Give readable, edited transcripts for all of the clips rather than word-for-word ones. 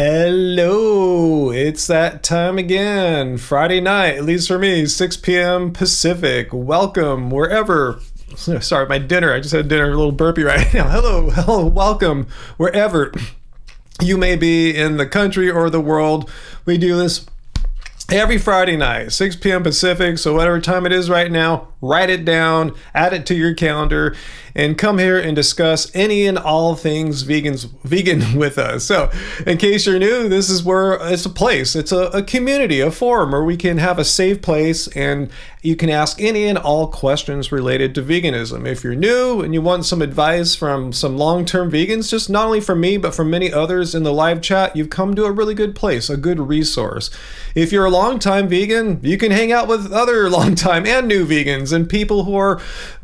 Hello, it's that time again. Friday night, at least for me, 6 p.m. Pacific. Welcome wherever. Sorry, my dinner. I just had dinner, a little burpee right now. Hello, welcome wherever you may be in the country or the world. We do this every Friday night, 6 p.m. Pacific. So whatever time it is right now, write it down, add it to your calendar, and come here and discuss any and all things vegan with us. So in case you're new, this is where it's a place. It's a community, a forum where we can have a safe place and you can ask any and all questions related to veganism. If you're new and you want some advice from some long-term vegans, just not only from me, but from many others in the live chat, you've come to a really good place, a good resource. If you're a long-time vegan, you can hang out with other long-time and new vegans and people who are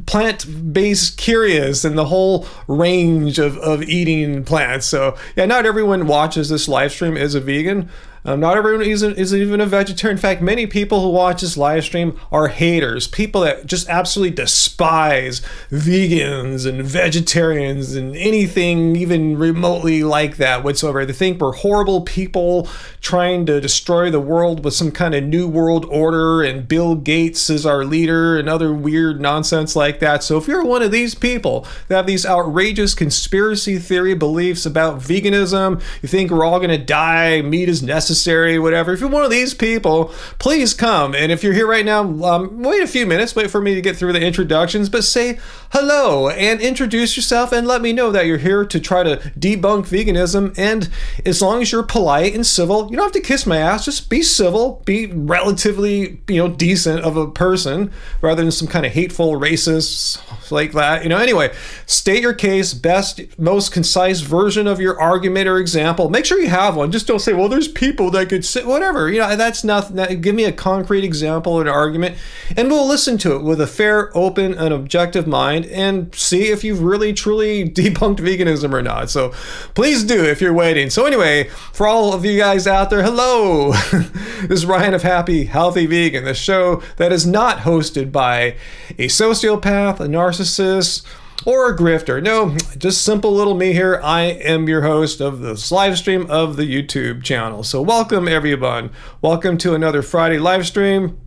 plant-based curious and the whole range of eating plants. So yeah, not everyone watches this live stream is a vegan. Not everyone is even a vegetarian. In fact, many people who watch this live stream are haters, people that just absolutely despise vegans and vegetarians and anything even remotely like that whatsoever. They think we're horrible people trying to destroy the world with some kind of new world order and Bill Gates is our leader and other weird nonsense like that. So if you're one of these people that have these outrageous conspiracy theory beliefs about veganism, you think we're all going to die, meat is necessary, whatever. If you're one of these people, please come. And if you're here right now, wait a few minutes, wait for me to get through the introductions, but say hello and introduce yourself and let me know that you're here to try to debunk veganism. And as long as you're polite and civil, you don't have to kiss my ass, just be civil, be relatively, decent of a person rather than some kind of hateful racist like that. Anyway, state your case, best, most concise version of your argument or example. Make sure you have one. Just don't say, well, there's people that could say whatever. That's nothing. Give me a concrete example or an argument, and we'll listen to it with a fair, open, and objective mind and see if you've really, truly debunked veganism or not. So please do if you're waiting. So anyway, for all of you guys out there, hello. This is Ryan of Happy, Healthy Vegan, the show that is not hosted by a sociopath, a narcissist, or a grifter. No, just simple little me here. I am your host of this live stream of the YouTube channel. So welcome everyone. Welcome to another Friday live stream.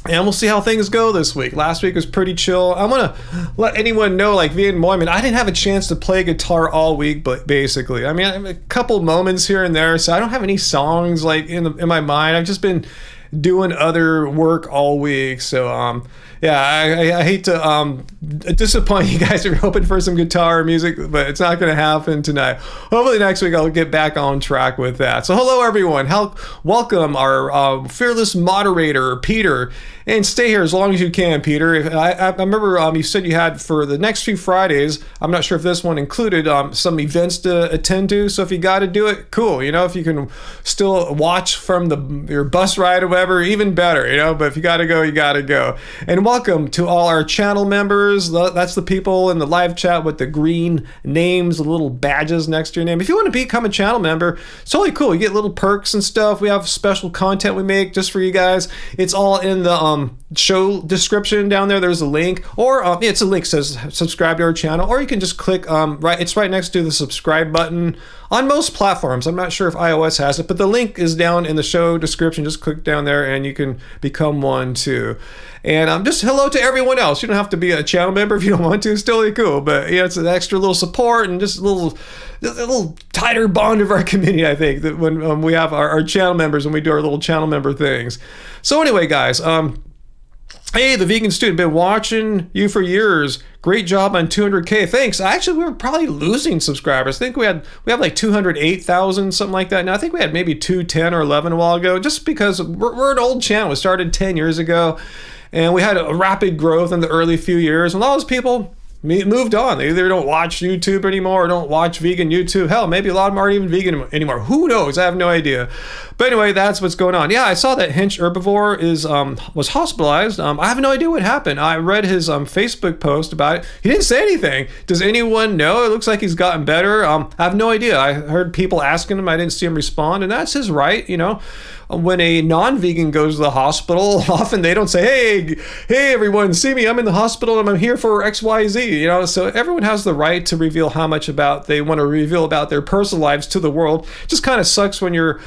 And we'll see how things go this week. Last week was pretty chill. I'm going to let anyone know, like Viet Moyman, I didn't have a chance to play guitar all week, but basically, I have a couple moments here and there, so I don't have any songs like in my mind. I've just been doing other work all week. So, I hate to disappoint you guys if you're hoping for some guitar music, but it's not going to happen tonight. Hopefully next week I'll get back on track with that. So hello everyone. Welcome our fearless moderator, Peter. And stay here as long as you can, Peter. I remember you said you had for the next few Fridays, I'm not sure if this one included some events to attend to. So if you got to do it, cool. If you can still watch from your bus ride or whatever, even better, But if you got to go, you got to go. And welcome to all our channel members. That's the people in the live chat with the green names, the little badges next to your name. If you want to become a channel member, it's totally cool. You get little perks and stuff. We have special content we make just for you guys. It's all in the show description down there. There's a link, or it's a link that says subscribe to our channel, or you can just click it's right next to the subscribe button on most platforms. I'm not sure if iOS has it, but the link is down in the show description. Just click down there and you can become one too. And just hello to everyone else. You don't have to be a channel member if you don't want to. It's totally cool, but it's an extra little support and just a little tighter bond of our community, I think, that when we have our channel members and we do our little channel member things. So anyway, guys, hey, the vegan student, been watching you for years. Great job on 200K. Thanks. Actually, we were probably losing subscribers. I think we have like 208,000, something like that. Now I think we had maybe 210 or 11 a while ago, just because we're an old channel. We started 10 years ago, and we had a rapid growth in the early few years. And all those people moved on. They either don't watch YouTube anymore or don't watch vegan YouTube. Hell, maybe a lot of them aren't even vegan anymore. Who knows? I have no idea. But anyway, that's what's going on. Yeah, I saw that Hench Herbivore was hospitalized. I have no idea what happened. I read his Facebook post about it. He didn't say anything. Does anyone know? It looks like he's gotten better. I have no idea. I heard people asking him. I didn't see him respond, and that's his right, When a non-vegan goes to the hospital, often they don't say, hey everyone, see me, I'm in the hospital and I'm here for XYZ. see, so everyone has the right to reveal how much about they want to reveal about their personal lives to the world. It just kind of sucks when you're,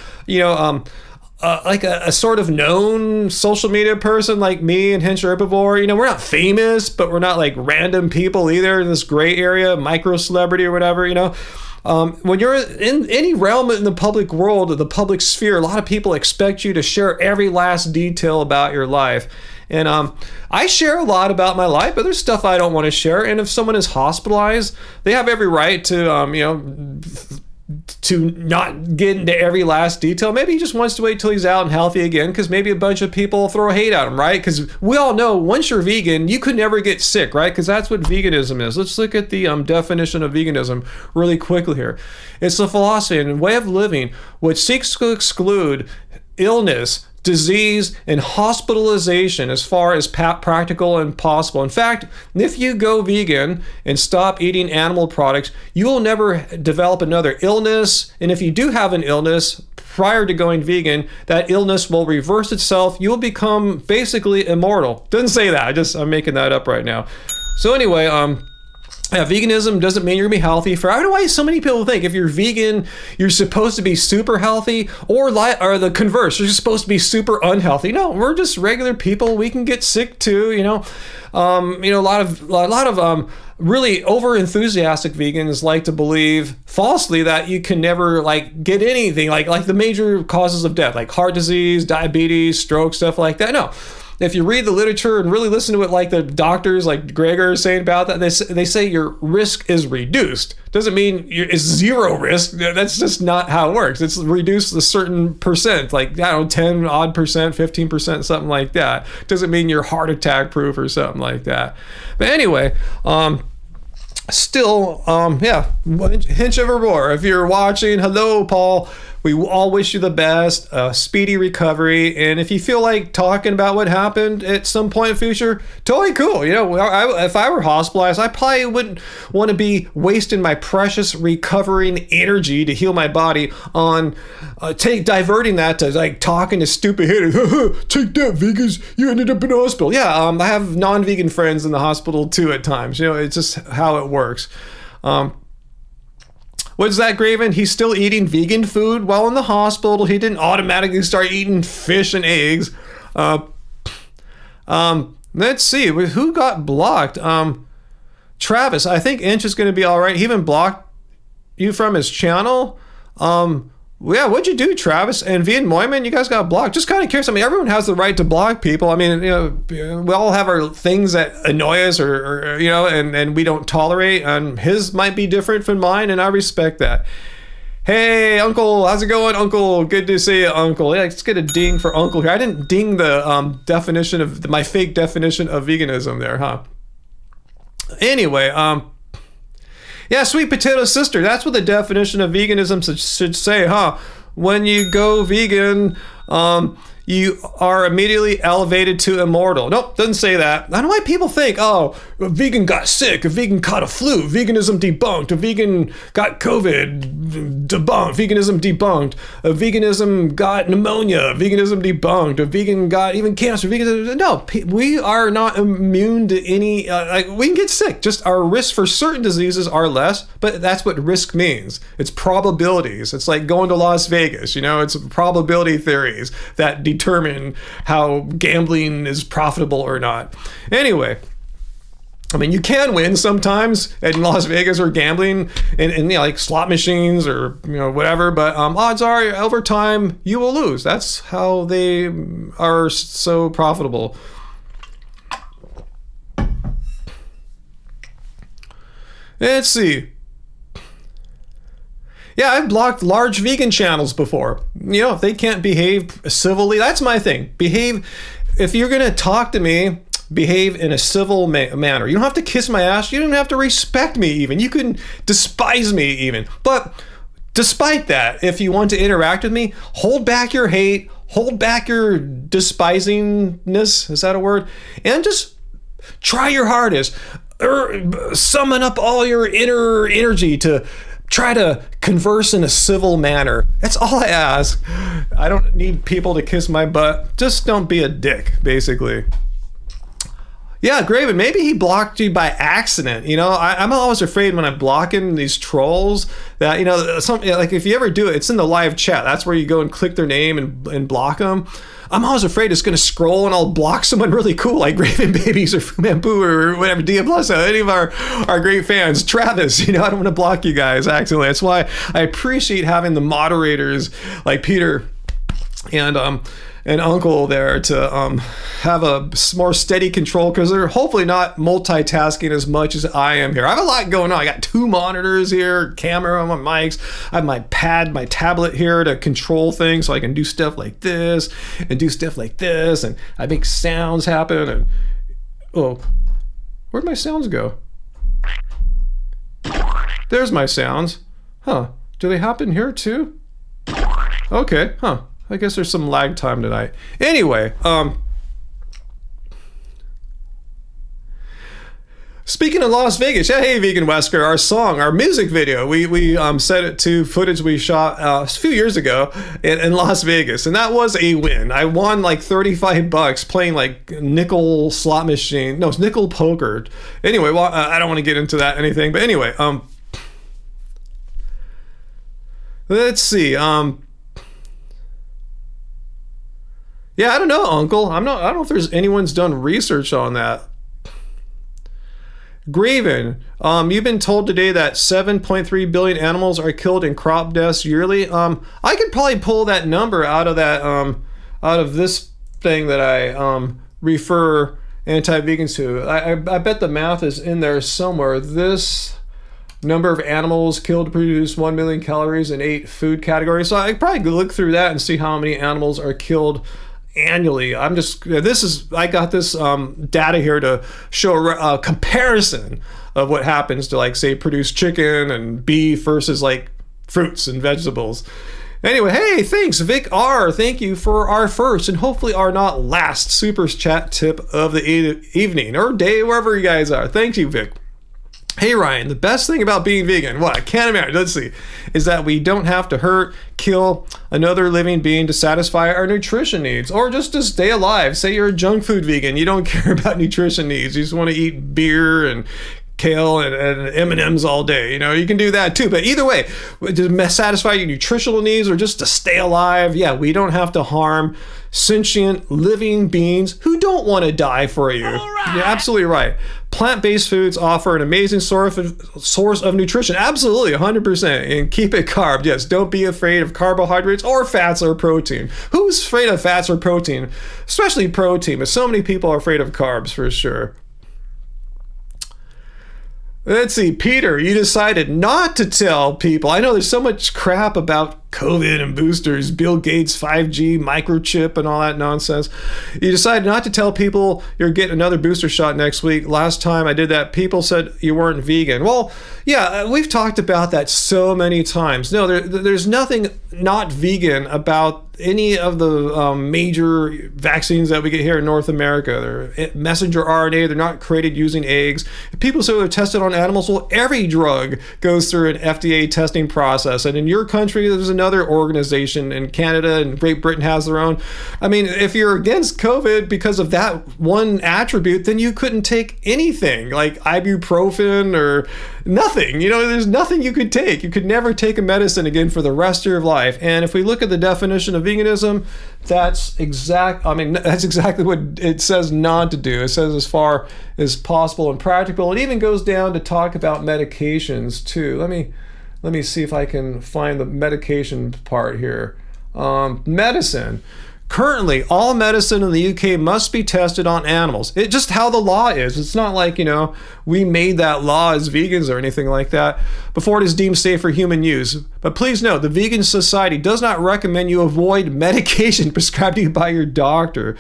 like a sort of known social media person like me and Hinch Herbivore. We're not famous, but we're not like random people either in this gray area, micro celebrity or whatever, when you're in any realm in the public world, or the public sphere, a lot of people expect you to share every last detail about your life. And I share a lot about my life, but there's stuff I don't want to share. And if someone is hospitalized, they have every right to not get into every last detail. Maybe he just wants to wait till he's out and healthy again, because maybe a bunch of people throw hate at him, right? Because we all know once you're vegan, you could never get sick, right? Because that's what veganism is. Let's look at the definition of veganism really quickly here. It's a philosophy and way of living which seeks to exclude illness, disease, and hospitalization as far as practical and possible. In fact, if you go vegan and stop eating animal products, you will never develop another illness. And if you do have an illness prior to going vegan, that illness will reverse itself. You will become basically immortal. Doesn't say that. I'm making that up right now. So anyway, yeah, veganism doesn't mean you're gonna be healthy. I don't know why so many people think if you're vegan, you're supposed to be super healthy, or the converse, you're supposed to be super unhealthy. No, we're just regular people. We can get sick too. A lot of really over enthusiastic vegans like to believe falsely that you can never get anything like the major causes of death, like heart disease, diabetes, stroke, stuff like that. No. If you read the literature and really listen to it, like the doctors, like Gregor is saying about that, they say your risk is reduced. Doesn't mean it's zero risk. That's just not how it works. It's reduced a certain percent, 10 odd percent, 15%, something like that. Doesn't mean you're heart attack proof or something like that. But anyway, still, Hinch Herbivore, if you're watching, hello, Paul. We all wish you the best, speedy recovery, and if you feel like talking about what happened at some point in the future, totally cool. If I were hospitalized, I probably wouldn't want to be wasting my precious recovering energy to heal my body on diverting that to talking to stupid haters. Take that, vegans! You ended up in the hospital. Yeah, I have non-vegan friends in the hospital too at times. It's just how it works. What's that, Graven? He's still eating vegan food while in the hospital. He didn't automatically start eating fish and eggs. Let's see. Who got blocked? Travis. I think Inch is going to be all right. He even blocked you from his channel. Yeah, what'd you do, Travis? And Vian Moyman, you guys got blocked. Just kind of curious. Everyone has the right to block people. We all have our things that annoy us or and we don't tolerate. And his might be different from mine, and I respect that. Hey, Uncle, how's it going, Uncle? Good to see you, Uncle. Yeah, let's get a ding for Uncle here. I didn't ding the definition of my fake definition of veganism there, huh? Anyway, yeah, sweet potato sister. That's what the definition of veganism should say, huh? When you go vegan, you are immediately elevated to immortal. Nope, doesn't say that. I don't know why people think, a vegan got sick, a vegan caught a flu, veganism debunked, a vegan got COVID, debunked, veganism debunked, a veganism got pneumonia, veganism debunked, a vegan got even cancer, veganism. No, we are not immune to any, we can get sick, just our risks for certain diseases are less, but that's what risk means. It's probabilities. It's like going to Las Vegas, it's probability theories that determine how gambling is profitable or not. Anyway, you can win sometimes in Las Vegas or gambling in like slot machines or whatever, but odds are over time you will lose. That's how they are so profitable. Let's see. Yeah, I've blocked large vegan channels before. If they can't behave civilly, that's my thing. If you're going to talk to me, behave in a civil manner. You don't have to kiss my ass. You don't have to respect me even. You can despise me even. But despite that, if you want to interact with me, hold back your hate, hold back your despisingness. Is that a word? And just try your hardest. Summon up all your inner energy to try to converse in a civil manner. That's all I ask. I don't need people to kiss my butt. Just don't be a dick, basically. Yeah, Graven, maybe he blocked you by accident. You know, I'm always afraid when I'm blocking these trolls that, you know, like if you ever do it, it's in the live chat. That's where you go and click their name and block them. I'm always afraid it's going to scroll and I'll block someone really cool like Graven Babies or Fumampu or whatever, Dia Plusso, any of our great fans. Travis, you know, I don't want to block you guys, actually. That's why I appreciate having the moderators like Peter and Uncle there to have a more steady control, because they're hopefully not multitasking as much as I am here. I have a lot going on. I got 2 monitors here, camera on my mics. I have my tablet here to control things, so I can do stuff like this and do stuff like this, and I make sounds happen. And oh, where'd my sounds go? There's my sounds. Huh? Do they happen here too? Okay. Huh. I guess there's some lag time tonight. Anyway, speaking of Las Vegas, yeah, hey, Vegan Wesker, our music video, we set it to footage we shot a few years ago in Las Vegas, and that was a win. I won like $35 playing like nickel slot machine. No, it's nickel poker. Anyway, well, I don't want to get into that anything, but anyway, let's see. Yeah, I don't know, Uncle. I don't know if there's anyone's done research on that. Graven, you've been told today that 7.3 billion animals are killed in crop deaths yearly. I could probably pull that number out of that, out of this thing that I refer anti-vegans to. I bet the math is in there somewhere. This number of animals killed to produce 1 million calories in 8 food categories. So I could probably look through that and see how many animals are killed annually. I got this data here to show a comparison of what happens to, like, say, produce chicken and beef versus like fruits and vegetables. Anyway, hey, thanks, Vic R. Thank you for our first and hopefully our not last super chat tip of the evening or day, wherever you guys are. Thank you, Vic. Hey Ryan, the best thing about being vegan, what I can't imagine, let's see, is that we don't have to hurt, kill another living being to satisfy our nutrition needs, or just to stay alive. Say you're a junk food vegan, you don't care about nutrition needs, you just want to eat beer and kale and M&Ms all day. You know, you can do that too. But either way, to satisfy your nutritional needs or just to stay alive, yeah, we don't have to harm sentient living beings who don't want to die for you. Right. You're absolutely right. Plant-based foods offer an amazing source of nutrition. Absolutely, 100%. And keep it carb. Yes, don't be afraid of carbohydrates or fats or protein. Who's afraid of fats or protein? Especially protein, but so many people are afraid of carbs for sure. Let's see, Peter, you decided not to tell people. I know there's so much crap about COVID and boosters, Bill Gates, 5G, microchip, and all that nonsense. You decided not to tell people you're getting another booster shot next week. Last time I did that, people said you weren't vegan. Well, yeah, we've talked about that so many times. No, there's nothing not vegan about any of the major vaccines that we get here in North America. They're messenger RNA. They're not created using eggs. People say they're tested on animals. Well, every drug goes through an FDA testing process. And in your country, there's another organization. In Canada and Great Britain has their own. I mean, if you're against COVID because of that one attribute, then you couldn't take anything like ibuprofen or nothing. You know, there's nothing you could take. You could never take a medicine again for the rest of your life. And if we look at the definition of veganism, that's exactly what it says not to do. It says as far as possible and practical. It even goes down to talk about medications too. Let me see if I can find the medication part here. Medicine. Currently, all medicine in the UK must be tested on animals. It's just how the law is. It's not like, you know, we made that law as vegans or anything like that before it is deemed safe for human use. But please note, the Vegan Society does not recommend you avoid medication prescribed to you by your doctor.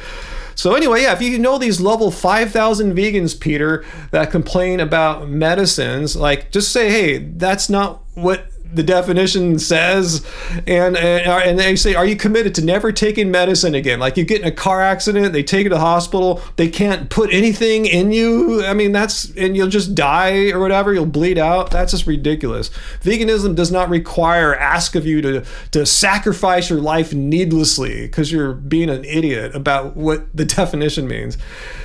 So anyway, yeah, if you know these level 5,000 vegans, Peter, that complain about medicines, like just say, hey, that's not what the definition says, and they say, are you committed to never taking medicine again? Like you get in a car accident, they take you to the hospital, they can't put anything in you. I mean, and you'll just die or whatever, you'll bleed out. That's just ridiculous. Veganism does not ask of you to sacrifice your life needlessly because you're being an idiot about what the definition means.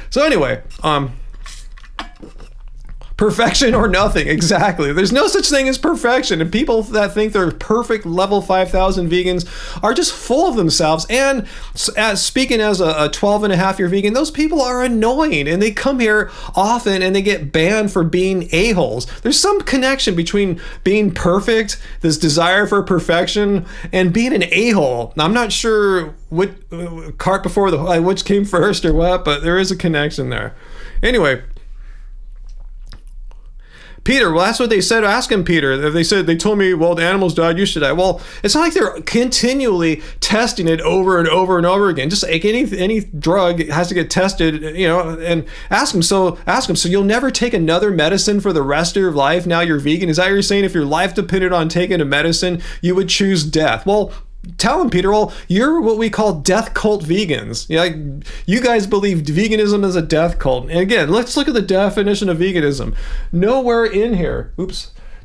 So anyway, Perfection or nothing. Exactly. There's no such thing as perfection. And people that think they're perfect level 5,000 vegans are just full of themselves. And speaking as a 12 and a half year vegan, those people are annoying. And they come here often and they get banned for being a-holes. There's some connection between being perfect, this desire for perfection, and being an a-hole. Now, I'm not sure what cart before the which came first or what, but there is a connection there. Anyway, Peter, well, that's what they said. Ask him, Peter. They told me, well, the animals died, you should die. Well, it's not like they're continually testing it over and over and over again. Just like any drug has to get tested, and ask them. So you'll never take another medicine for the rest of your life. Now you're vegan. Is that what you're saying? If your life depended on taking a medicine, you would choose death. Well, tell them, Peter, well, you're what we call death cult vegans. You guys believe veganism is a death cult. And again, let's look at the definition of veganism. Nowhere in here,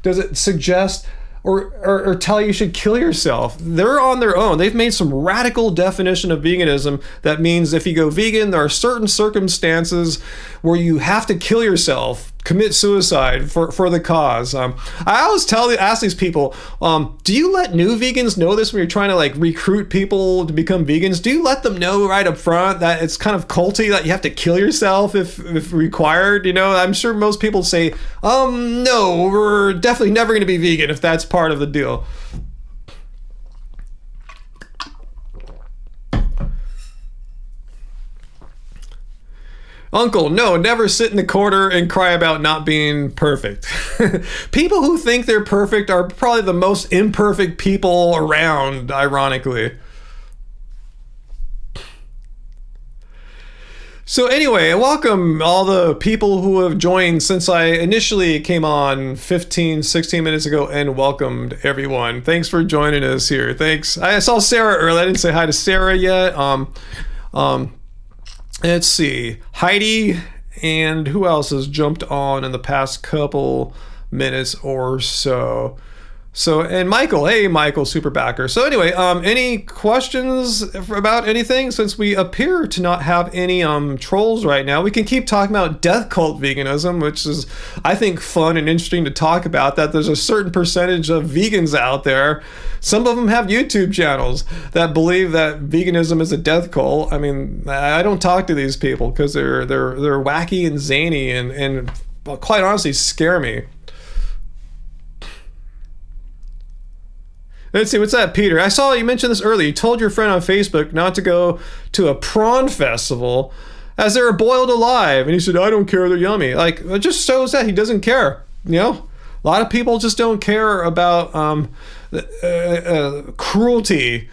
does it suggest or tell you should kill yourself. They're on their own. They've made some radical definition of veganism that means if you go vegan, there are certain circumstances where you have to kill yourself, commit suicide for the cause. I always ask these people, do you let new vegans know this when you're trying to recruit people to become vegans? Do you let them know right up front that it's kind of culty, that you have to kill yourself if required? I'm sure most people say, no, we're definitely never going to be vegan if that's part of the deal. Uncle, no, never sit in the corner and cry about not being perfect. People who think they're perfect are probably the most imperfect people around, ironically. So anyway, welcome all the people who have joined since I initially came on 16 minutes ago, and welcomed everyone. Thanks for joining us here. Thanks. I saw Sarah earlier. I didn't say hi to Sarah yet. Let's see, Heidi, and who else has jumped on in the past couple minutes or so? And Michael, hey Michael, super backer. So anyway, any questions about anything? Since we appear to not have any trolls right now, we can keep talking about death cult veganism, which is, I think, fun and interesting to talk about. That there's a certain percentage of vegans out there. Some of them have YouTube channels that believe that veganism is a death cult. I mean, I don't talk to these people because they're wacky and zany and quite honestly scare me. Let's see, what's that, Peter? I saw you mentioned this earlier. You told your friend on Facebook not to go to a prawn festival as they were boiled alive. And he said, I don't care, they're yummy. It just shows that he doesn't care. A lot of people just don't care about cruelty,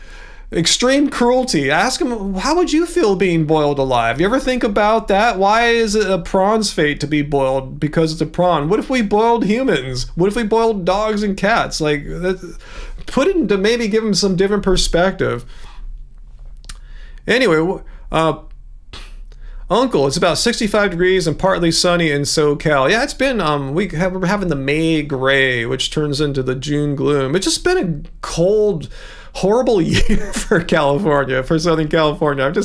extreme cruelty. Ask him, how would you feel being boiled alive? You ever think about that? Why is it a prawn's fate to be boiled? Because it's a prawn. What if we boiled humans? What if we boiled dogs and cats? Put it into maybe give them some different perspective. Anyway, Uncle, it's about 65 degrees and partly sunny in SoCal. Yeah, it's been, we're having the May gray, which turns into the June gloom. It's just been a cold, horrible year for California, for Southern California. It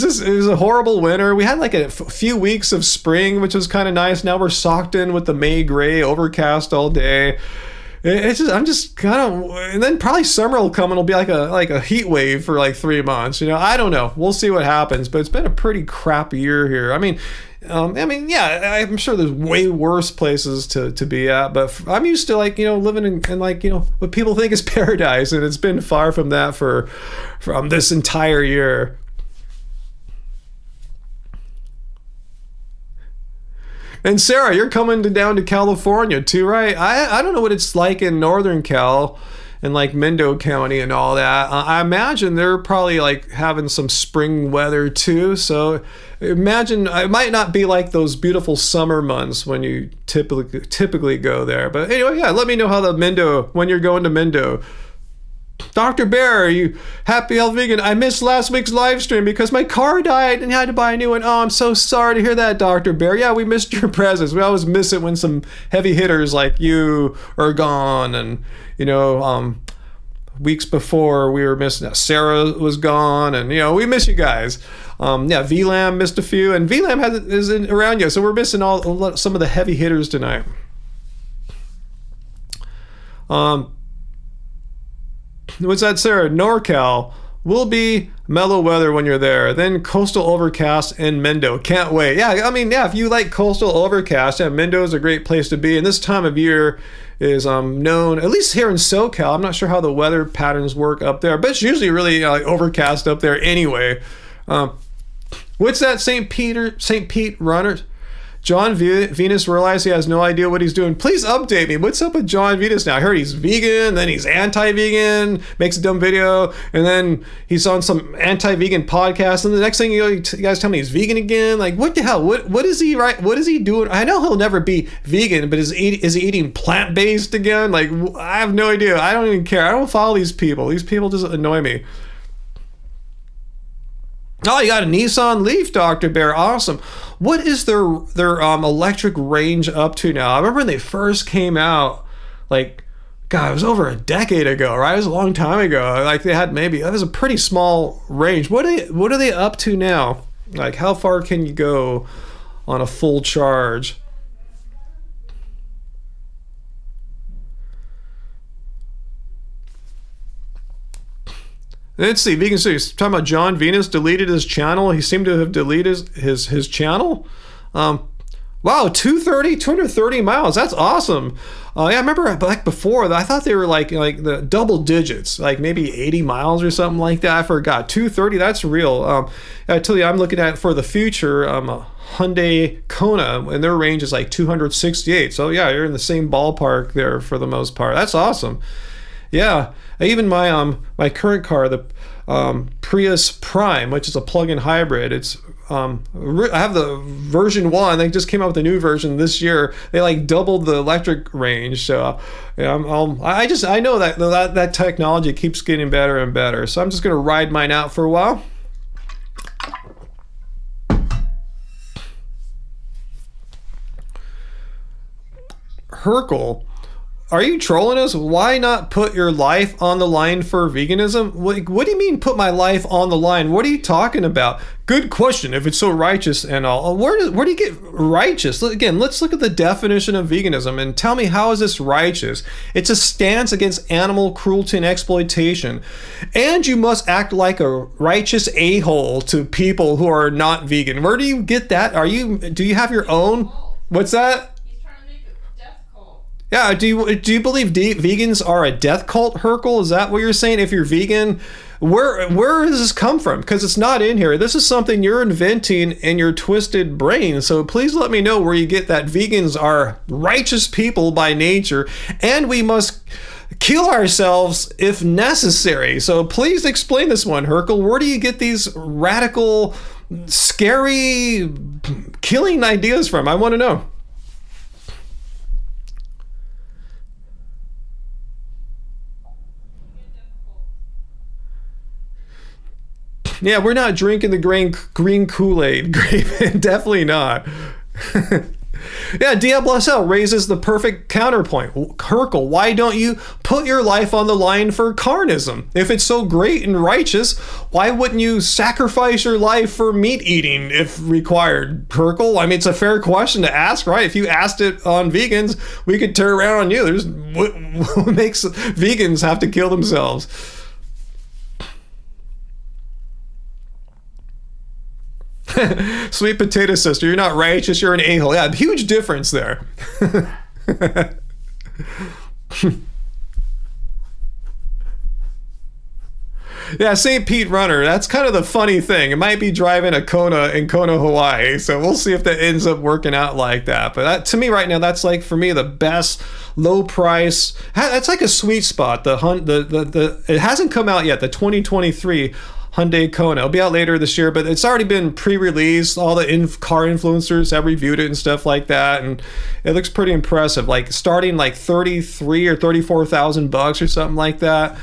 was a horrible winter. We had a few weeks of spring, which was kind of nice. Now we're socked in with the May gray, overcast all day. I'm just kind of, and then probably summer will come and it'll be like a heat wave for 3 months. I don't know. We'll see what happens. But it's been a pretty crap year here. Yeah, I'm sure there's way worse places to be at, but I'm used to living in what people think is paradise, and it's been far from that from this entire year. And Sarah, you're coming down to California too, right? I don't know what it's like in Northern Cal and Mendo County and all that. I imagine they're probably having some spring weather too. So imagine it might not be like those beautiful summer months when you typically go there. But anyway, yeah, let me know how when you're going to Mendo. Dr. Bear, are you happy health vegan? I missed last week's live stream because my car died and had to buy a new one. Oh, I'm so sorry to hear that, Dr. Bear. Yeah, we missed your presence. We always miss it when some heavy hitters like you are gone, and weeks before we were missing. Sarah was gone, and we miss you guys. VLAM missed a few, and VLAM isn't around yet, so we're missing some of the heavy hitters tonight. What's that, Sarah? NorCal will be mellow weather when you're there. Then coastal overcast and Mendo. Can't wait. Yeah, if you like coastal overcast, Mendo is a great place to be. And this time of year is known, at least here in SoCal. I'm not sure how the weather patterns work up there, but it's usually really overcast up there anyway. What's that, St. Pete runners? John Venus realized he has no idea what he's doing. Please update me. What's up with John Venus now? I heard he's vegan, then he's anti-vegan, makes a dumb video, and then he's on some anti-vegan podcast, and the next thing you guys tell me he's vegan again. Like, what the hell? What is he What is he doing? I know he'll never be vegan, but is he eating plant-based again? Like, I have no idea. I don't even care. I don't follow these people. These people just annoy me. Oh, you got a Nissan Leaf, Dr. Bear. Awesome. What is their electric range up to now? I remember when they first came out, it was over a decade ago, right? It was a long time ago. Like, they had that was a pretty small range. What are they up to now? Like, how far can you go on a full charge? Let's see, Vegan Studies, talking about John Venus deleted his channel. He seemed to have deleted his channel. Wow, 230 miles. That's awesome. I remember back before, I thought they were like the double digits, like maybe 80 miles or something like that. I forgot. 230, that's real. I tell you, I'm looking at for the future, Hyundai Kona, and their range is like 268. So yeah, you're in the same ballpark there for the most part. That's awesome. Yeah, even my current car, the Prius Prime, which is a plug-in hybrid, it's I have the version 1. They just came out with a new version this year. They doubled the electric range. So yeah, I know that technology keeps getting better and better. So I'm just gonna ride mine out for a while. Herkel, are you trolling us? Why not put your life on the line for veganism? What do you mean put my life on the line? What are you talking about? Good question, if it's so righteous and all. Where do you get righteous? Again, let's look at the definition of veganism and tell me, how is this righteous? It's a stance against animal cruelty and exploitation. And you must act like a righteous a-hole to people who are not vegan. Where do you get that? Do you have your own? What's that? Yeah, do you believe vegans are a death cult, Herkel? Is that what you're saying? If you're vegan, where does this come from? Because it's not in here. This is something you're inventing in your twisted brain. So please let me know where you get that vegans are righteous people by nature, and we must kill ourselves if necessary. So please explain this one, Herkel. Where do you get these radical, scary, killing ideas from? I want to know. Yeah, we're not drinking the green Kool-Aid. Definitely not. Yeah, Diablo raises the perfect counterpoint. Herkel, why don't you put your life on the line for Carnism? If it's so great and righteous, why wouldn't you sacrifice your life for meat eating if required? Herkel, I mean, it's a fair question to ask, right? If you asked it on vegans, we could turn around on you. What makes vegans have to kill themselves? Sweet potato sister, you're not righteous, you're an a-hole. Yeah, huge difference there. Yeah, St. Pete runner, that's kind of the funny thing. It might be driving a Kona in Kona, Hawaii, so we'll see if that ends up working out like that. But that, to me right now, that's for me the best low price. That's like a sweet spot. It hasn't come out yet, the 2023 Hyundai Kona. It'll be out later this year, but it's already been pre-released. All the car influencers have reviewed it and stuff like that, and it looks pretty impressive. Starting 33 or 34,000 bucks or something like that.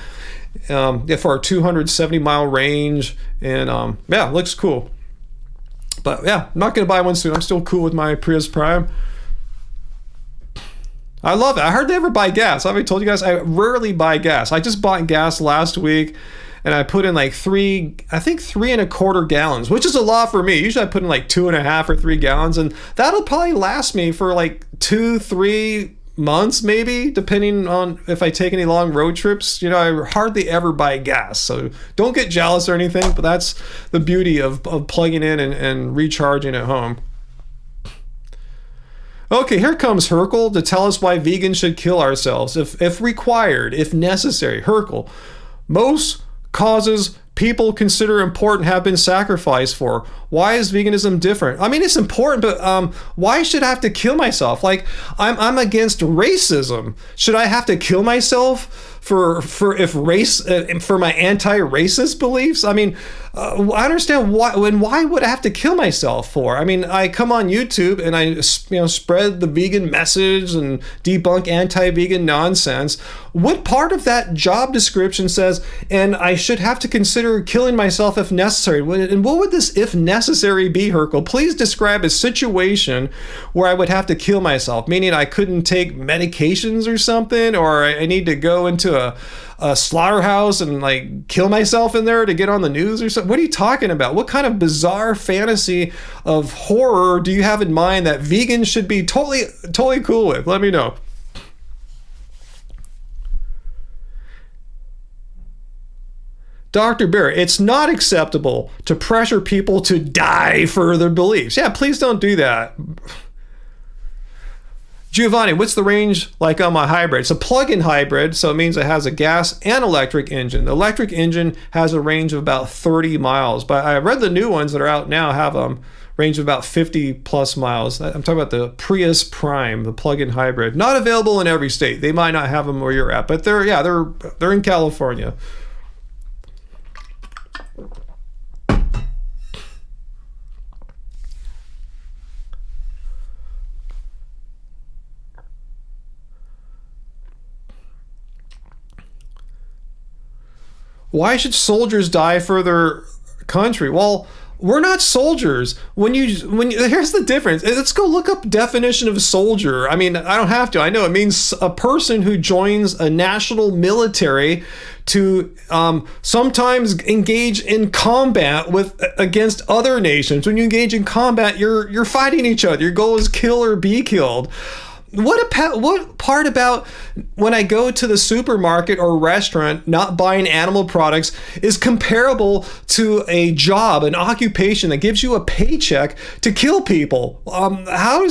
For a 270 mile range, and yeah, it looks cool. But yeah, I'm not gonna buy one soon. I'm still cool with my Prius Prime. I love it. I hardly ever buy gas. I've already told you guys I rarely buy gas. I just bought gas last week, and I put in like 3.25 gallons, which is a lot for me. Usually I put in like 2.5 or 3 gallons, and that'll probably last me for like 2-3 months, maybe, depending on if I take any long road trips. I hardly ever buy gas, so don't get jealous or anything, but that's the beauty of plugging in and recharging at home. Okay, here comes Herkel to tell us why vegans should kill ourselves if required, if necessary. Herkel, most causes people consider important have been sacrificed for. Why is veganism different? I mean, it's important, but why should I have to kill myself? Like, I'm against racism. Should I have to kill myself for my anti-racist beliefs? I mean, I understand why would I have to kill myself for? I mean, I come on YouTube and I spread the vegan message and debunk anti-vegan nonsense. What part of that job description says, and I should have to consider killing myself if necessary? And what would this if necessary be, Herkel? Please describe a situation where I would have to kill myself, meaning I couldn't take medications or something, or I need to go into a slaughterhouse and like kill myself in there to get on the news or something. What are you talking about? What kind of bizarre fantasy of horror do you have in mind that vegans should be totally cool with? Let me know. Dr. Bear, it's not acceptable to pressure people to die for their beliefs. Yeah, please don't do that. Giovanni, what's the range like on my hybrid? It's a plug-in hybrid, so it means it has a gas and electric engine. The electric engine has a range of about 30 miles, but I read the new ones that are out now have a range of about 50 plus miles. I'm talking about the Prius Prime, the plug-in hybrid. Not available in every state. They might not have them where you're at, but they're in California. Why should soldiers die for their country? Well, we're not soldiers. Here's the difference. Let's go look up definition of soldier. I mean, I don't have to. I know it means a person who joins a national military to sometimes engage in combat against other nations. When you engage in combat, you're fighting each other. Your goal is kill or be killed. What part about when I go to the supermarket or restaurant not buying animal products is comparable to a job, an occupation that gives you a paycheck to kill people? How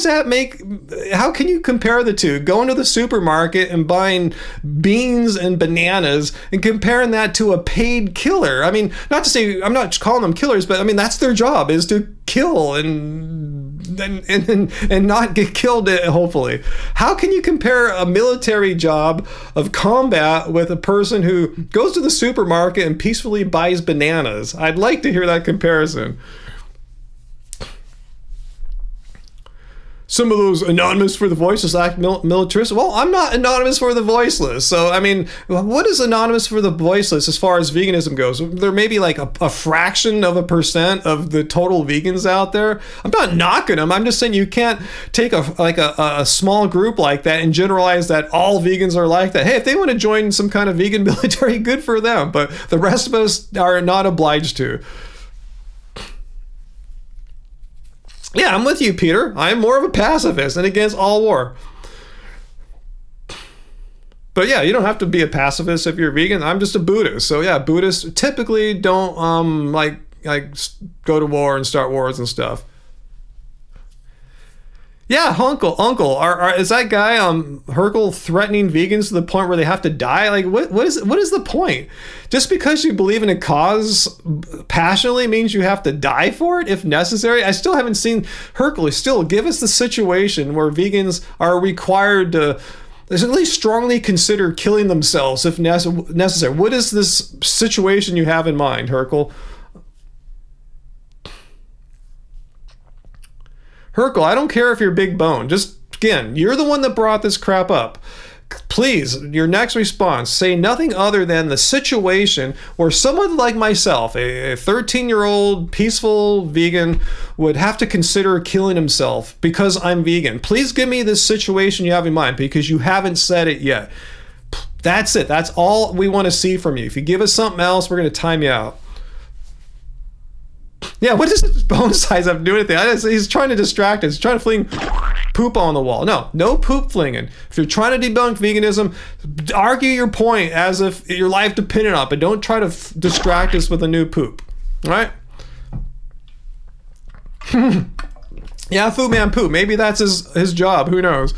can you compare the two? Going to the supermarket and buying beans and bananas and comparing that to a paid killer. I mean, not to say I'm not calling them killers, but I mean that's their job, is to kill and not get killed, hopefully. How can you compare a military job of combat with a person who goes to the supermarket and peacefully buys bananas? I'd like to hear that comparison. Some of those anonymous for the voiceless act militarist. Well, I'm not anonymous for the voiceless. So, I mean, what is anonymous for the voiceless as far as veganism goes? There may be like a fraction of a percent of the total vegans out there. I'm not knocking them. I'm just saying you can't take a small group like that and generalize that all vegans are like that. Hey, if they want to join some kind of vegan military, good for them. But the rest of us are not obliged to. Yeah, I'm with you, Peter. I'm more of a pacifist and against all war. But yeah, you don't have to be a pacifist if you're vegan. I'm just a Buddhist. So yeah, Buddhists typically don't like go to war and start wars and stuff. Yeah, Uncle. Is that guy Herkel threatening vegans to the point where they have to die? Like, what is the point? Just because you believe in a cause passionately means you have to die for it if necessary? I still haven't seen Herkel. Still, give us the situation where vegans are required to at least strongly consider killing themselves if necessary. What is this situation you have in mind, Herkel? Herkel, I don't care if you're big bone. Just, again, you're the one that brought this crap up. Please, your next response, say nothing other than the situation where someone like myself, a 13-year-old peaceful vegan, would have to consider killing himself because I'm vegan. Please give me this situation you have in mind, because you haven't said it yet. That's it. That's all we want to see from you. If you give us something else, we're going to time you out. Yeah, what does this bone size have to do with anything? He's trying to distract us. He's trying to fling poop on the wall. No poop flinging. If you're trying to debunk veganism, argue your point as if your life depended on it, but don't try to distract us with a new poop. All right? Yeah, Food Man Poop. Maybe that's his job. Who knows?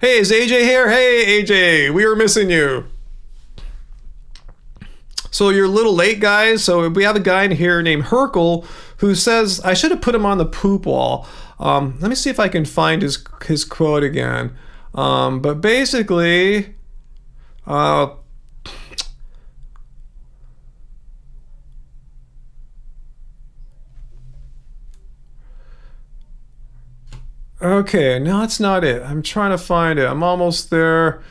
Hey, is AJ here? Hey, AJ, we were missing you. So you're a little late, guys. So we have a guy in here named Herkel who says, I should have put him on the poop wall. Let me see if I can find his quote again. But basically, okay, no, that's not it. I'm trying to find it. I'm almost there.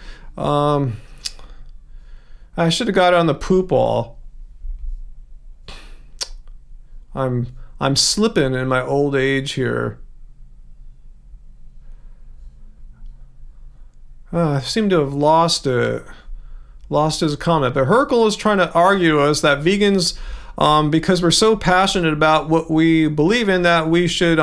I should have got it on the poop wall. I'm slipping in my old age here. I seem to have lost it. Lost his comment. But Herkel is trying to argue to us that vegans, because we're so passionate about what we believe in, that we should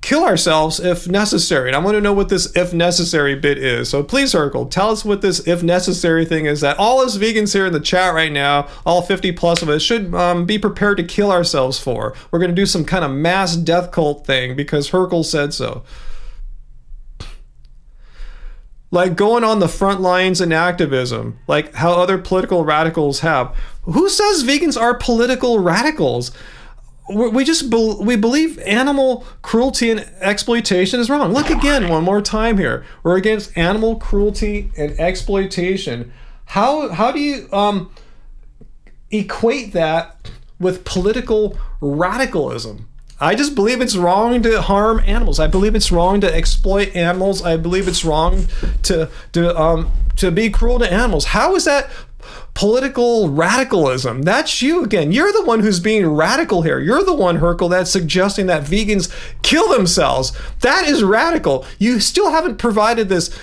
kill ourselves if necessary. And I want to know what this if necessary bit is. So please, Herkel, tell us what this if necessary thing is that all us vegans here in the chat right now, all 50 plus of us, should be prepared to kill ourselves for. We're going to do some kind of mass death cult thing because Herkel said so. Like going on the front lines in activism, like how other political radicals have. Who says vegans are political radicals? We believe animal cruelty and exploitation is wrong. Look again, one more time here. We're against animal cruelty and exploitation. How do you equate that with political radicalism? I just believe it's wrong to harm animals. I believe it's wrong to exploit animals. I believe it's wrong to be cruel to animals. How is that political radicalism? That's you again. You're the one who's being radical here. You're the one, Herkel, that's suggesting that vegans kill themselves. That is radical. You still haven't provided this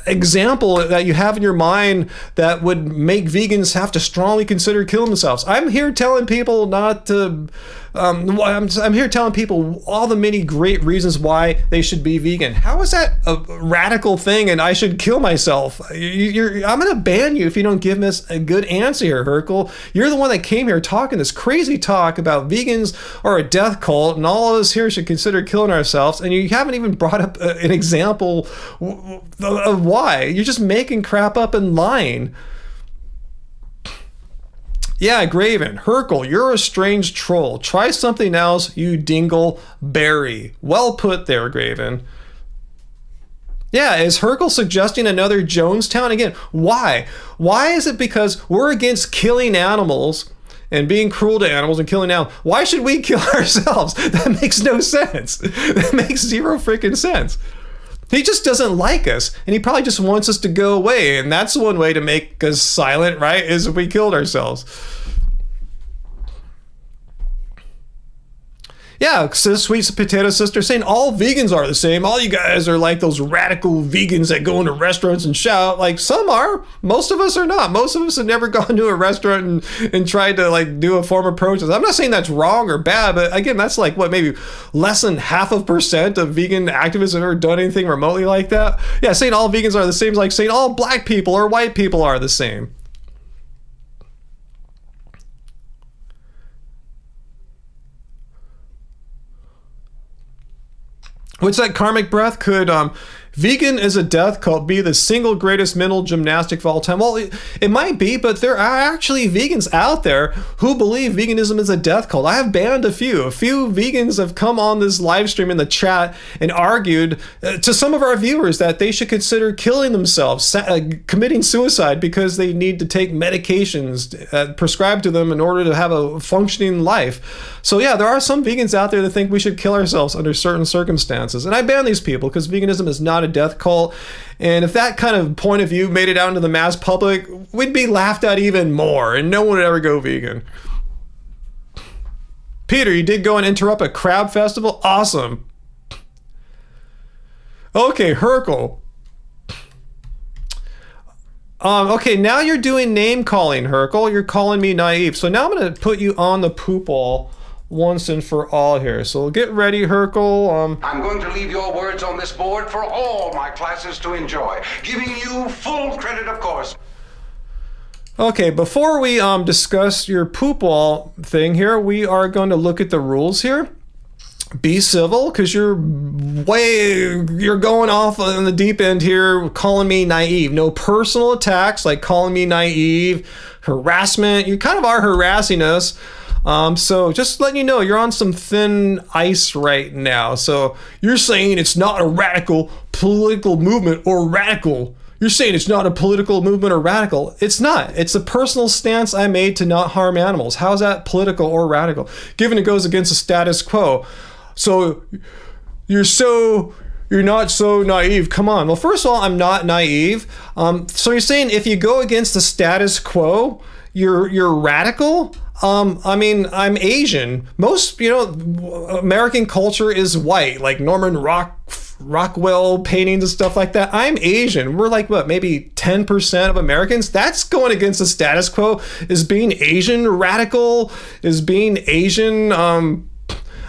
example that you have in your mind that would make vegans have to strongly consider killing themselves. I'm here telling people not to. I'm here telling people all the many great reasons why they should be vegan. How is that a radical thing and I should kill myself? I'm going to ban you if you don't give us a good answer here, Herkel. You're the one that came here talking this crazy talk about vegans are a death cult and all of us here should consider killing ourselves, and you haven't even brought up an example of why. You're just making crap up and lying. Yeah, Graven, Herkel, you're a strange troll. Try something else, you dingleberry. Well put there, Graven. Yeah, is Herkel suggesting another Jonestown? Again, why? Why is it because we're against killing animals and being cruel to animals and killing animals? Why should we kill ourselves? That makes no sense. That makes zero freaking sense. He just doesn't like us, and he probably just wants us to go away, and that's one way to make us silent, right, is if we killed ourselves. Yeah, Sweet Potato Sister saying all vegans are the same. All you guys are like those radical vegans that go into restaurants and shout. Like, some are. Most of us are not. Most of us have never gone to a restaurant and tried to like do a form of protest. I'm not saying that's wrong or bad, but again, that's like what, maybe less than 0.5% of vegan activists have ever done anything remotely like that. Yeah, saying all vegans are the same is like saying all black people or white people are the same. What's that karmic breath? Could vegan is a death cult be the single greatest mental gymnastic of all time? Well, it might be, but there are actually vegans out there who believe veganism is a death cult. I have banned a few. A few vegans have come on this live stream in the chat and argued to some of our viewers that they should consider killing themselves, committing suicide because they need to take medications prescribed to them in order to have a functioning life. So yeah, there are some vegans out there that think we should kill ourselves under certain circumstances. And I ban these people because veganism is not not a death cult. And if that kind of point of view made it out into the mass public, we'd be laughed at even more, and no one would ever go vegan. Peter, you did go and interrupt a crab festival? Awesome. Okay, Herkel. Okay, now you're doing name calling, Herkel. You're calling me naive. So now I'm going to put you on the poop ball once and for all here. So get ready, Herkel. I'm going to leave your words on this board for all my classes to enjoy, giving you full credit, of course. Okay, before we discuss your poop ball thing here, we are going to look at the rules here. Be civil, because you're going off on the deep end here, calling me naive. No personal attacks, like calling me naive, harassment. You kind of are harassing us. So just letting you know, you're on some thin ice right now. So you're saying it's not a radical political movement or radical. You're saying it's not a political movement or radical. It's not. It's a personal stance I made to not harm animals. How is that political or radical? Given it goes against the status quo. So you're not so naive. Come on. Well, first of all, I'm not naive. So you're saying if you go against the status quo, you're radical? I mean, I'm Asian. Most, American culture is white, like Norman Rockwell paintings and stuff like that. I'm Asian. We're like, what, maybe 10% of Americans? That's going against the status quo. Is being Asian radical? Is being Asian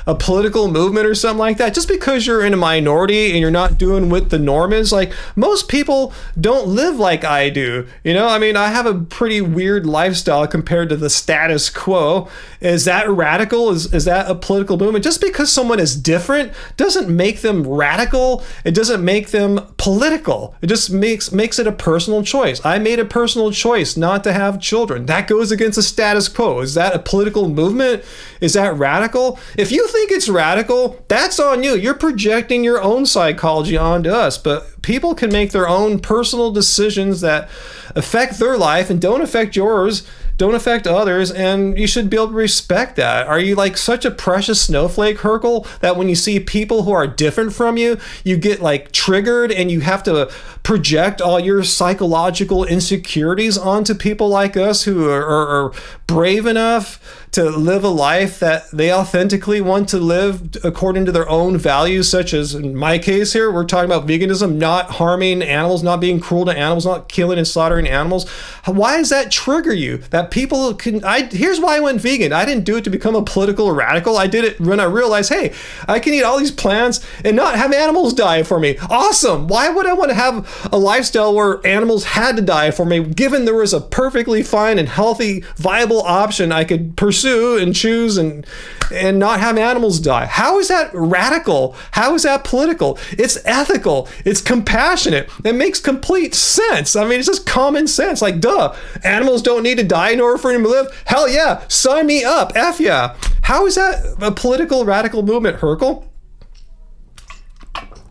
a political movement or something like that? Just because you're in a minority and you're not doing what the norm is, like most people don't live like I do. I mean, I have a pretty weird lifestyle compared to the status quo. Is that radical? Is that a political movement? Just because someone is different doesn't make them radical. It doesn't make them political. It just makes it a personal choice. I made a personal choice not to have children. That goes against the status quo. Is that a political movement? Is that radical? If you think it's radical, that's on you. You're projecting your own psychology onto us, but people can make their own personal decisions that affect their life and don't affect yours, don't affect others, and you should be able to respect that. Are you like such a precious snowflake, Herkel, that when you see people who are different from you, you get like triggered and you have to project all your psychological insecurities onto people like us who are brave enough to live a life that they authentically want to live according to their own values, such as in my case here, we're talking about veganism, not harming animals, not being cruel to animals, not killing and slaughtering animals. Why does that trigger you? That people can, here's why I went vegan. I didn't do it to become a political radical. I did it when I realized, hey, I can eat all these plants and not have animals die for me. Awesome. Why would I want to have a lifestyle where animals had to die for me, given there was a perfectly fine and healthy, viable option I could pursue and choose and not have animals die? How is that radical? How is that political? It's ethical. It's compassionate. It makes complete sense. I mean, it's just common sense. Like, duh, animals don't need to die in order for them to live. Hell yeah, sign me up. F yeah. How is that a political radical movement, Herkel?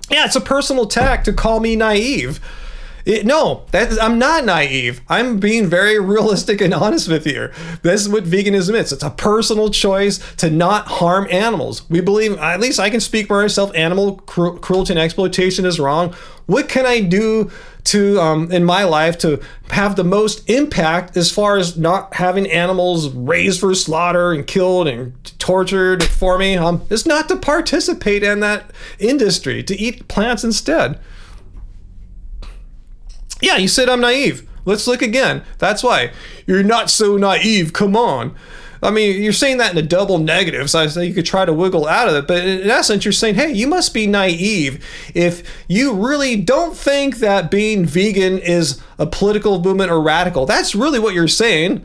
Yeah, it's a personal attack to call me naive. I'm not naive. I'm being very realistic and honest with you. This is what veganism is. It's a personal choice to not harm animals. We believe, at least I can speak for myself, animal cruelty and exploitation is wrong. What can I do to in my life to have the most impact as far as not having animals raised for slaughter and killed and tortured for me? It's not to participate in that industry, to eat plants instead. Yeah, you said I'm naive. Let's look again. That's why. You're not so naive. Come on. I mean, you're saying that in a double negative, so I say you could try to wiggle out of it. But in essence, you're saying, hey, you must be naive if you really don't think that being vegan is a political movement or radical. That's really what you're saying.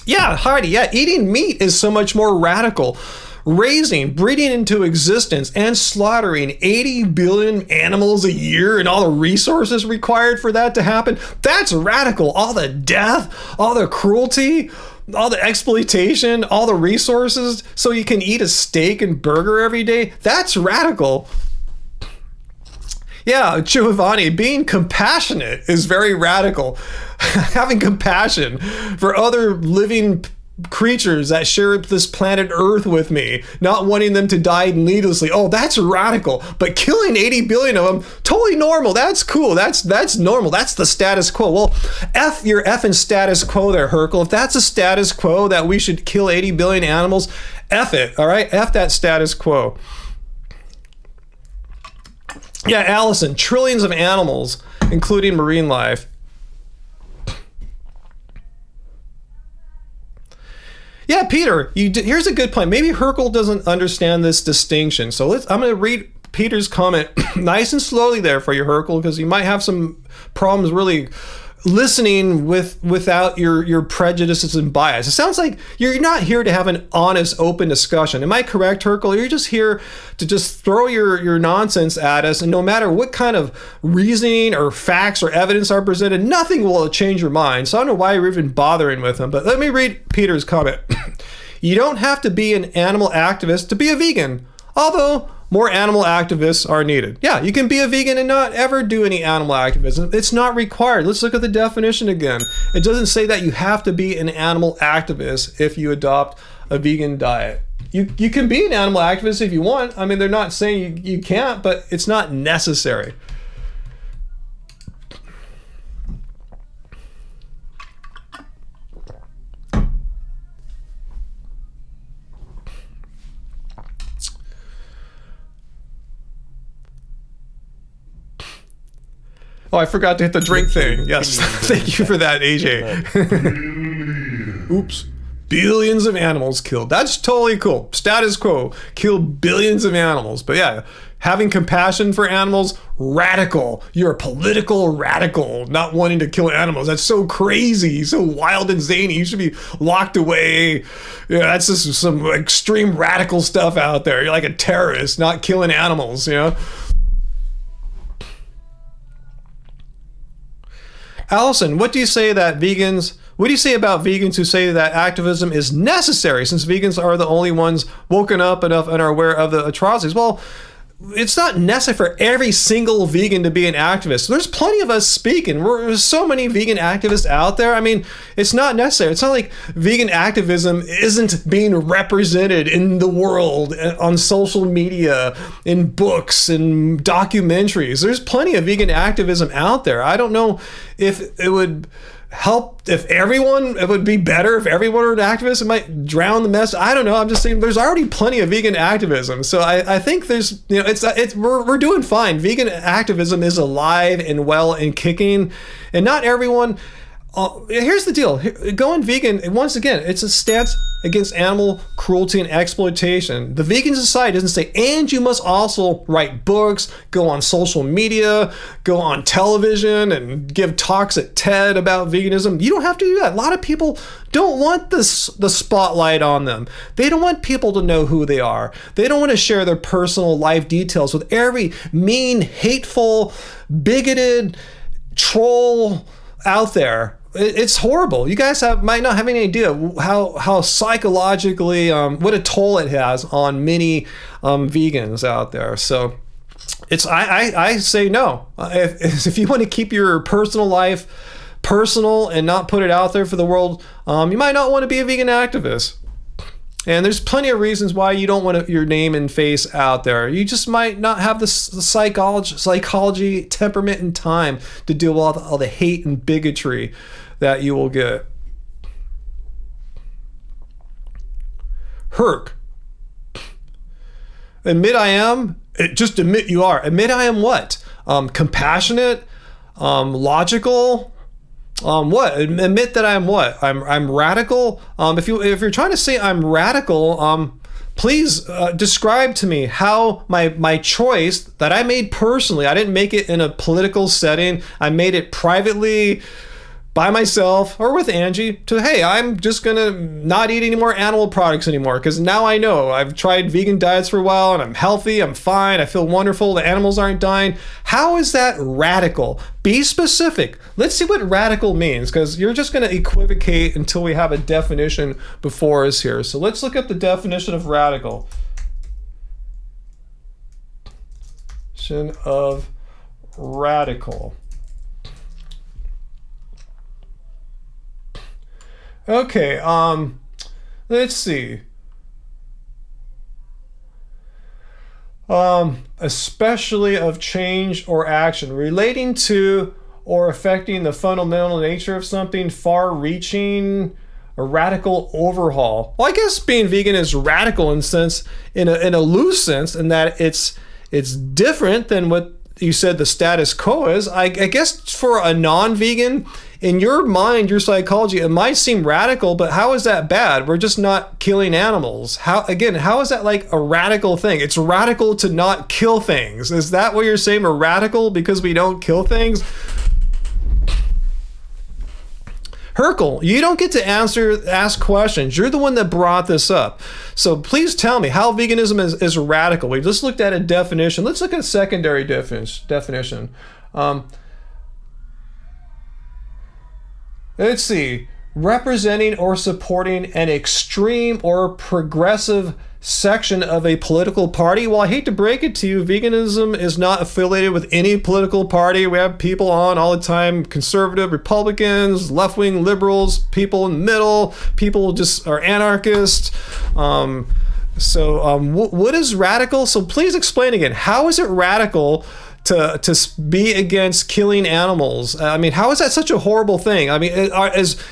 Yeah, Heidi, yeah, eating meat is so much more radical. Raising, breeding into existence, and slaughtering 80 billion animals a year and all the resources required for that to happen, that's radical. All the death, all the cruelty, all the exploitation, all the resources so you can eat a steak and burger every day, that's radical. Yeah, Giovanni, being compassionate is very radical. Having compassion for other living creatures that share this planet Earth with me, not wanting them to die needlessly. Oh, that's radical. But killing 80 billion of them, totally normal. That's cool. That's normal. That's the status quo. Well, F your effing status quo there, Hercule. If that's a status quo that we should kill 80 billion animals, F it, all right? F that status quo. Yeah, Allison, trillions of animals, including marine life. Yeah, Peter, here's a good point. Maybe Hercule doesn't understand this distinction. So I'm going to read Peter's comment nice and slowly there for you, Hercule, because you might have some problems really listening without your prejudices and bias. It sounds like you're not here to have an honest, open discussion. Am I correct, Hercule? You're just here to just throw your nonsense at us, and no matter what kind of reasoning or facts or evidence are presented, nothing will change your mind. So I don't know why you're even bothering with them. But let me read Peter's comment. You don't have to be an animal activist to be a vegan, although more animal activists are needed. Yeah, you can be a vegan and not ever do any animal activism. It's not required. Let's look at the definition again. It doesn't say that you have to be an animal activist if you adopt a vegan diet. You can be an animal activist if you want. I mean, they're not saying you can't, but it's not necessary. Oh, I forgot to hit the drink thing. Yes, thank you for that, AJ. Oops. Billions of animals killed. That's totally cool. Status quo. Kill billions of animals. But yeah, having compassion for animals, radical. You're a political radical, not wanting to kill animals. That's so crazy, so wild and zany. You should be locked away. Yeah, that's just some extreme radical stuff out there. You're like a terrorist, not killing animals, you know? Allison, what do you say about vegans who say that activism is necessary since vegans are the only ones woken up enough and are aware of the atrocities? Well, it's not necessary for every single vegan to be an activist. There's plenty of us speaking. There's so many vegan activists out there. I mean, it's not necessary. It's not like vegan activism isn't being represented in the world, on social media, in books, and documentaries. There's plenty of vegan activism out there. I don't know if it would help it would be better if everyone were an activist. It might drown the mess. I don't know. I'm just saying there's already plenty of vegan activism. So I think there's, we're doing fine. Vegan activism is alive and well and kicking, and not everyone. Here's the deal. Going vegan, once again, it's a stance against animal cruelty and exploitation. The Vegan Society doesn't say, and you must also write books, go on social media, go on television, and give talks at TED about veganism. You don't have to do that. A lot of people don't want the spotlight on them. They don't want people to know who they are. They don't want to share their personal life details with every mean, hateful, bigoted troll out there. It's horrible. You guys might not have any idea how psychologically what a toll it has on many vegans out there. So I say no. If you want to keep your personal life personal and not put it out there for the world, you might not want to be a vegan activist. And there's plenty of reasons why you don't want your name and face out there. You just might not have the psychology, temperament, and time to deal with all the hate and bigotry that you will get. Herc. Admit I am? Just admit you are. Admit I am what? Compassionate? Logical? What? Admit that I'm what? I'm radical. If you're trying to say I'm radical, please describe to me how my choice that I made personally. I didn't make it in a political setting. I made it privately, by myself or with Angie, to, hey, I'm just gonna not eat any more animal products anymore because now I know. I've tried vegan diets for a while and I'm healthy, I'm fine, I feel wonderful, the animals aren't dying. How is that radical? Be specific. Let's see what radical means, because you're just gonna equivocate until we have a definition before us here. So let's look up the definition of radical. Definition of radical. Okay, Let's see. Especially of change or action relating to or affecting the fundamental nature of something, far-reaching, a radical overhaul. Well, I guess being vegan is radical in sense, in a loose sense, in that it's different than what you said the status quo is. I guess for a non-vegan, in your mind, your psychology, it might seem radical, but how is that bad? We're just not killing animals. How is that like a radical thing? It's radical to not kill things. Is that what you're saying? We're radical because we don't kill things? Herkel, you don't get to ask questions. You're the one that brought this up. So please tell me how veganism is radical. We just looked at a definition. Let's look at a secondary definition. Let's see. Representing or supporting an extreme or progressive section of a political party. Well, I hate to break it to you, veganism is not affiliated with any political party. We have people on all the time, conservative Republicans, left-wing liberals, people in the middle, people just are anarchists. What is radical? So please explain again. How is it radical to be against killing animals? I mean, how is that such a horrible thing? I mean,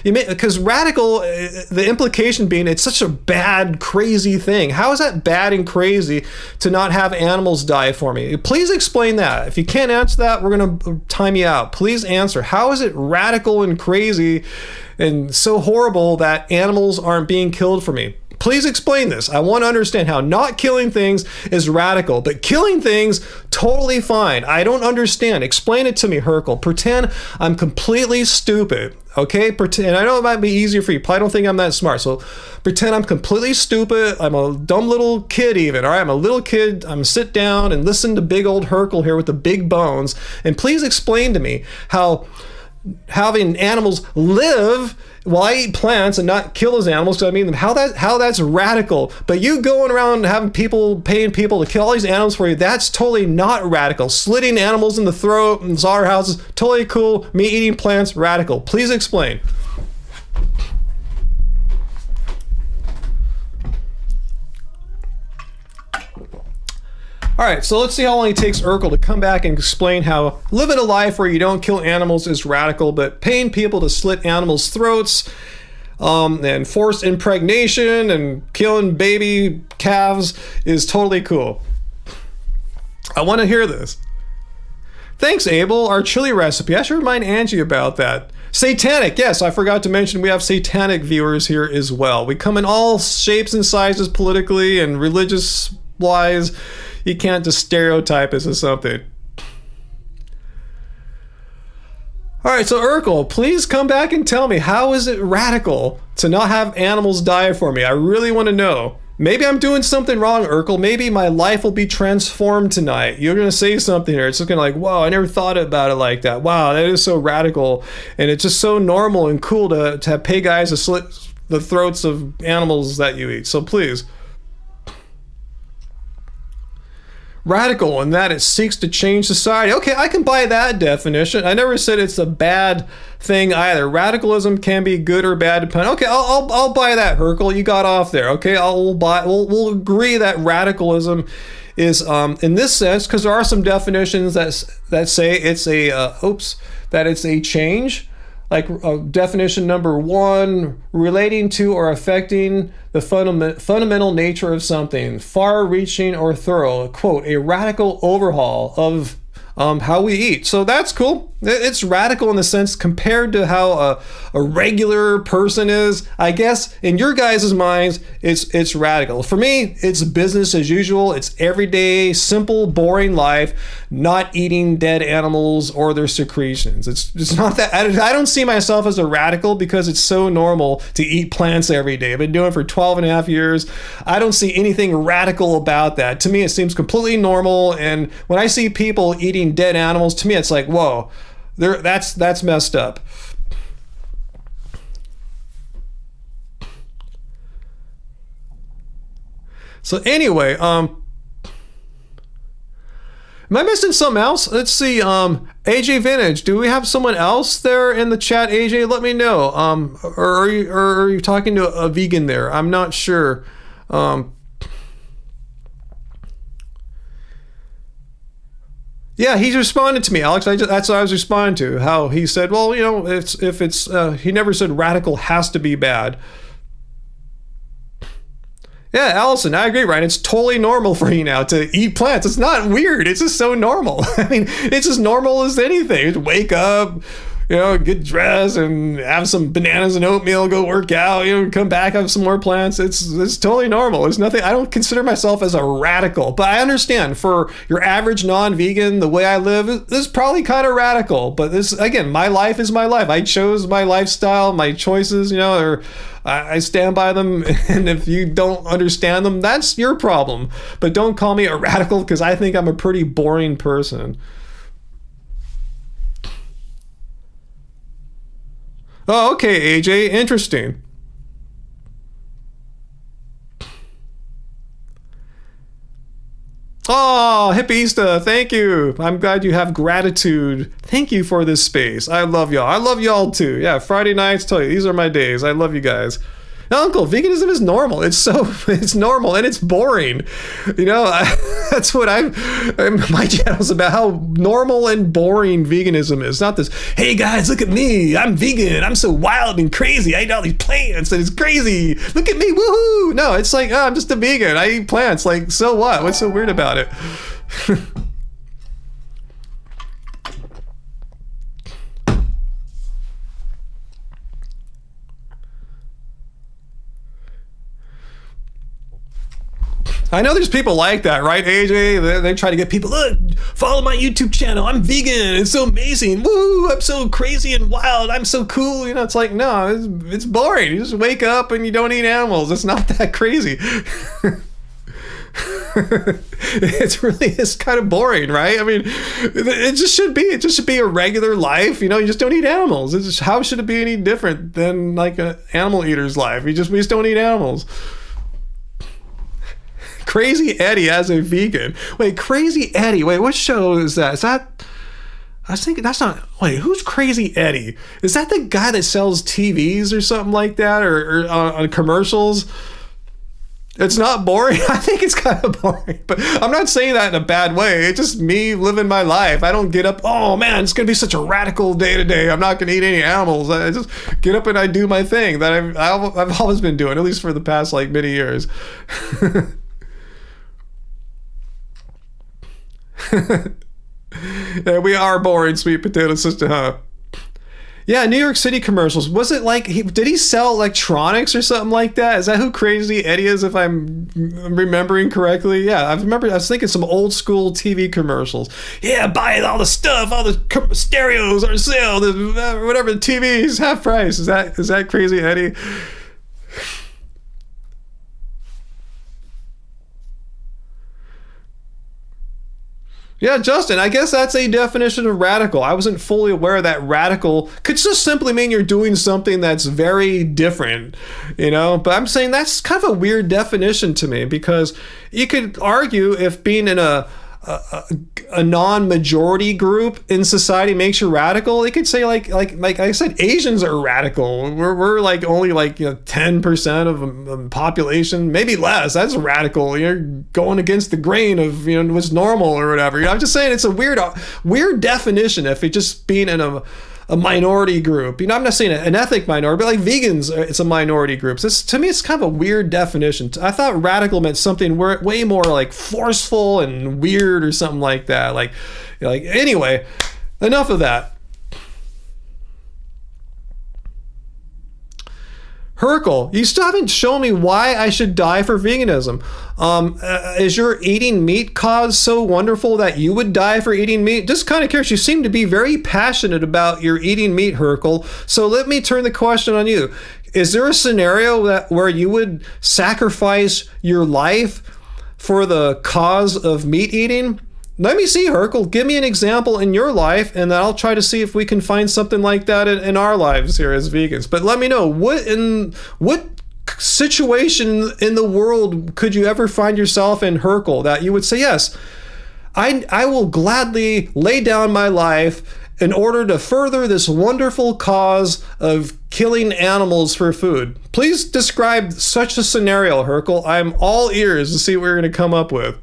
because radical, the implication being it's such a bad, crazy thing. How is that bad and crazy to not have animals die for me? Please explain that. If you can't answer that, we're going to time you out. Please answer. How is it radical and crazy and so horrible that animals aren't being killed for me? Please explain this. I want to understand how not killing things is radical, but killing things, totally fine. I don't understand. Explain it to me, Herkel. Pretend I'm completely stupid, okay? Pretend. I know it might be easier for you. Probably don't think I'm that smart. So pretend I'm completely stupid. I'm a dumb little kid even, all right? I'm a little kid. I'm sit down and listen to big old Herkel here with the big bones. And please explain to me how having animals live while I eat plants and not kill those animals, because I mean, how that's radical. But you going around having paying people to kill all these animals for you, that's totally not radical. Slitting animals in the throat in slaughterhouses, totally cool. Me eating plants, radical. Please explain. All right, so let's see how long it takes Urkel to come back and explain how living a life where you don't kill animals is radical, but paying people to slit animals' throats, and forced impregnation and killing baby calves is totally cool. I want to hear this. Thanks, Abel. Our chili recipe. I should remind Angie about that. Satanic. Yes, I forgot to mention we have satanic viewers here as well. We come in all shapes and sizes politically and religious-wise. You can't just stereotype us as something. All right, so Urkel, please come back and tell me, how is it radical to not have animals die for me? I really want to know. Maybe I'm doing something wrong, Urkel. Maybe my life will be transformed tonight. You're going to say something here. It's just going to like, whoa, I never thought about it like that. Wow, that is so radical. And it's just so normal and cool to pay guys to slit the throats of animals that you eat. So please. Radical in that it seeks to change society. Okay, I can buy that definition. I never said it's a bad thing either. Radicalism can be good or bad depending. Okay, I'll buy that, Herkel. You got off there. Okay, we'll agree that radicalism is in this sense, because there are some definitions that say it's a change. Like definition number 1, relating to or affecting the fundamental nature of something, far-reaching or thorough, quote, a radical overhaul of how we eat. So that's cool. It's radical in the sense compared to how a regular person is. I guess in your guys' minds, it's radical. For me, it's business as usual. It's everyday, simple, boring life, not eating dead animals or their secretions. It's not that. I don't see myself as a radical because it's so normal to eat plants every day. I've been doing it for 12 and a half years. I don't see anything radical about that. To me, it seems completely normal. And when I see people eating dead animals, to me, it's like, whoa. That's messed up. So anyway, Am I missing something else? Let's see. AJ Vintage. Do we have someone else there in the chat? AJ, let me know. Or are you talking to a vegan there? I'm not sure. Yeah, he's responded to me, Alex. That's what I was responding to. How he said, well, you know, if it's he never said radical has to be bad. Yeah, Allison, I agree, Ryan. It's totally normal for you now to eat plants. It's not weird. It's just so normal. I mean, it's as normal as anything. Just wake up, you know, get dressed and have some bananas and oatmeal, go work out, you know, come back, have some more plants. It's totally normal. There's nothing, I don't consider myself as a radical, but I understand for your average non-vegan, the way I live, this is probably kind of radical. But this, again, my life is my life. I chose my lifestyle, my choices, you know, or I stand by them, and if you don't understand them, that's your problem. But don't call me a radical, because I think I'm a pretty boring person. Oh, okay, AJ, interesting. Oh, Hippista, thank you. I'm glad you have gratitude. Thank you for this space. I love y'all. I love y'all too. Yeah, Friday nights, tell you, these are my days. I love you guys. Now, Uncle, veganism is normal. It's normal and it's boring. You know, that's what my channel's about, how normal and boring veganism is. Not this, hey guys, look at me. I'm vegan. I'm so wild and crazy. I eat all these plants and it's crazy. Look at me. Woohoo. No, it's like, oh, I'm just a vegan. I eat plants. Like, so what? What's so weird about it? I know there's people like that, right, AJ? They try to get people, look, follow my YouTube channel. I'm vegan. It's so amazing. Woo, I'm so crazy and wild. I'm so cool. You know, it's like, no, it's boring. You just wake up and you don't eat animals. It's not that crazy. It's kind of boring, right? I mean, it just should be. It just should be a regular life. You know, you just don't eat animals. It's just, how should it be any different than like an animal eater's life? We just don't eat animals. Crazy Eddie as a vegan. Wait, Crazy Eddie. Wait, what show is that? Is that... I was thinking that's not... Wait, who's Crazy Eddie? Is that the guy that sells TVs or something like that? Or on commercials? It's not boring? I think it's kind of boring. But I'm not saying that in a bad way. It's just me living my life. I don't get up, oh man, it's going to be such a radical day today. I'm not going to eat any animals. I just get up and I do my thing that I've always been doing, at least for the past like many years. Yeah, we are boring, sweet potato sister, huh? Yeah, New York City commercials. Was it like, did he sell electronics or something like that? Is that who Crazy Eddie is, if I'm remembering correctly? Yeah, I was thinking some old school TV commercials. Yeah, buy all the stuff, all the stereos are sale, whatever, the TVs, half price. Is that Crazy Eddie? Yeah, Justin, I guess that's a definition of radical. I wasn't fully aware that radical could just simply mean you're doing something that's very different, you know? But I'm saying that's kind of a weird definition to me, because you could argue if being in a non-majority group in society makes you radical. They could say like I said, Asians are radical. We're like only like 10% of the population, maybe less. That's radical. You're going against the grain of what's normal or whatever. I'm just saying it's a weird definition if it's just being in a minority group. I'm not saying an ethnic minority, but like vegans, it's a minority group. So to me, it's kind of a weird definition. I thought radical meant something way more like forceful and weird or something like that. Like anyway, enough of that. Herkel, you still haven't shown me why I should die for veganism. Is your eating meat cause so wonderful that you would die for eating meat? Just kind of curious. You seem to be very passionate about your eating meat, Herkel. So let me turn the question on you. Is there a scenario where you would sacrifice your life for the cause of meat eating? Let me see, Herkel. Give me an example in your life, and then I'll try to see if we can find something like that in our lives here as vegans. But let me know, what situation in the world could you ever find yourself in, Herkel, that you would say, yes, I will gladly lay down my life in order to further this wonderful cause of killing animals for food. Please describe such a scenario, Hercule. I'm all ears to see what we're going to come up with.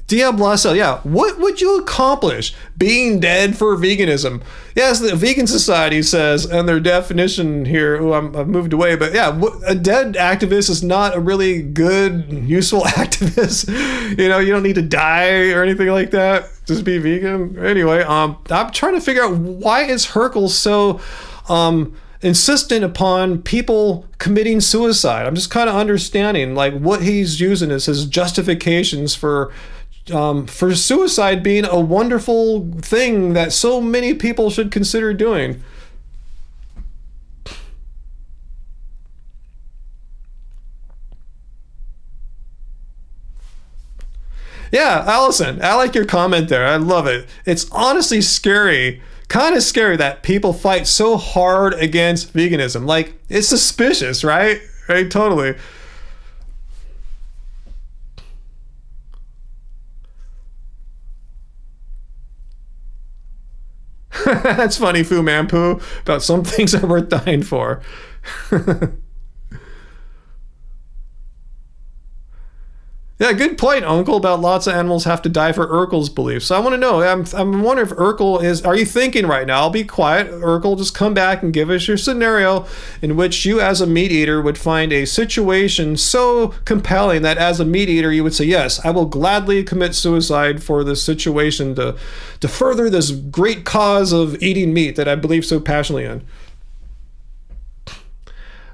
Diablaso, yeah. What would you accomplish being dead for veganism? Yes, the Vegan Society says, and their definition here, I've moved away, but yeah, a dead activist is not a really good, useful activist. You know, you don't need to die or anything like that. Just be vegan. Anyway, I'm trying to figure out, why is Hercule so insistent upon people committing suicide? I'm just kind of understanding like what he's using as his justifications for suicide being a wonderful thing that so many people should consider doing. Yeah, Allison, I like your comment there. I love it. It's honestly scary, kind of scary that people fight so hard against veganism. Like, it's suspicious, right? Right, totally. That's funny, Fu Manpu, about some things are worth dying for. Yeah, good point, Uncle, about lots of animals have to die for Urkel's beliefs. So I want to know, I'm wondering if Urkel is, are you thinking right now? I'll be quiet. Urkel, just come back and give us your scenario in which you as a mediator would find a situation so compelling that as a mediator you would say, yes, I will gladly commit suicide for this situation to further this great cause of eating meat that I believe so passionately in.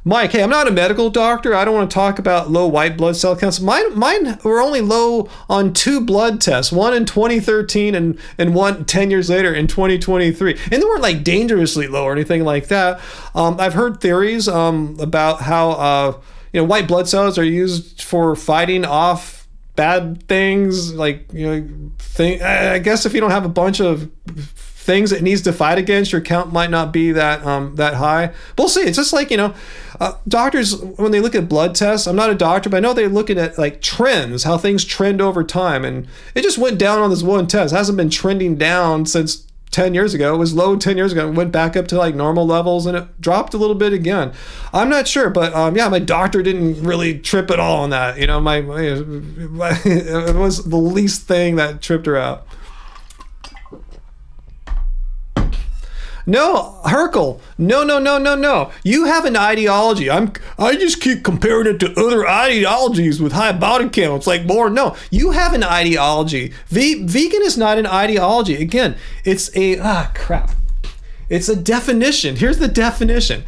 Mike, hey, I'm not a medical doctor. I don't want to talk about low white blood cell counts. Mine were only low on 2 blood tests, one in 2013 and one 10 years later in 2023. And they weren't like dangerously low or anything like that. I've heard theories about how white blood cells are used for fighting off bad things. Like, I guess if you don't have a bunch of things it needs to fight against, your count might not be that high. But we'll see. It's just like, doctors, when they look at blood tests, I'm not a doctor, but I know they're looking at like trends, how things trend over time. And it just went down on this one test. It hasn't been trending down since 10 years ago. It was low 10 years ago. It went back up to like normal levels and it dropped a little bit again. I'm not sure, but my doctor didn't really trip at all on that. It was the least thing that tripped her out. No, Hercule. No. You have an ideology. I just keep comparing it to other ideologies with high body counts, like more. No, you have an ideology. Vegan is not an ideology. Again, it's It's a definition. Here's the definition.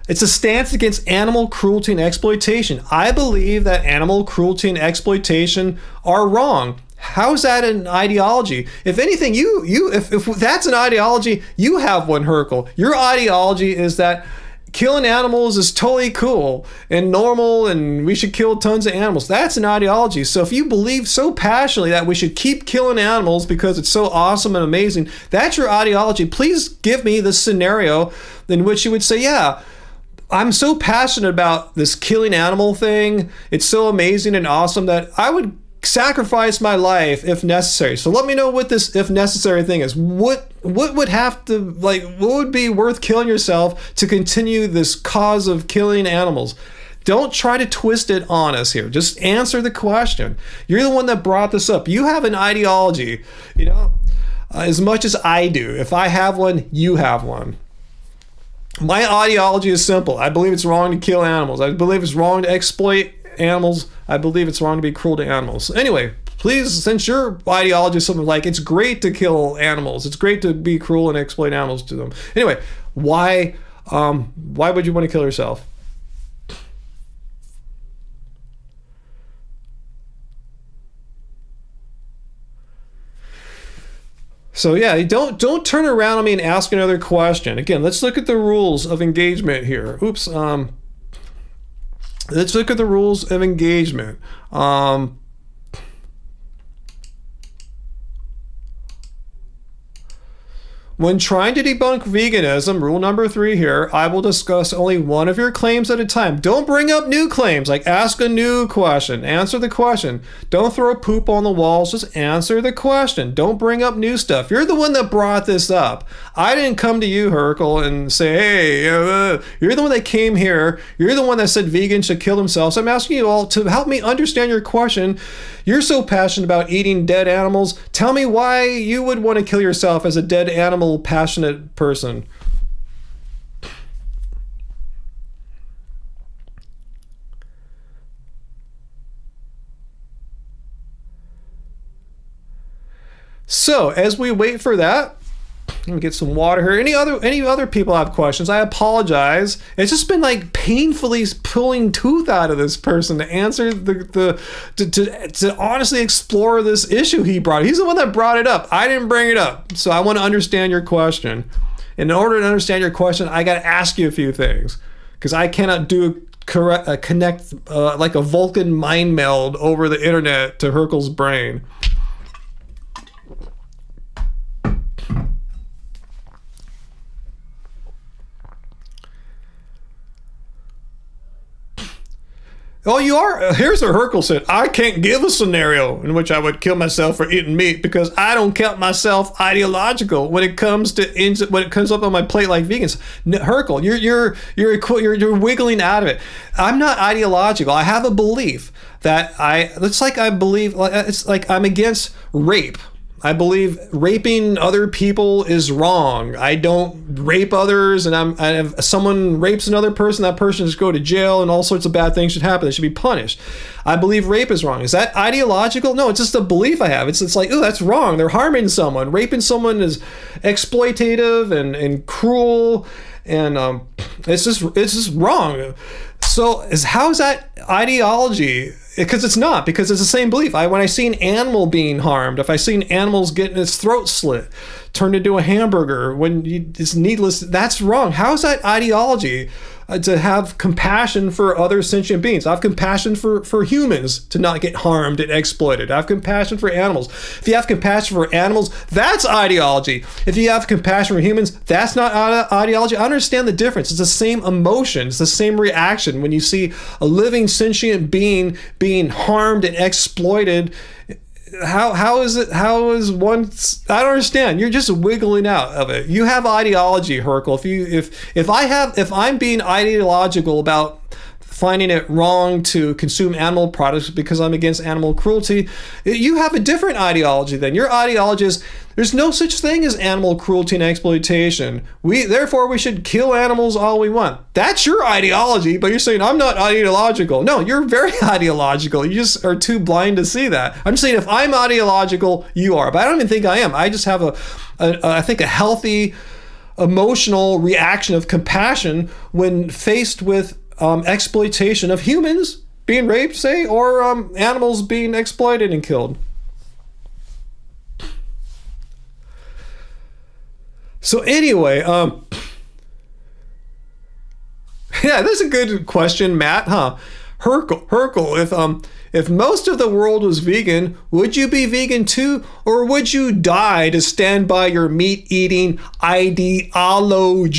It's a stance against animal cruelty and exploitation. I believe that animal cruelty and exploitation are wrong. How is that an ideology? If anything, if that's an ideology, you have one, Hercule. Your ideology is that killing animals is totally cool and normal and we should kill tons of animals. That's an ideology. So if you believe so passionately that we should keep killing animals because it's so awesome and amazing, that's your ideology. Please give me the scenario in which you would say, yeah, I'm so passionate about this killing animal thing. It's so amazing and awesome that I would sacrifice my life if necessary. So let me know what this if necessary thing is. What would have to, like, what would be worth killing yourself to continue this cause of killing animals? Don't try to twist it on us here. Just answer the question. You're the one that brought this up. You have an ideology, as much as I do. If I have one, you have one. My ideology is simple. I believe it's wrong to kill animals. I believe it's wrong to exploit animals. I believe it's wrong to be cruel to animals. Anyway, please, since your ideology is something like it's great to kill animals, it's great to be cruel and exploit animals to them. Anyway, why would you want to kill yourself? So yeah, don't turn around on me and ask another question. Again, let's look at the rules of engagement here. Oops. Let's look at the rules of engagement. When trying to debunk veganism, rule number 3 here, I will discuss only one of your claims at a time. Don't bring up new claims, like ask a new question, answer the question. Don't throw poop on the walls, just answer the question. Don't bring up new stuff. You're the one that brought this up. I didn't come to you, Hercule, and say, hey, you're the one that came here. You're the one that said vegans should kill themselves. I'm asking you all to help me understand your question. You're so passionate about eating dead animals. Tell me why you would want to kill yourself as a dead animal passionate person. So, as we wait for that, let me get some water here. Any other people have questions? I apologize. It's just been like painfully pulling tooth out of this person to answer to honestly explore this issue he brought. He's the one that brought it up. I didn't bring it up. So I want to understand your question. In order to understand your question, I got to ask you a few things, because I cannot connect like a Vulcan mind meld over the internet to Hercule's brain. Oh, you are? Here's what Hercule said. I can't give a scenario in which I would kill myself for eating meat because I don't count myself ideological when it comes up on my plate like vegans. No, Hercule, you're wiggling out of it. I'm not ideological. I have a belief that it's like I'm against rape. I believe raping other people is wrong. I don't rape others, and if someone rapes another person, that person should go to jail, and all sorts of bad things should happen. They should be punished. I believe rape is wrong. Is that ideological? No, it's just a belief I have. It's like, oh, that's wrong. They're harming someone. Raping someone is exploitative and cruel, and it's just wrong. So how is that ideology? Because it's not, because it's the same belief. When I see an animal being harmed, if I see an animal's getting its throat slit, turned into a hamburger, it's needless, that's wrong. How is that ideology? To have compassion for other sentient beings. I have compassion for humans to not get harmed and exploited. I have compassion for animals. If you have compassion for animals, that's ideology. If you have compassion for humans, that's not ideology. I understand the difference. It's the same emotion. It's the same reaction when you see a living sentient being harmed and exploited. How is one? I don't understand. You're just wiggling out of it. You have ideology, Hercule. If I'm being ideological about finding it wrong to consume animal products because I'm against animal cruelty, you have a different ideology then. Your ideology is there's no such thing as animal cruelty and exploitation. Therefore we should kill animals all we want. That's your ideology, but you're saying I'm not ideological. No, you're very ideological. You just are too blind to see that. I'm saying if I'm ideological, you are, but I don't even think I am. I just have I think a healthy emotional reaction of compassion when faced with exploitation of humans being raped, say, or animals being exploited and killed. So anyway, yeah, that's a good question, Matt, huh? Hercule, if most of the world was vegan, would you be vegan too? Or would you die to stand by your meat-eating ideology?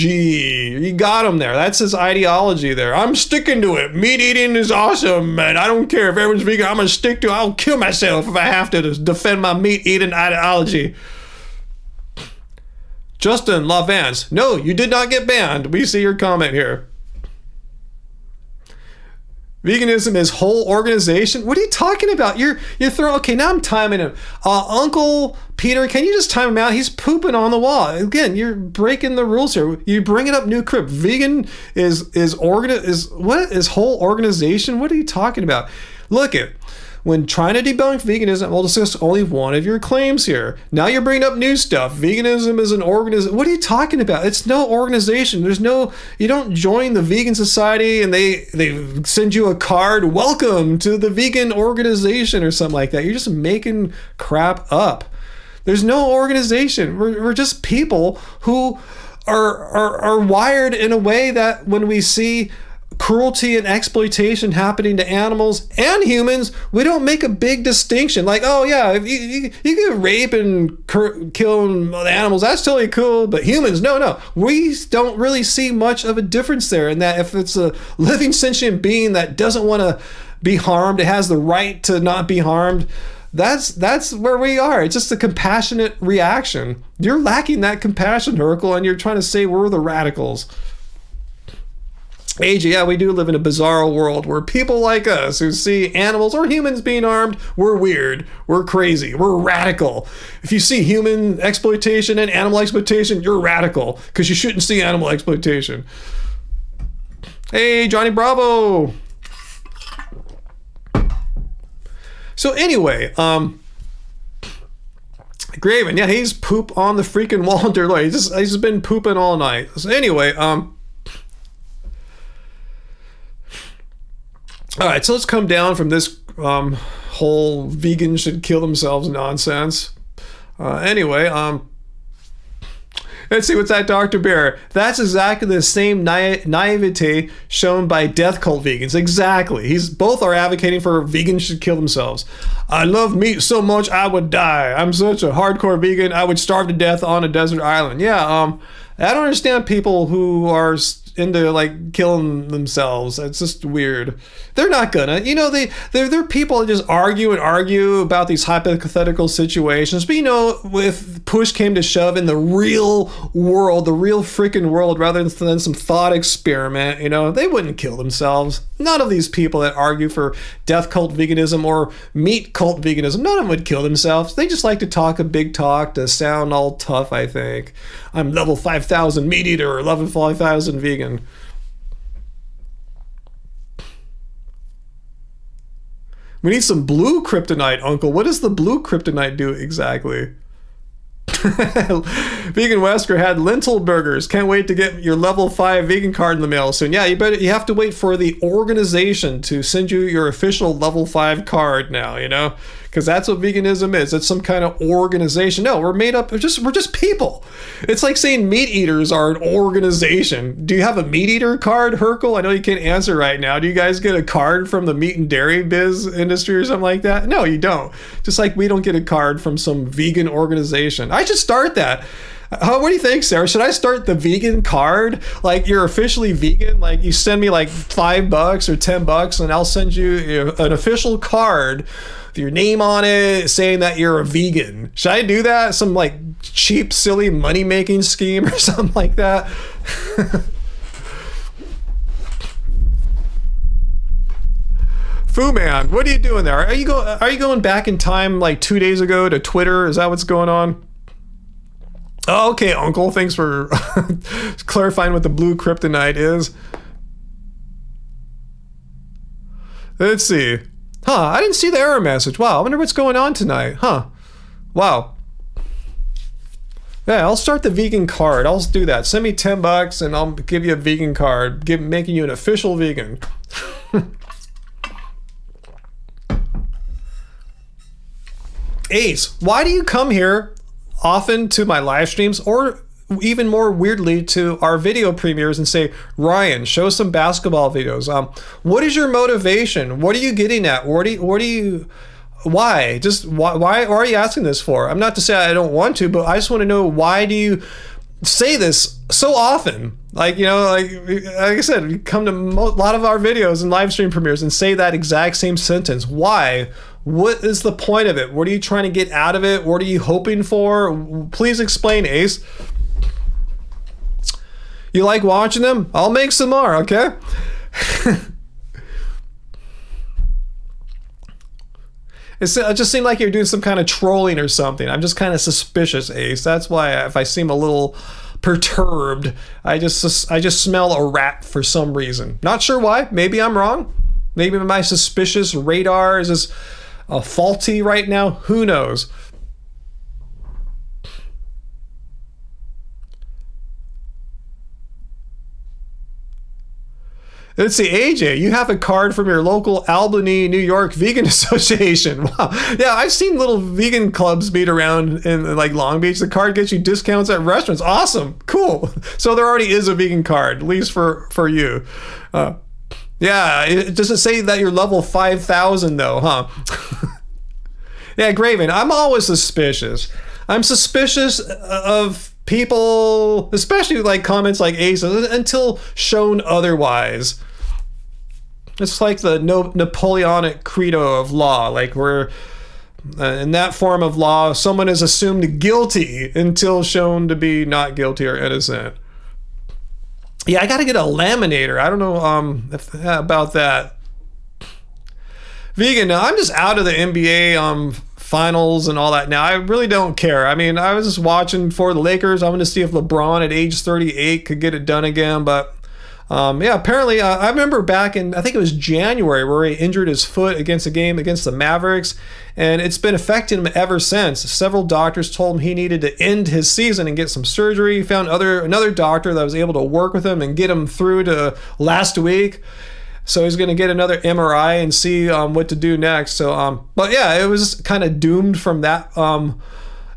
You got him there. That's his ideology there. I'm sticking to it. Meat-eating is awesome, man. I don't care if everyone's vegan. I'm going to stick to it. I'll kill myself if I have to defend my meat-eating ideology. Justin LaVance, no, you did not get banned. We see your comment here. Veganism is whole organization. What are you talking about? You're throwing. Okay, now I'm timing him. Uncle Peter, can you just time him out? He's pooping on the wall. Again, you're breaking the rules here. You're bringing up new crap. Vegan is whole organization. What are you talking about? Look it. When trying to debunk veganism, we'll discuss only one of your claims here. Now you're bringing up new stuff. Veganism is an organization. What are you talking about? It's no organization. You don't join the vegan society and they send you a card, welcome to the vegan organization or something like that. You're just making crap up. There's no organization. We're just people who are wired in a way that when we see cruelty and exploitation happening to animals and humans, we don't make a big distinction. Like, oh yeah, if you can rape and kill the animals, that's totally cool, but humans, no. We don't really see much of a difference there, in that if it's a living sentient being that doesn't want to be harmed, it has the right to not be harmed. That's where we are. It's just a compassionate reaction. You're lacking that compassion, Hercule, and you're trying to say we're the radicals. AJ, yeah, we do live in a bizarre world where people like us who see animals or humans being harmed, we're weird, we're crazy, we're radical. If you see human exploitation and animal exploitation, you're radical, because you shouldn't see animal exploitation. Hey, Johnny Bravo. So anyway, Graven, yeah, he's poop on the freaking wall. He's been pooping all night. So anyway, all right, so let's come down from this whole vegan should kill themselves nonsense. Anyway, let's see, what's that, Dr. Bear? That's exactly the same naivete shown by death cult vegans. Exactly. Both are advocating for vegans should kill themselves. I love meat so much I would die. I'm such a hardcore vegan. I would starve to death on a desert island. Yeah, I don't understand people who are into like killing themselves. It's just weird. They're not gonna, they're people that just argue about these hypothetical situations. But if push came to shove in the real world, the real freaking world, rather than some thought experiment, they wouldn't kill themselves. None of these people that argue for death cult veganism or meat cult veganism, none of them would kill themselves. They just like to talk a big talk to sound all tough, I think. I'm level 5,000 meat eater or level 5,000 vegan. We need some blue kryptonite, Uncle. What does the blue kryptonite do exactly? Vegan Wesker had lentil burgers. Can't wait to get your level 5 vegan card in the mail soon. Yeah, you have to wait for the organization to send you your official level 5 card now, because that's what veganism is. It's some kind of organization. No, we're made up of we're just people. It's like saying meat eaters are an organization. Do you have a meat eater card, Hercule? I know you can't answer right now. Do you guys get a card from the meat and dairy biz industry or something like that? No, you don't. Just like we don't get a card from some vegan organization. I should start that. What do you think, Sarah? Should I start the vegan card? Like, you're officially vegan? Like, you send me like $5 or $10 and I'll send you an official card with your name on it saying that you're a vegan. Should I do that? Some like cheap, silly money-making scheme or something like that? Fu Man, what are you doing there? Are you going back in time like 2 days ago to Twitter? Is that what's going on? Oh, okay, Uncle. Thanks for clarifying what the blue kryptonite is. Let's see. I didn't see the error message. Wow, I wonder what's going on tonight. Wow. Yeah, I'll start the vegan card. I'll do that. Send me $10 and I'll give you a vegan card, making you an official vegan. Ace, why do you come here often to my live streams, or even more weirdly to our video premieres, and say, Ryan, show some basketball videos? What is your motivation? What are you getting at? Why are you asking this for? I'm not to say I don't want to, but I just want to know, why do you say this so often? Like I said, you come to a lot of our videos and live stream premieres and say that exact same sentence. Why? What is the point of it? What are you trying to get out of it? What are you hoping for? Please explain, Ace. You like watching them? I'll make some more, okay? It just seemed like you're doing some kind of trolling or something. I'm just kind of suspicious, Ace. That's why if I seem a little perturbed, I just smell a rat for some reason. Not sure why. Maybe I'm wrong. Maybe my suspicious radar is just faulty right now. Who knows? Let's see, AJ, you have a card from your local Albany, New York Vegan Association. Wow. Yeah, I've seen little vegan clubs meet around in like Long Beach. The card gets you discounts at restaurants. Awesome. Cool. So there already is a vegan card, at least for you. Yeah, it doesn't say that you're level 5,000 though, huh? Yeah, Graven, I'm always suspicious. I'm suspicious of people, especially like comments like ageism, until shown otherwise. It's like the Napoleonic credo of law, like where in that form of law, someone is assumed guilty until shown to be not guilty or innocent. Yeah, I got to get a laminator. I don't know about that. Vegan, now I'm just out of the NBA finals and all that now. I really don't care. I mean, I was just watching for the Lakers. I'm going to see if LeBron at age 38 could get it done again. But yeah, apparently I remember back in, I think it was January, where he injured his foot against a game against the Mavericks, and it's been affecting him ever since. Several doctors told him he needed to end his season and get some surgery. He found another doctor that was able to work with him and get him through to last week. So he's going to get another MRI and see what to do next. So, but yeah, it was kind of doomed from that.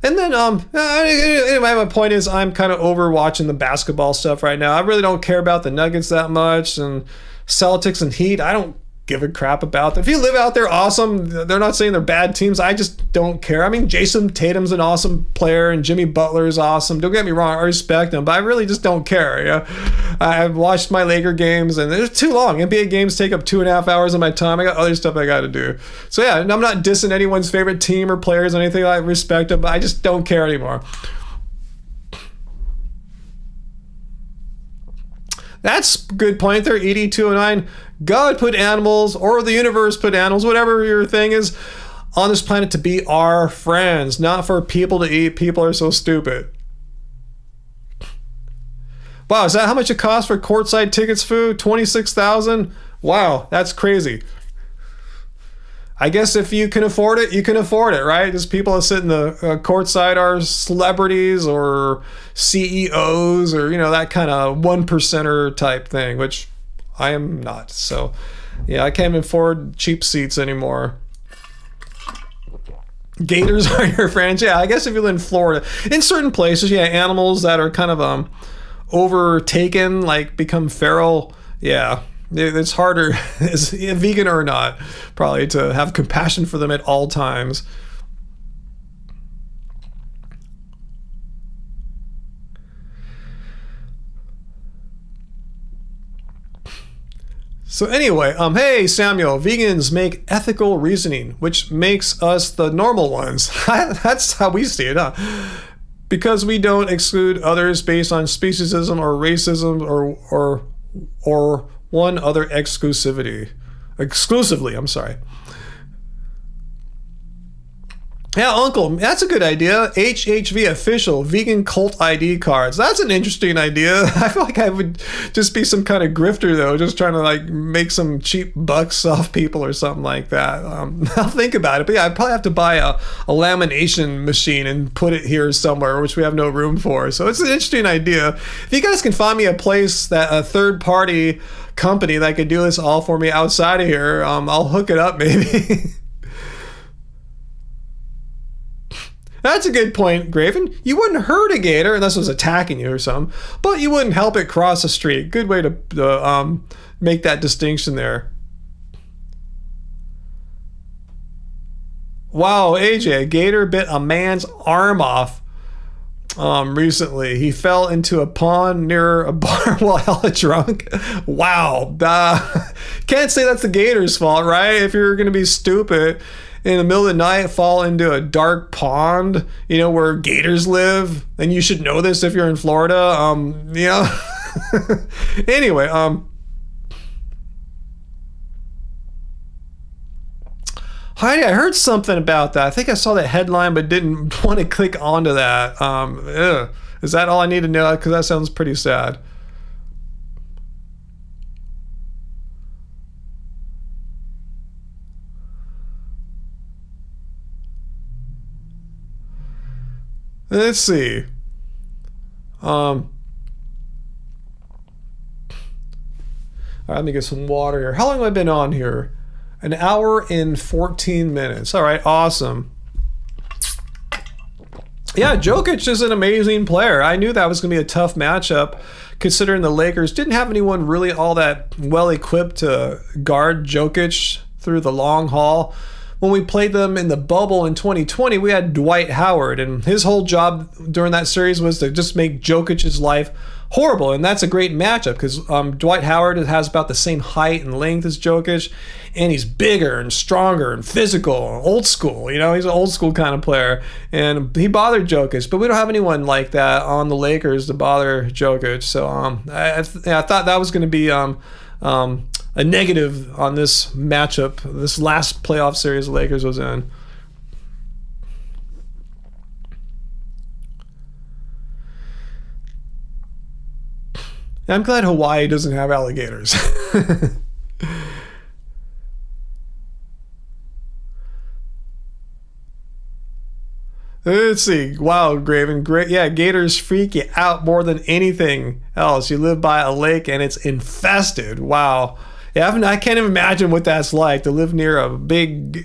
And then, anyway, my point is I'm kind of over watching the basketball stuff right now. I really don't care about the Nuggets that much, and Celtics and Heat, I don't give a crap about them. If you live out there, awesome. They're not saying they're bad teams. I just don't care. I mean, Jason Tatum's an awesome player, and Jimmy Butler is awesome. Don't get me wrong, I respect them, but I really just don't care. Yeah, I've watched my Laker games, and they're too long. NBA games take up 2.5 hours of my time. I got other stuff I got to do. So yeah, and I'm not dissing anyone's favorite team or players or anything. I respect them, but I just don't care anymore. That's a good point there, ED209. God put animals, or the universe put animals, whatever your thing is, on this planet to be our friends, not for people to eat. People are so stupid. Wow, is that how much it costs for courtside tickets, food? $26,000? Wow, that's crazy. I guess if you can afford it, you can afford it, right? Just people that sit in the courtside are celebrities or CEOs or, that kind of 1%er type thing, which I am not. So, yeah, I can't even afford cheap seats anymore. Gators are your friends. Yeah, I guess if you live in Florida, in certain places, yeah, animals that are kind of overtaken, like become feral, yeah. It's harder, as a vegan or not, probably to have compassion for them at all times. So anyway, hey Samuel, vegans make ethical reasoning, which makes us the normal ones. That's how we see it, huh? Because we don't exclude others based on speciesism or racism or one other exclusively, I'm sorry. Yeah, Uncle, that's a good idea. HHV official vegan cult ID cards. That's an interesting idea. I feel like I would just be some kind of grifter though, just trying to make some cheap bucks off people or something like that. I'll think about it. But yeah, I'd probably have to buy a lamination machine and put it here somewhere, which we have no room for. So it's an interesting idea. If you guys can find me a place, that a third party company that could do this all for me outside of here, I'll hook it up maybe. That's a good point, Graven. You wouldn't hurt a gator unless it was attacking you or something, but you wouldn't help it cross the street. Good way to make that distinction there. Wow, AJ, a gator bit a man's arm off recently. He fell into a pond near a bar while hella drunk. Wow. Can't say that's the gator's fault, right? If you're going to be stupid in the middle of the night, fall into a dark pond, where gators live, and you should know this if you're in Florida. Anyway, Heidi, I heard something about that. I think I saw that headline, but didn't want to click onto that. Is that all I need to know? Because that sounds pretty sad. Let's see. All right, let me get some water here. How long have I been on here? 1 hour and 14 minutes. All right, awesome. Yeah, Jokic is an amazing player. I knew that was going to be a tough matchup, considering the Lakers didn't have anyone really all that well equipped to guard Jokic through the long haul. When we played them in the bubble in 2020, we had Dwight Howard, and his whole job during that series was to just make Jokic's life horrible. And that's a great matchup because Dwight Howard has about the same height and length as Jokic, and he's bigger and stronger and physical, old school. You know, he's an old school kind of player, and he bothered Jokic. But we don't have anyone like that on the Lakers to bother Jokic. So I thought that was going to be a negative on this matchup, this last playoff series the Lakers was in. I'm glad Hawaii doesn't have alligators. Let's see. Wow, Graven. Great. Yeah, gators freak you out more than anything else. You live by a lake and it's infested. Wow. Yeah, I can't even imagine what that's like to live near a big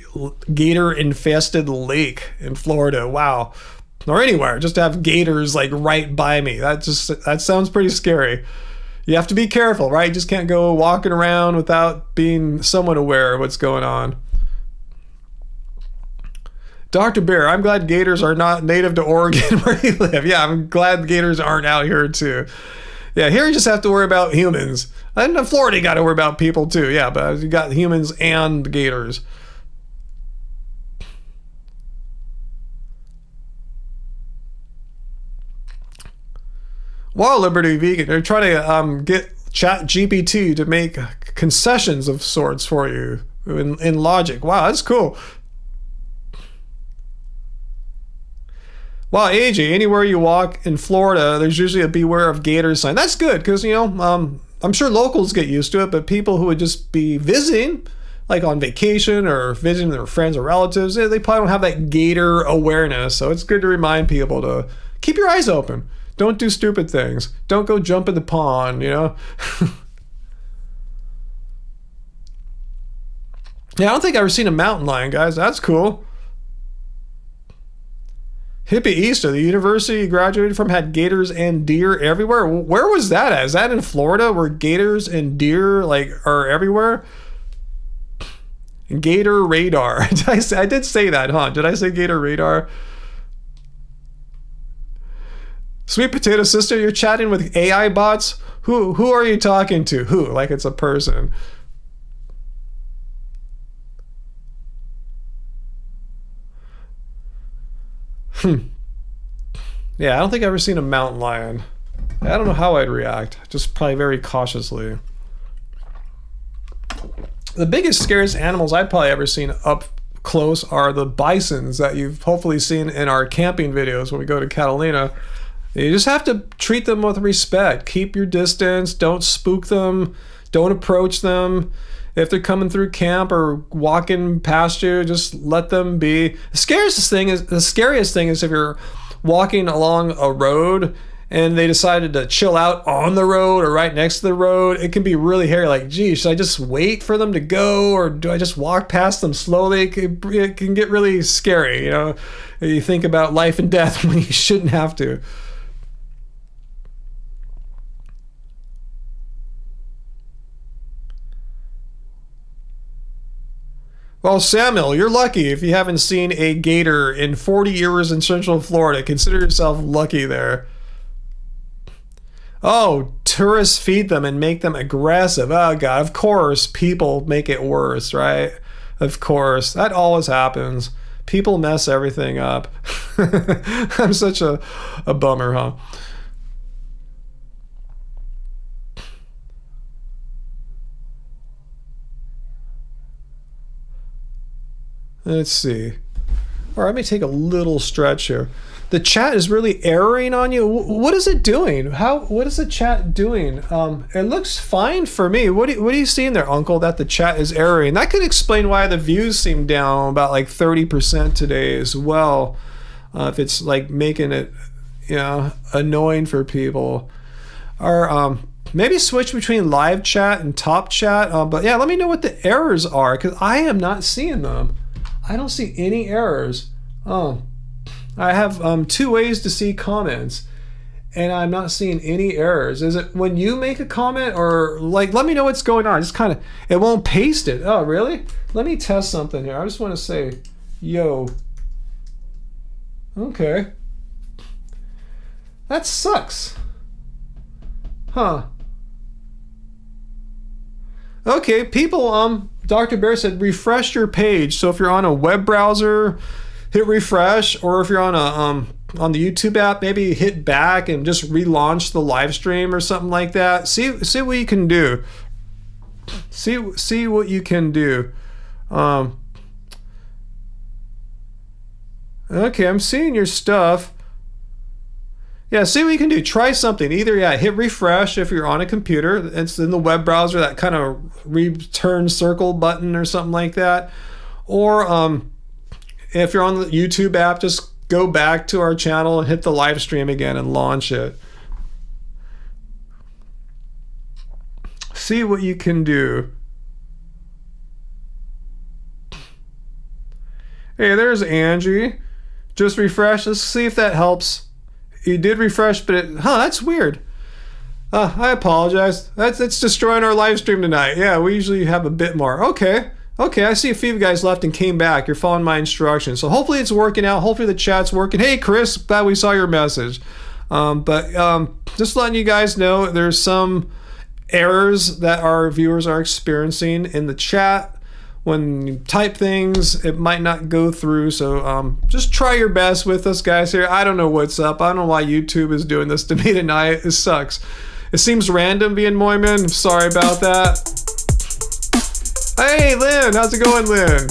gator-infested lake in Florida. Wow. Or anywhere. Just to have gators like right by me. That sounds pretty scary. You have to be careful, right? You just can't go walking around without being somewhat aware of what's going on. Dr. Bear, I'm glad gators are not native to Oregon where you live. Yeah, I'm glad gators aren't out here too. Yeah, here you just have to worry about humans. And in Florida, you got to worry about people too. Yeah, but you got humans and gators. While Liberty Vegan, they're trying to get ChatGPT to make concessions of sorts for you in logic. Wow, that's cool. Wow, AJ, anywhere you walk in Florida, there's usually a beware of gators sign. That's good because, you know, I'm sure locals get used to it, but people who would just be visiting, like on vacation or visiting their friends or relatives, they probably don't have that gator awareness. So it's good to remind people to keep your eyes open. Don't do stupid things. Don't go jump in the pond, you know? Yeah, I don't think I've ever seen a mountain lion, guys. That's cool. Hippie Easter, the university you graduated from had gators and deer everywhere. Where was that at? Is that in Florida where gators and deer like are everywhere? Gator radar. I did say that, huh? Did I say gator radar? Sweet potato sister, you're chatting with AI bots? Who are you talking to? Who? Like it's a person. Yeah, I don't think I've ever seen a mountain lion. I don't know how I'd react. Just probably very cautiously. The biggest, scariest animals I've probably ever seen up close are the bisons that you've hopefully seen in our camping videos when we go to Catalina. You just have to treat them with respect. Keep your distance. Don't spook them. Don't approach them. If they're coming through camp or walking past you, just let them be. The scariest thing is if you're walking along a road and they decided to chill out on the road or right next to the road. It can be really hairy. Like, gee, should I just wait for them to go or do I just walk past them slowly? It can get really scary, you know. You think about life and death when you shouldn't have to. Well, Samuel, you're lucky if you haven't seen a gator in 40 years in Central Florida. Consider yourself lucky there. Oh, tourists feed them and make them aggressive. Oh, God, of course, people make it worse, right? Of course. That always happens. People mess everything up. I'm such a bummer, huh? Let's see. All right, let me take a little stretch here. The chat is really erroring on you. What is it doing? What is the chat doing? It looks fine for me. What are you seeing there, Uncle, that the chat is erroring? That could explain why the views seem down about like 30% today as well. If it's like making it, you know, annoying for people. Or maybe switch between live chat and top chat. But yeah, let me know what the errors are because I am not seeing them. I don't see any errors. Oh, I have 2 ways to see comments, and I'm not seeing any errors. Is it when you make a comment, or like, let me know what's going on? Just kind of, it won't paste it. Oh, really? Let me test something here. I just want to say, yo. Okay. That sucks. Huh. Okay, people, Dr. Bear said refresh your page. So if you're on a web browser, hit refresh, or if you're on a on the YouTube app, maybe hit back and just relaunch the live stream or something like that. See what you can do. See what you can do. Okay, I'm seeing your stuff. Yeah, see what you can do. Try something. Either, hit refresh if you're on a computer. It's in the web browser, that kind of return circle button or something like that. Or if you're on the YouTube app, just go back to our channel and hit the live stream again and launch it. See what you can do. Hey, there's Angie. Just refresh. Let's see if that helps. You did refresh, but that's weird. I apologize. That's destroying our live stream tonight. Yeah, we usually have a bit more. Okay, I see a few of you guys left and came back. You're following my instructions. So hopefully it's working out. Hopefully the chat's working. Hey, Chris, glad we saw your message. But just letting you guys know, there's some errors that our viewers are experiencing in the chat. When you type things, it might not go through. So just try your best with us guys here. I don't know what's up. I don't know why YouTube is doing this to me tonight. It sucks. It seems random being Moyman. I'm sorry about that. Hey, Lynn. How's it going, Lynn?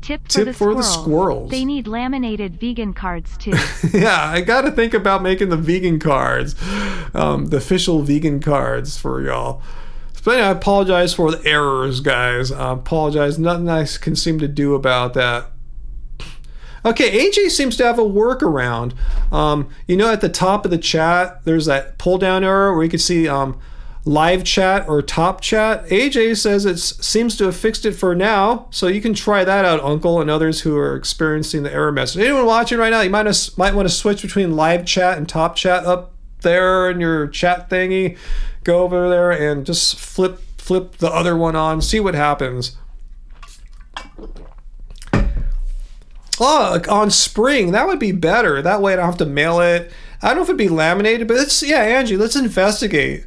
Tip for the squirrels. They need laminated vegan cards too. Yeah, I got to think about making the vegan cards, the official vegan cards for y'all. But anyway, I apologize for the errors, guys. I apologize. Nothing I can seem to do about that. Okay, AJ seems to have a workaround. At the top of the chat, there's that pull down arrow where you can see live chat or top chat. AJ says it seems to have fixed it for now, so you can try that out, Uncle, and others who are experiencing the error message. Anyone watching right now, you might want to switch between live chat and top chat up there in your chat thingy. Go over there and just flip the other one on, see what happens. Oh, on Spring, that would be better. That way I don't have to mail it. I don't know if it'd be laminated, but Angie, let's investigate.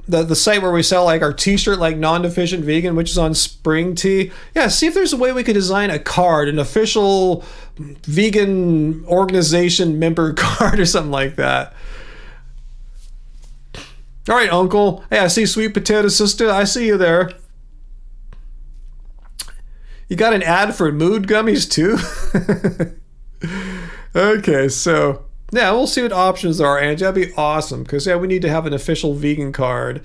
The site where we sell like our t-shirt, like non-deficient vegan, which is on Spring Tea. Yeah, see if there's a way we could design a card, an official vegan organization member card or something like that. All right, Uncle. Hey, I see Sweet Potato Sister. I see you there. You got an ad for mood gummies too? Okay, so yeah, we'll see what options there are, Angie. That'd be awesome, because we need to have an official vegan card.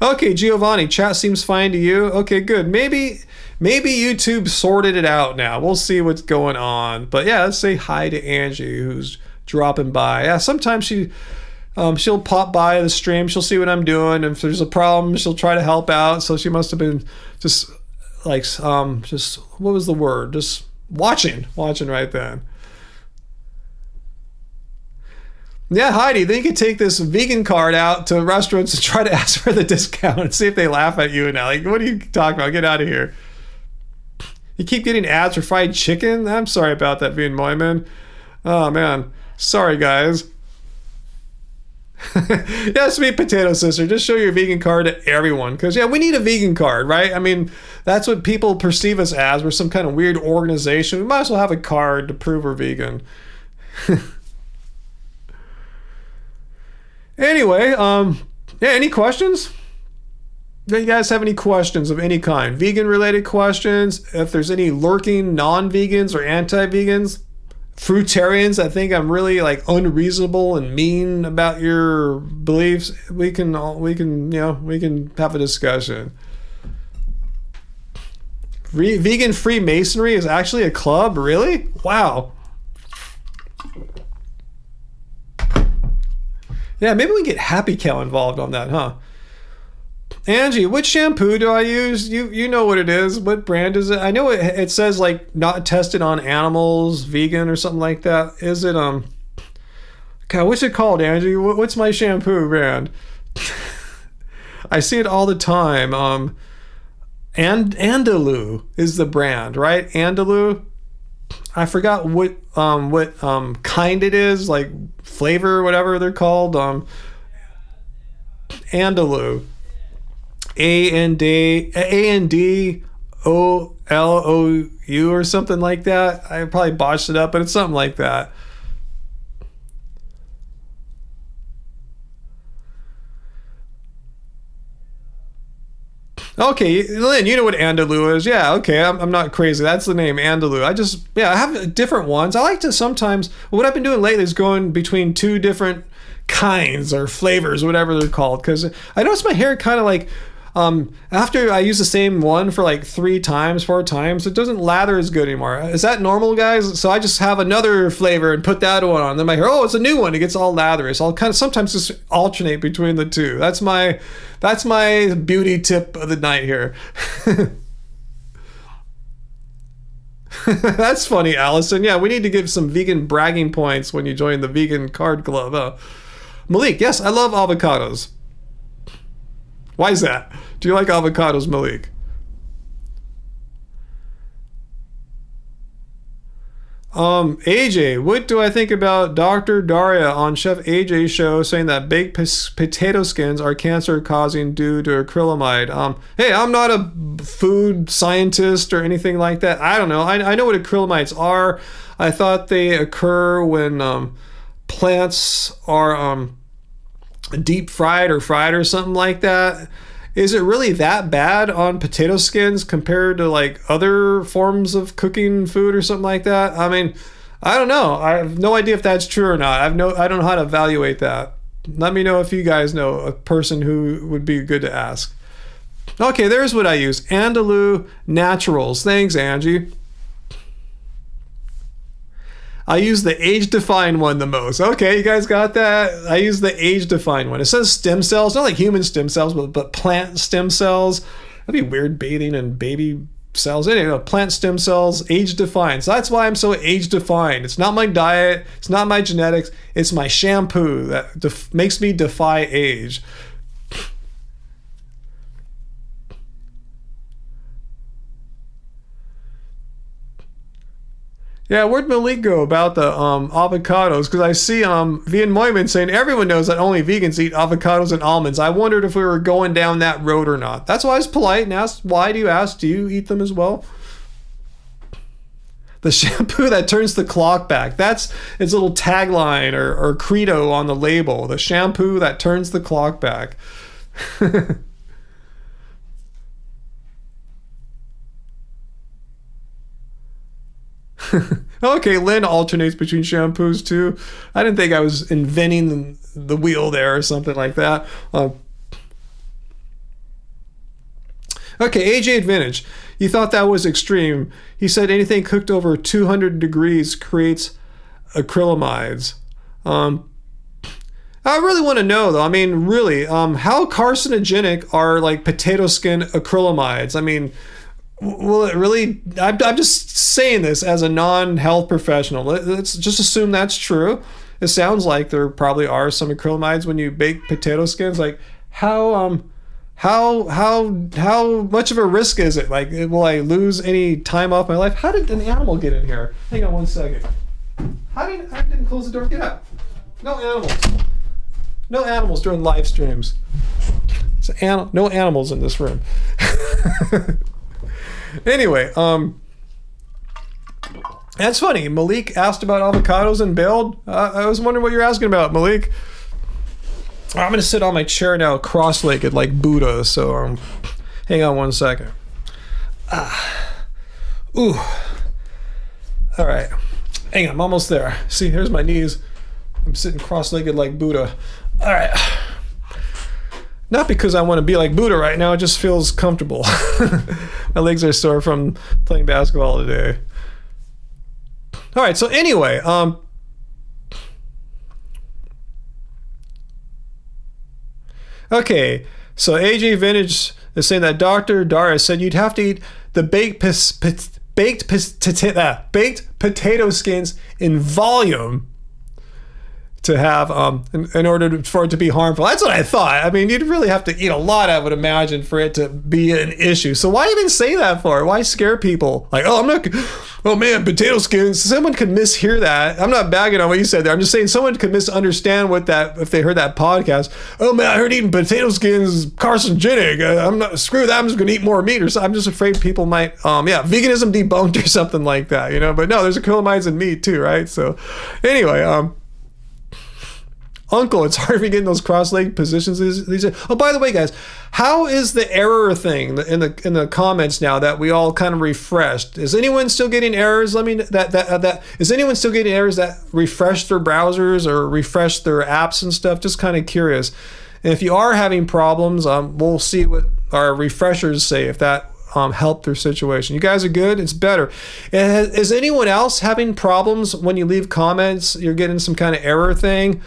Okay, Giovanni, chat seems fine to you. Okay, good. Maybe YouTube sorted it out now. We'll see what's going on. But yeah, let's say hi to Angie, who's dropping by. Yeah, sometimes she'll pop by the stream. She'll see what I'm doing. If there's a problem, she'll try to help out. So she must have been just what was the word? Just watching right then. Yeah, Heidi, then you can take this vegan card out to restaurants and try to ask for the discount and see if they laugh at you now. Like, what are you talking about? Get out of here. You keep getting ads for fried chicken? I'm sorry about that, Vegan Moyman. Oh, man. Sorry, guys. Yeah, Sweet Potato Sister, just show your vegan card to everyone, because we need a vegan card, right? I mean, that's what people perceive us as. We're some kind of weird organization. We might as well have a card to prove we're vegan. Anyway, any questions? Do you guys have any questions of any kind? Vegan related questions? If there's any lurking non-vegans or anti-vegans? Fruitarians that think I'm really unreasonable and mean about your beliefs, we can have a discussion. Vegan Freemasonry is actually a club, really? Wow. Yeah, maybe we get Happy Cow involved on that, huh? Angie, which shampoo do I use? You know what it is. What brand is it? I know it says like not tested on animals, vegan or something like that. Is it God, what's it called, Angie? What's my shampoo brand? I see it all the time. Andalou is the brand, right? Andalou. I forgot what kind it is, like flavor, whatever they're called. Andalou. ANDOLOU or something like that. I probably botched it up, but it's something like that. Okay, Lynn, you know what Andalou is. Yeah, okay, I'm not crazy. That's the name, Andalou. I have different ones. I like to sometimes, what I've been doing lately is going between two different kinds or flavors, whatever they're called, because I notice my hair kind of like, after I use the same one for like 4 times, it doesn't lather as good anymore. Is that normal, guys? So I just have another flavor and put that one on. Then my hair, it's a new one. It gets all lathery. So I'll kind of sometimes just alternate between the two. That's my beauty tip of the night here. That's funny, Allison. Yeah, we need to give some vegan bragging points when you join the vegan card club. Malik, yes, I love avocados. Why is that? Do you like avocados, Malik? AJ, what do I think about Dr. Daria on Chef AJ's show saying that baked potato skins are cancer causing due to acrylamide? Hey, I'm not a food scientist or anything like that. I don't know. I know what acrylamides are. I thought they occur when plants are deep fried or fried or something like that. Is it really that bad on potato skins compared to like other forms of cooking food or something like that? I mean, I don't know. I have no idea if that's true or not. I don't know how to evaluate that. Let me know if you guys know a person who would be good to ask. Okay, there's what I use. Andalou Naturals. Thanks, Angie. I use the age-defined one the most. Okay, you guys got that? I use the age-defined one. It says stem cells, not like human stem cells, but plant stem cells. That'd be weird, bathing in baby cells. Anyway, plant stem cells, age-defined. So that's why I'm so age-defined. It's not my diet. It's not my genetics. It's my shampoo that makes me defy age. Yeah, where'd Malik go about the avocados? Because I see Vian Moyman saying everyone knows that only vegans eat avocados and almonds. I wondered if we were going down that road or not. That's why I was polite and asked, why do you ask? Do you eat them as well? The shampoo that turns the clock back. That's its little tagline or credo on the label. The shampoo that turns the clock back. Okay, Lynn alternates between shampoos too. I didn't think I was inventing the wheel there or something like that. Okay, AJ Advantage. You thought that was extreme. He said anything cooked over 200 degrees creates acrylamides. I really want to know though. I mean, really, how carcinogenic are like potato skin acrylamides? I mean, well, it really, I'm just saying this as a non-health professional. Let's just assume that's true. It sounds like there probably are some acrylamides when you bake potato skins. Like, how much of a risk is it? Like, will I lose any time off my life? How did an animal get in here? Hang on one second. I didn't close the door. Get out. No animals. No animals during live streams. No animals in this room. Anyway, that's funny. Malik asked about avocados and bailed. I was wondering what you're asking about, Malik. I'm going to sit on my chair now cross-legged like Buddha, so hang on one second. Ooh. All right. Hang on, I'm almost there. See, here's my knees. I'm sitting cross-legged like Buddha. All right. Not because I want to be like Buddha right now, it just feels comfortable. My legs are sore from playing basketball today. All right, so anyway, okay, So AJ Vintage is saying that Dr. Dara said you'd have to eat the baked potato skins in volume to have in order for it to be harmful. That's what I thought. I mean, you'd really have to eat a lot, I would imagine, for it to be an issue. So why even say that for? Why scare people? Like, oh man, potato skins. Someone could mishear that. I'm not bagging on what you said there. I'm just saying someone could misunderstand what that, if they heard that podcast. Oh man, I heard eating potato skins is carcinogenic. I'm not, screw that. I'm just going to eat more meat or something. I'm just afraid people might, veganism debunked or something like that, you know, but no, there's acrylamides in meat too, right? So anyway, Uncle, it's hard for getting those cross-legged positions these days. Oh, by the way, guys, how is the error thing in the comments now that we all kind of refreshed? Is anyone still getting errors? Is anyone still getting errors that refresh their browsers or refresh their apps and stuff? Just kind of curious. And if you are having problems, we'll see what our refreshers say if that helped their situation. You guys are good. It's better. Is anyone else having problems when you leave comments? You're getting some kind of error thing?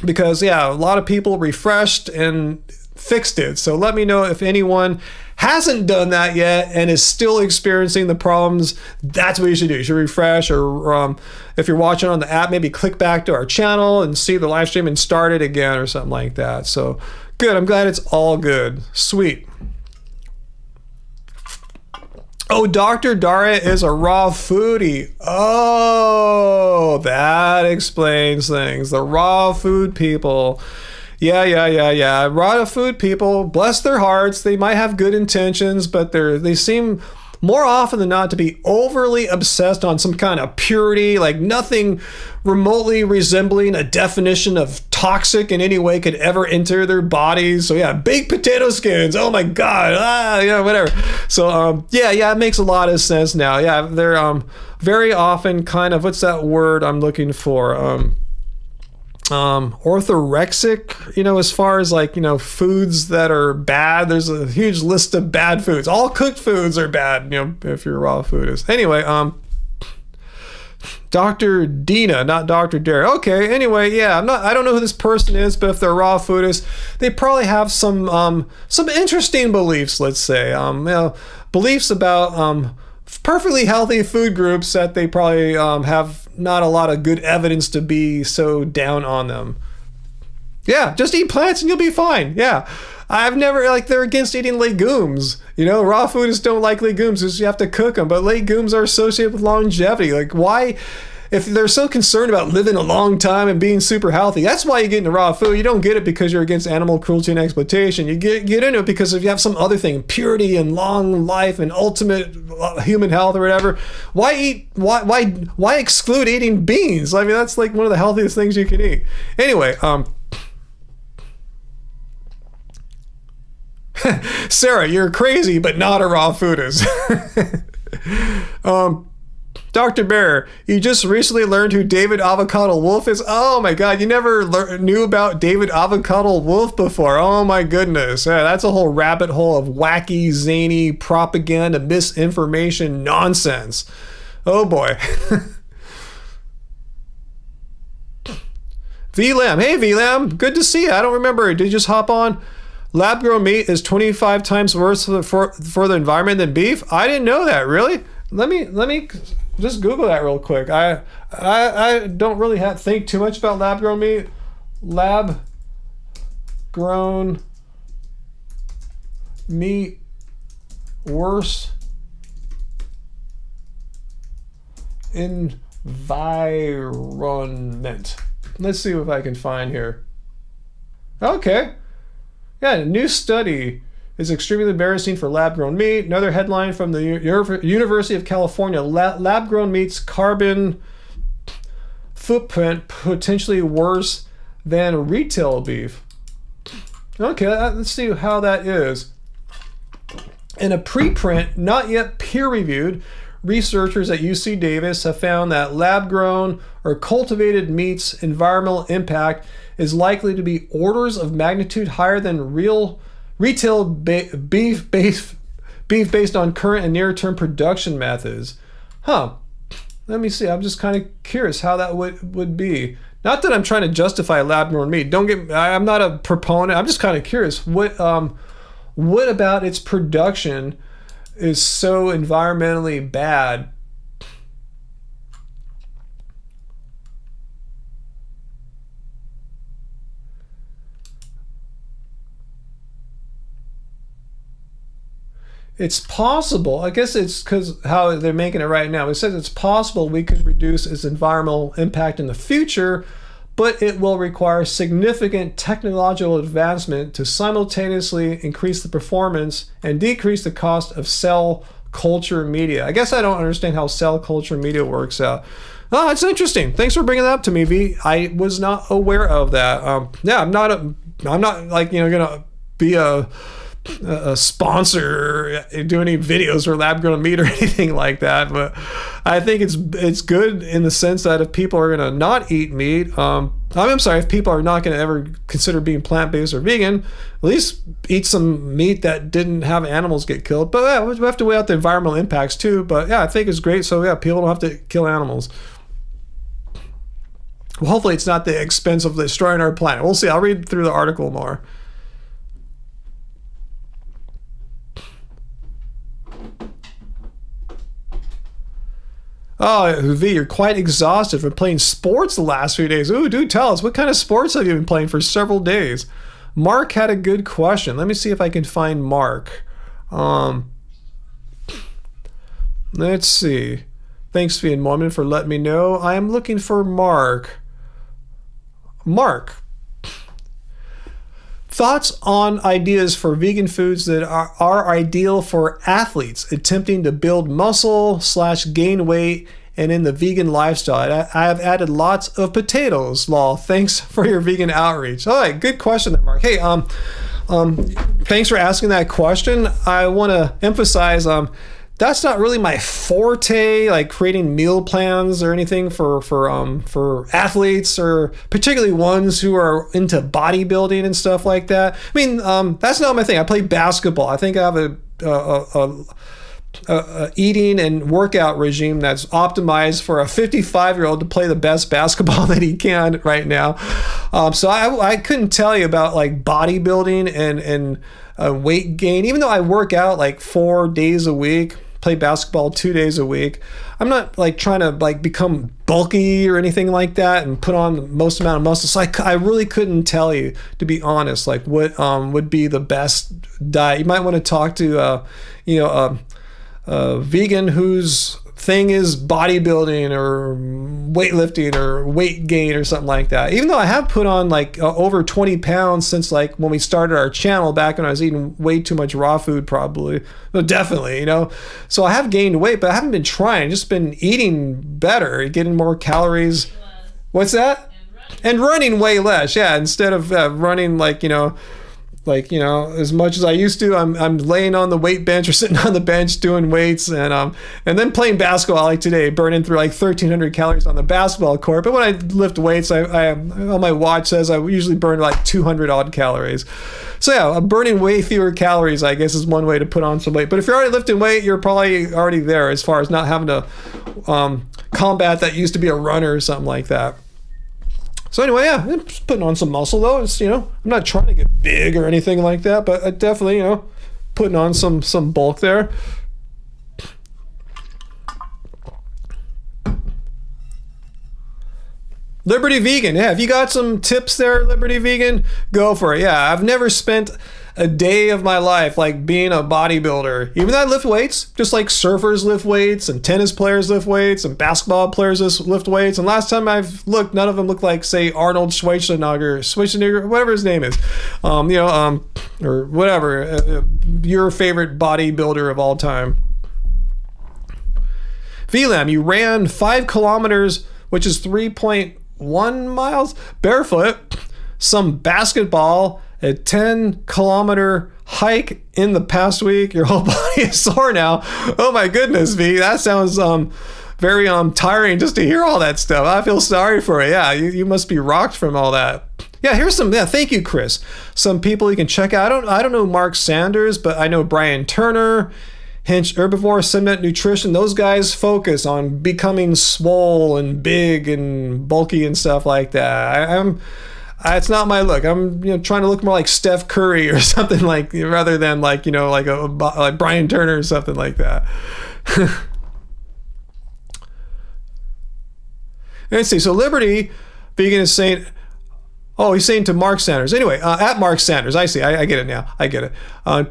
Because a lot of people refreshed and fixed it. So let me know if anyone hasn't done that yet and is still experiencing the problems. That's what you should do. You should refresh, or if you're watching on the app, maybe click back to our channel and see the live stream and start it again or something like that. So good. I'm glad it's all good. Sweet. Oh, Dr. Dara is a raw foodie. Oh, that explains things. The raw food people. Yeah. Raw food people, bless their hearts. They might have good intentions, but they seem more often than not to be overly obsessed on some kind of purity, like nothing remotely resembling a definition of toxic in any way could ever enter their bodies. So baked potato skins. Oh my God. Whatever. So it makes a lot of sense now. They're very often kind of, what's that word I'm looking for? Orthorexic, as far as foods that are bad. There's a huge list of bad foods. All cooked foods are bad, if you're a raw foodist. Anyway, Dr. Dina, not Dr. Dara. Okay, anyway, I don't know who this person is, but if they're raw foodists, they probably have some interesting beliefs, let's say. Beliefs about perfectly healthy food groups that they probably have not a lot of good evidence to be so down on them. Just eat plants and you'll be fine. I've never, they're against eating legumes. Raw foodists don't like legumes because you have to cook them, but legumes are associated with longevity. Why? If they're so concerned about living a long time and being super healthy, that's why you get into raw food. You don't get it because you're against animal cruelty and exploitation. You get into it because if you have some other thing, purity and long life and ultimate human health or whatever, why exclude eating beans? I mean, that's one of the healthiest things you can eat. Anyway, Sarah, you're crazy, but not a raw foodist. Dr. Bear, you just recently learned who David Avocado Wolf is? Oh my God, you never knew about David Avocado Wolf before. Oh my goodness. That's a whole rabbit hole of wacky, zany propaganda, misinformation, nonsense. Oh boy. VLAM. Hey VLAM, good to see you. I don't remember. Did you just hop on? Lab-grown meat is 25 times worse for the environment than beef? I didn't know that, really? Let me just Google that real quick. I don't really think too much about lab-grown meat. Lab-grown meat worse environment. Let's see what I can find here. Okay. A new study is extremely embarrassing for lab-grown meat. Another headline from the University of California: lab-grown meat's carbon footprint potentially worse than retail beef. Okay, let's see how that is. In a preprint, not yet peer-reviewed, researchers at UC Davis have found that lab-grown or cultivated meat's environmental impact is likely to be orders of magnitude higher than retail beef based on current and near-term production methods. Let me see. I'm just kind of curious how that would be. Not that I'm trying to justify lab-grown meat. I'm not a proponent. I'm just kind of curious. What about its production is so environmentally bad? It's possible. I guess it's because how they're making it right now. It says it's possible we could reduce its environmental impact in the future, but it will require significant technological advancement to simultaneously increase the performance and decrease the cost of cell culture media. I guess I don't understand how cell culture media works out. Oh, that's interesting. Thanks for bringing that up to me, V. I was not aware of that. I'm not like, gonna be a sponsor, do any videos for lab-grown meat or anything like that, but I think it's good in the sense that if people are going to not eat meat, if people are not going to ever consider being plant-based or vegan, at least eat some meat that didn't have animals get killed. But yeah, we have to weigh out the environmental impacts too. But yeah, I think it's great. So yeah, people don't have to kill animals. Well, hopefully it's not the expense of destroying our planet. We'll see. I'll read through the article more. Oh, V, you're quite exhausted from playing sports the last few days. Ooh, do tell us, what kind of sports have you been playing for several days? Mark had a good question. Let me see if I can find Mark. Let's see. Thanks, V and Mormon, for letting me know. I am looking for Mark. Mark. Thoughts on ideas for vegan foods that are ideal for athletes attempting to build muscle / gain weight and in the vegan lifestyle. I have added lots of potatoes, lol. Thanks for your vegan outreach. All right, good question there, Mark. Hey, thanks for asking that question. I want to emphasize, that's not really my forte, like creating meal plans or anything for athletes, or particularly ones who are into bodybuilding and stuff like that. I mean, that's not my thing. I play basketball. I think I have a eating and workout regime that's optimized for a 55-year-old to play the best basketball that he can right now. So I couldn't tell you about like bodybuilding and weight gain, even though I work out like 4 days a week. Play basketball 2 days a week. I'm not like trying to like become bulky or anything like that and put on the most amount of muscle. So I really couldn't tell you, to be honest, like what would be the best diet. You might want to talk to a vegan whose thing is bodybuilding or weightlifting or weight gain or something like that. Even though I have put on like over 20 pounds since like when we started our channel back when I was eating way too much raw food, probably. Well, definitely, So I have gained weight, but I haven't been trying. Just been eating better, getting more calories. What's that? And running way less. Yeah, instead of running as much as I used to, I'm laying on the weight bench or sitting on the bench doing weights, and then playing basketball like today, burning through like 1,300 calories on the basketball court. But when I lift weights, I on my watch says I usually burn like 200 odd calories. So yeah, I'm burning way fewer calories, I guess, is one way to put on some weight. But if you're already lifting weight, you're probably already there as far as not having to combat that used to be a runner or something like that. So anyway, yeah, I'm just putting on some muscle though. It's, I'm not trying to get big or anything like that, but I definitely, putting on some bulk there. Liberty Vegan, yeah, if you got some tips there, Liberty Vegan, go for it. Yeah, I've never spent a day of my life like being a bodybuilder. Even though I lift weights, just like surfers lift weights and tennis players lift weights and basketball players lift weights. And last time I've looked, none of them look like, say, Arnold Schwarzenegger, whatever his name is, or whatever, your favorite bodybuilder of all time. VLAM, you ran 5 kilometers, which is 3.1 miles barefoot, some basketball, a 10-kilometer hike in the past week. Your whole body is sore now. Oh my goodness, V. That sounds very tiring just to hear all that stuff. I feel sorry for you. Yeah, you must be rocked from all that. Yeah, here's some. Yeah, thank you, Chris. Some people you can check out. I don't know Mark Sanders, but I know Brian Turner. Hinge Herbivore, Cement Nutrition, those guys focus on becoming swole and big and bulky and stuff like that. It's not my look. I'm trying to look more like Steph Curry or something like, rather than like like Brian Turner or something like that. Let's see. So Liberty Vegan is saying, oh, he's saying to Mark Sanders. Anyway, at Mark Sanders, I see. I get it now. I get it.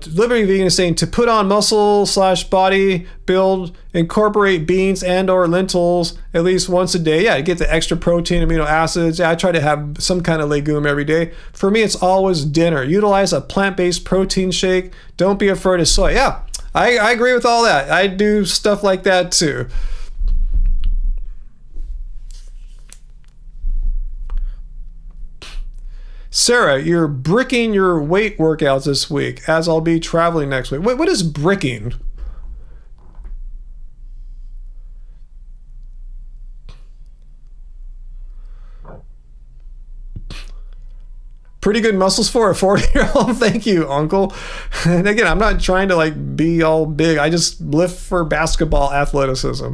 Liberty Vegan is saying to put on muscle/body build, incorporate beans and or lentils at least once a day. Yeah, to get the extra protein, amino acids. Yeah, I try to have some kind of legume every day. For me, it's always dinner. Utilize a plant-based protein shake. Don't be afraid of soy. Yeah, I agree with all that. I do stuff like that too. Sarah, you're bricking your weight workouts this week, as I'll be traveling next week. What is bricking? Pretty good muscles for a 40-year-old. Thank you, Uncle. And again, I'm not trying to like be all big. I just lift for basketball athleticism.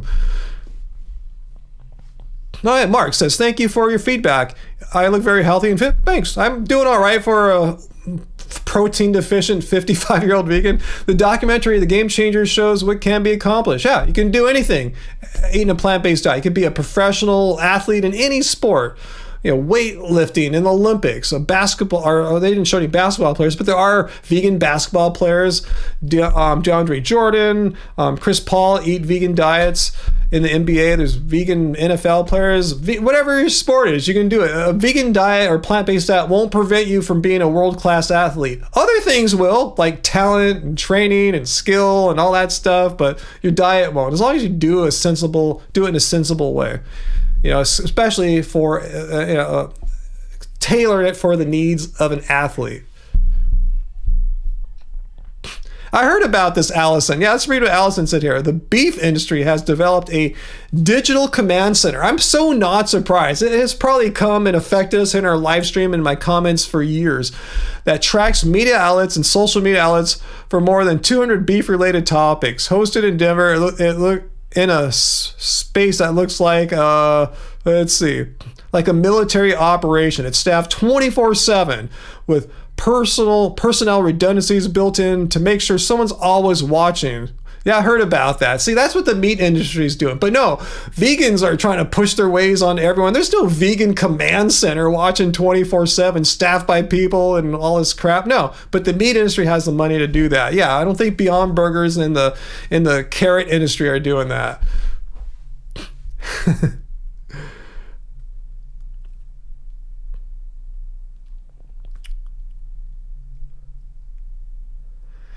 No, yeah, Mark says, thank you for your feedback. I look very healthy and fit. Thanks. I'm doing all right for a protein deficient 55-year-old vegan. The documentary, The Game Changers, shows what can be accomplished. Yeah, you can do anything eating a plant-based diet. You can be a professional athlete in any sport. Weightlifting in the Olympics, basketball, or they didn't show any basketball players, but there are vegan basketball players. DeAndre Jordan, Chris Paul eat vegan diets. In the NBA, there's vegan NFL players. Whatever your sport is, you can do it. A vegan diet or plant-based diet won't prevent you from being a world-class athlete. Other things will, like talent and training and skill and all that stuff, but your diet won't. As long as you do it in a sensible way. Especially for tailor it for the needs of an athlete. I heard about this, Allison. Yeah, let's read what Allison said here. The beef industry has developed a digital command center. I'm so not surprised. It has probably come and affected us in our live stream and my comments for years. That tracks media outlets and social media outlets for more than 200 beef-related topics. Hosted in Denver, it looked in a space that looks like, let's see, like a military operation. It's staffed 24/7 with personnel redundancies built in to make sure someone's always watching. Yeah, I heard about that. See, that's what the meat industry is doing. But no, vegans are trying to push their ways on everyone. There's no vegan command center watching 24/7, staffed by people and all this crap. No, but the meat industry has the money to do that. Yeah, I don't think Beyond Burgers and in the carrot industry are doing that.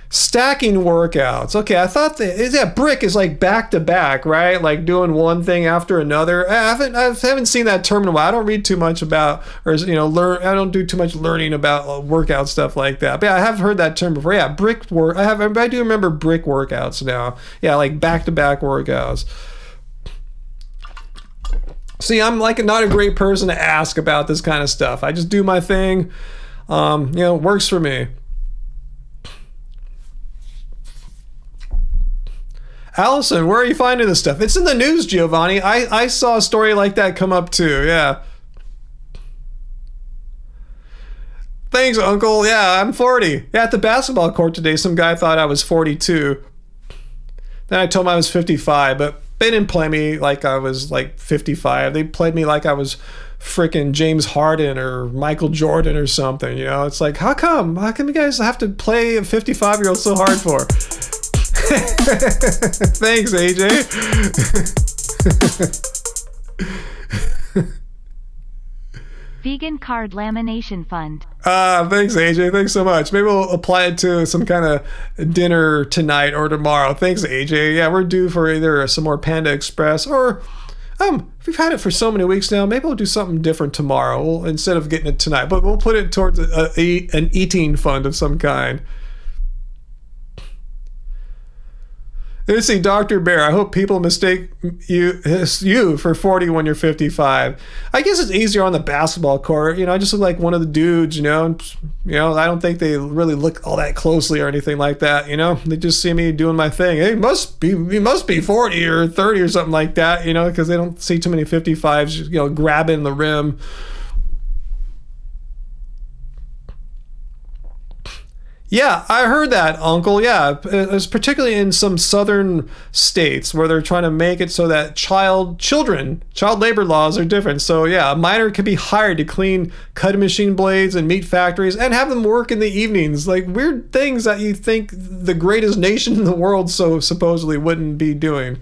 Stacking workouts. Okay, I thought that brick is like back to back, right? Like doing one thing after another. I haven't seen that term in a while. I don't read too much about, or I don't do too much learning about workout stuff like that. But yeah, I have heard that term before. Yeah, brick work. I do remember brick workouts now. Yeah, like back to back workouts. See, I'm like not a great person to ask about this kind of stuff. I just do my thing. It works for me. Allison, where are you finding this stuff? It's in the news, Giovanni. I saw a story like that come up too. Yeah. Thanks, Uncle. Yeah, I'm 40. Yeah, at the basketball court today, some guy thought I was 42. Then I told him I was 55, but they didn't play me like I was like 55. They played me like I was freaking James Harden or Michael Jordan or something. It's like, how come you guys have to play a 55-year-old so hard for? Thanks, AJ. Vegan Card Lamination Fund. Thanks, AJ. Thanks so much. Maybe we'll apply it to some kind of dinner tonight or tomorrow. Thanks, AJ. Yeah, we're due for either some more Panda Express or we've had it for so many weeks now. Maybe we'll do something different tomorrow instead of getting it tonight. But we'll put it towards an eating fund of some kind. Let's see, Dr. Bear, I hope people mistake you for 40 when you're 55. I guess it's easier on the basketball court. I just look like one of the dudes, I don't think they really look all that closely or anything like that, They just see me doing my thing. Hey, you must be 40 or 30 or something like that, because they don't see too many 55s, grabbing the rim. Yeah, I heard that, Uncle. Yeah, it's particularly in some southern states where they're trying to make it so that child labor laws are different. So yeah, a miner can be hired to clean cutting machine blades and meat factories and have them work in the evenings. Like weird things that you think the greatest nation in the world so supposedly wouldn't be doing.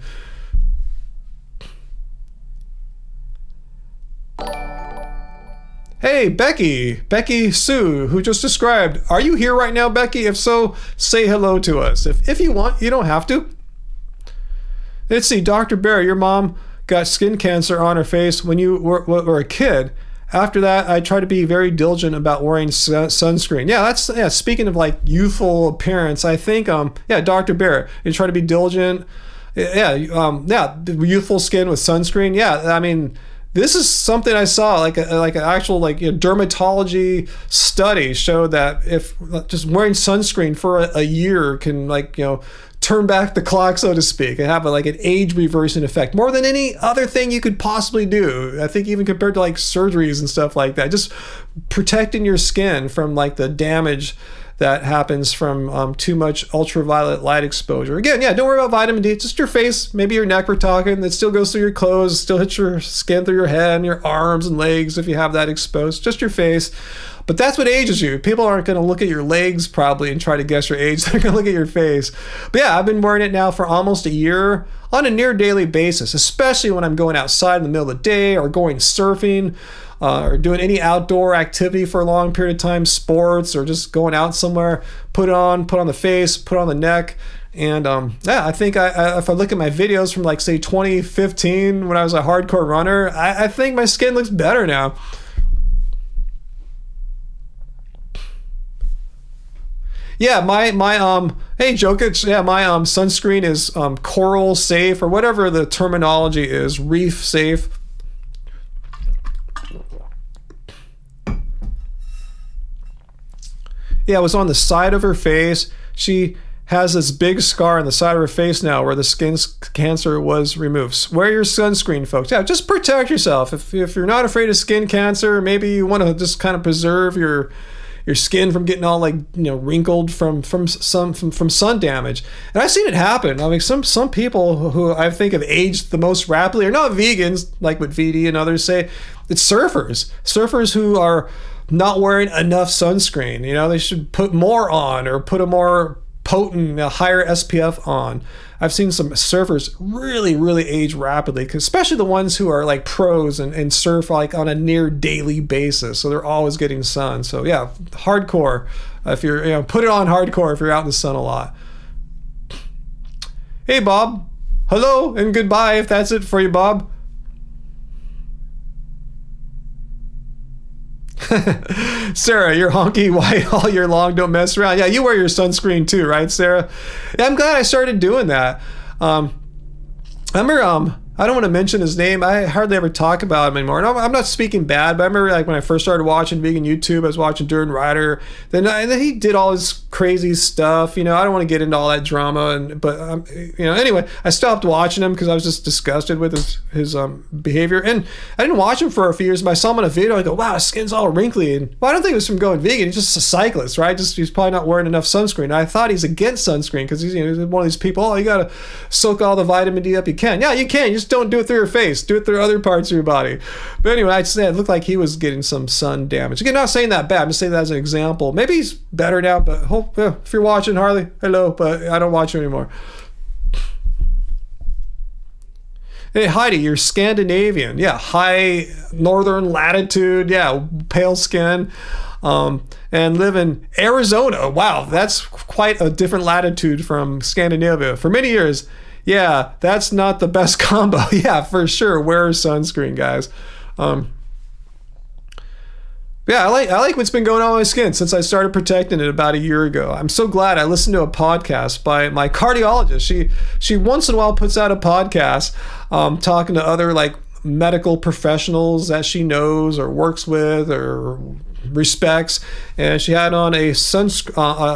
Hey, Becky Sue, who just described. Are you here right now, Becky? If so, say hello to us. If you want, you don't have to. Let's see, Dr. Bear, your mom got skin cancer on her face when you were a kid. After that, I try to be very diligent about wearing sunscreen. Yeah, speaking of like youthful appearance, I think, Dr. Bear, you try to be diligent. Youthful skin with sunscreen. Yeah, I mean, this is something I saw, like an actual dermatology study showed that if just wearing sunscreen for a year can turn back the clock, so to speak, and have an age reversing effect more than any other thing you could possibly do. I think even compared to surgeries and stuff like that, just protecting your skin from the damage that happens from too much ultraviolet light exposure. Again, don't worry about vitamin D. It's just your face, maybe your neck we're talking. It still goes through your clothes, still hits your skin through your head and your arms and legs if you have that exposed. Just your face. But that's what ages you. People aren't going to look at your legs probably and try to guess your age. They're going to look at your face. But yeah, I've been wearing it now for almost a year on a near daily basis, especially when I'm going outside in the middle of the day or going surfing. Or doing any outdoor activity for a long period of time, sports, or just going out somewhere, put on the face, put on the neck. And I think if I look at my videos from say 2015 when I was a hardcore runner, I think my skin looks better now. Yeah, my hey Jokic, yeah, my sunscreen is coral safe or whatever the terminology is, reef safe. Yeah, it was on the side of her face. She has this big scar on the side of her face now where the skin cancer was removed. Wear your sunscreen, folks. Yeah, just protect yourself. If you're not afraid of skin cancer, maybe you want to just kind of preserve your skin from getting all wrinkled from sun damage. And I've seen it happen. I mean, some people who I think have aged the most rapidly are not vegans, like what VD and others say. It's surfers who are not wearing enough sunscreen. They should put more on or put a more potent, higher SPF on. I've seen some surfers really, really age rapidly, especially the ones who are pros and surf on a near daily basis. So they're always getting sun. So yeah, hardcore. If you're, put it on hardcore if you're out in the sun a lot. Hey, Bob. Hello and goodbye if that's it for you, Bob. Sarah, you're honky white all year long. Don't mess around. Yeah, you wear your sunscreen too, right, Sarah? Yeah, I'm glad I started doing that. I remember, I don't want to mention his name. I hardly ever talk about him anymore. And I'm not speaking bad, but I remember when I first started watching vegan YouTube, I was watching Durden Ryder. Then he did all his crazy stuff. I don't want to get into all that drama. But anyway, I stopped watching him because I was just disgusted with his behavior. And I didn't watch him for a few years, but I saw him on a video. I go, wow, his skin's all wrinkly. And I don't think it was from going vegan. He's just a cyclist, right? He's probably not wearing enough sunscreen. And I thought he's against sunscreen because he's one of these people. You got to soak all the vitamin D up you can. Yeah, you can. You just don't do it through your face. Do it through other parts of your body. But anyway, I'd say it looked like he was getting some sun damage. Again, not saying that bad. I'm just saying that as an example. Maybe he's better now, but if you're watching, Harley, hello, but I don't watch him anymore. Hey, Heidi, you're Scandinavian. Yeah, high northern latitude. Yeah, pale skin. And live in Arizona. Wow, that's quite a different latitude from Scandinavia. For many years, yeah, that's not the best combo. Yeah, for sure. Wear sunscreen, guys. Yeah, I like what's been going on with my skin since I started protecting it about a year ago. I'm so glad I listened to a podcast by my cardiologist. She once in a while puts out a podcast talking to other like medical professionals that she knows or works with or respects, and she had on a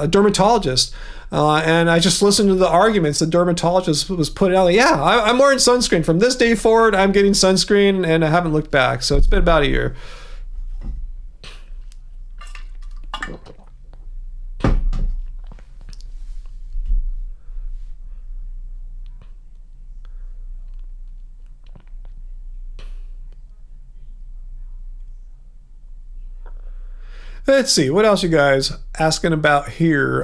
dermatologist. And I just listened to the arguments the dermatologist was putting out. Like, yeah, I'm wearing sunscreen. From this day forward, I'm getting sunscreen, and I haven't looked back. So it's been about a year. Let's see, what else you guys asking about here?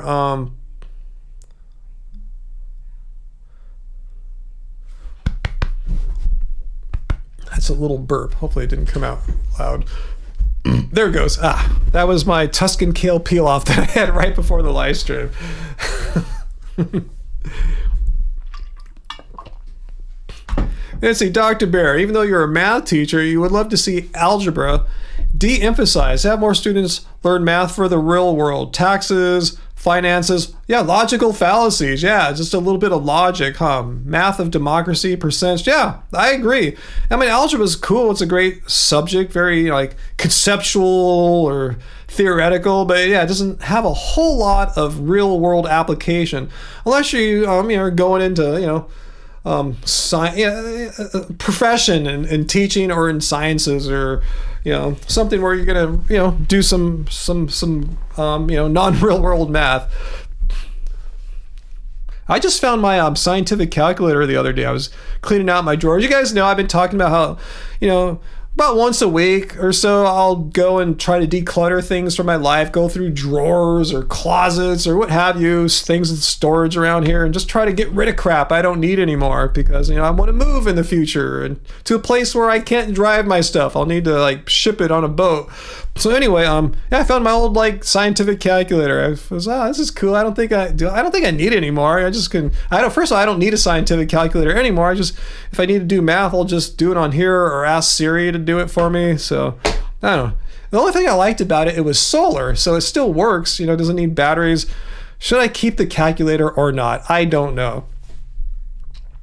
That's a little burp. Hopefully it didn't come out loud. There it goes. That was my Tuscan kale peel off that I had right before the live stream. Let's see, Dr. Bear, even though you're a math teacher, you would love to see algebra de-emphasized. Have more students learn math for the real world. Taxes, finances, yeah, logical fallacies. Yeah, just a little bit of logic, huh? Math of democracy, percents. Yeah, I agree. I mean, algebra is cool. It's a great subject, very like conceptual or theoretical, but yeah, it doesn't have a whole lot of real world application unless you are going into, profession in teaching or in sciences or something where you're gonna do some non-real world math. I just found my scientific calculator the other day. I was cleaning out my drawers. You guys know I've been talking about how about once a week or so I'll go and try to declutter things from my life, go through drawers or closets or what have you, things in storage around here, and just try to get rid of crap I don't need anymore because I want to move in the future and to a place where I can't drive my stuff. I'll need to like ship it on a boat. So anyway, I found my old scientific calculator. I was, this is cool. I don't think I need it anymore. First of all, I don't need a scientific calculator anymore. If I need to do math, I'll just do it on here or ask Siri to do it for me. So I don't know. The only thing I liked about it was solar, so it still works. Doesn't need batteries. Should I keep the calculator or not? I don't know.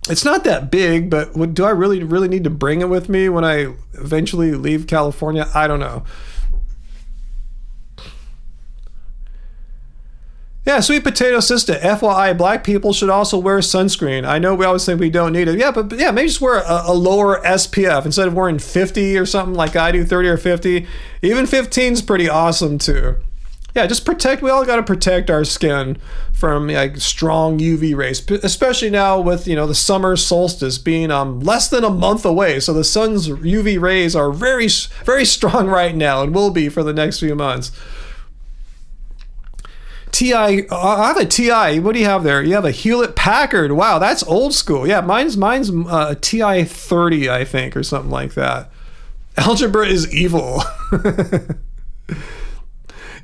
It's not that big, but do I really need to bring it with me when I eventually leave California? I don't know. Yeah, Sweet Potato Sister, FYI, black people should also wear sunscreen. I know we always think we don't need it. Yeah, but maybe just wear a lower SPF instead of wearing 50 or something like I do, 30 or 50. Even 15 is pretty awesome too. Yeah, just we all got to protect our skin from strong UV rays, especially now with, the summer solstice being less than a month away. So the sun's UV rays are very, very strong right now and will be for the next few months. TI, I have a TI. What do you have there? You have a Hewlett Packard. Wow, that's old school. Yeah, mine's a TI 30, I think, or something like that. Algebra is evil.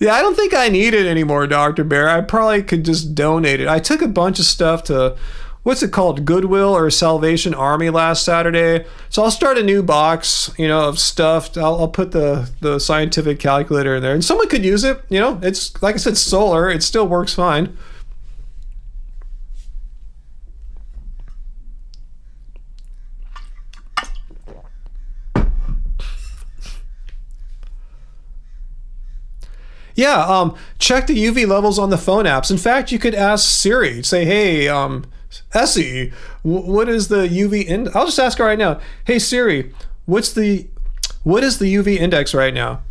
Yeah, I don't think I need it anymore, Dr. Bear. I probably could just donate it. I took a bunch of stuff to, what's it called, Goodwill or Salvation Army last Saturday. So I'll start a new box, of stuff. I'll put the scientific calculator in there. And someone could use it. It's, like I said, solar. It still works fine. Yeah, check the UV levels on the phone apps. In fact, you could ask Siri, say, hey, Essie, what is the UV index? I'll just ask her right now. Hey Siri, what is the UV index right now?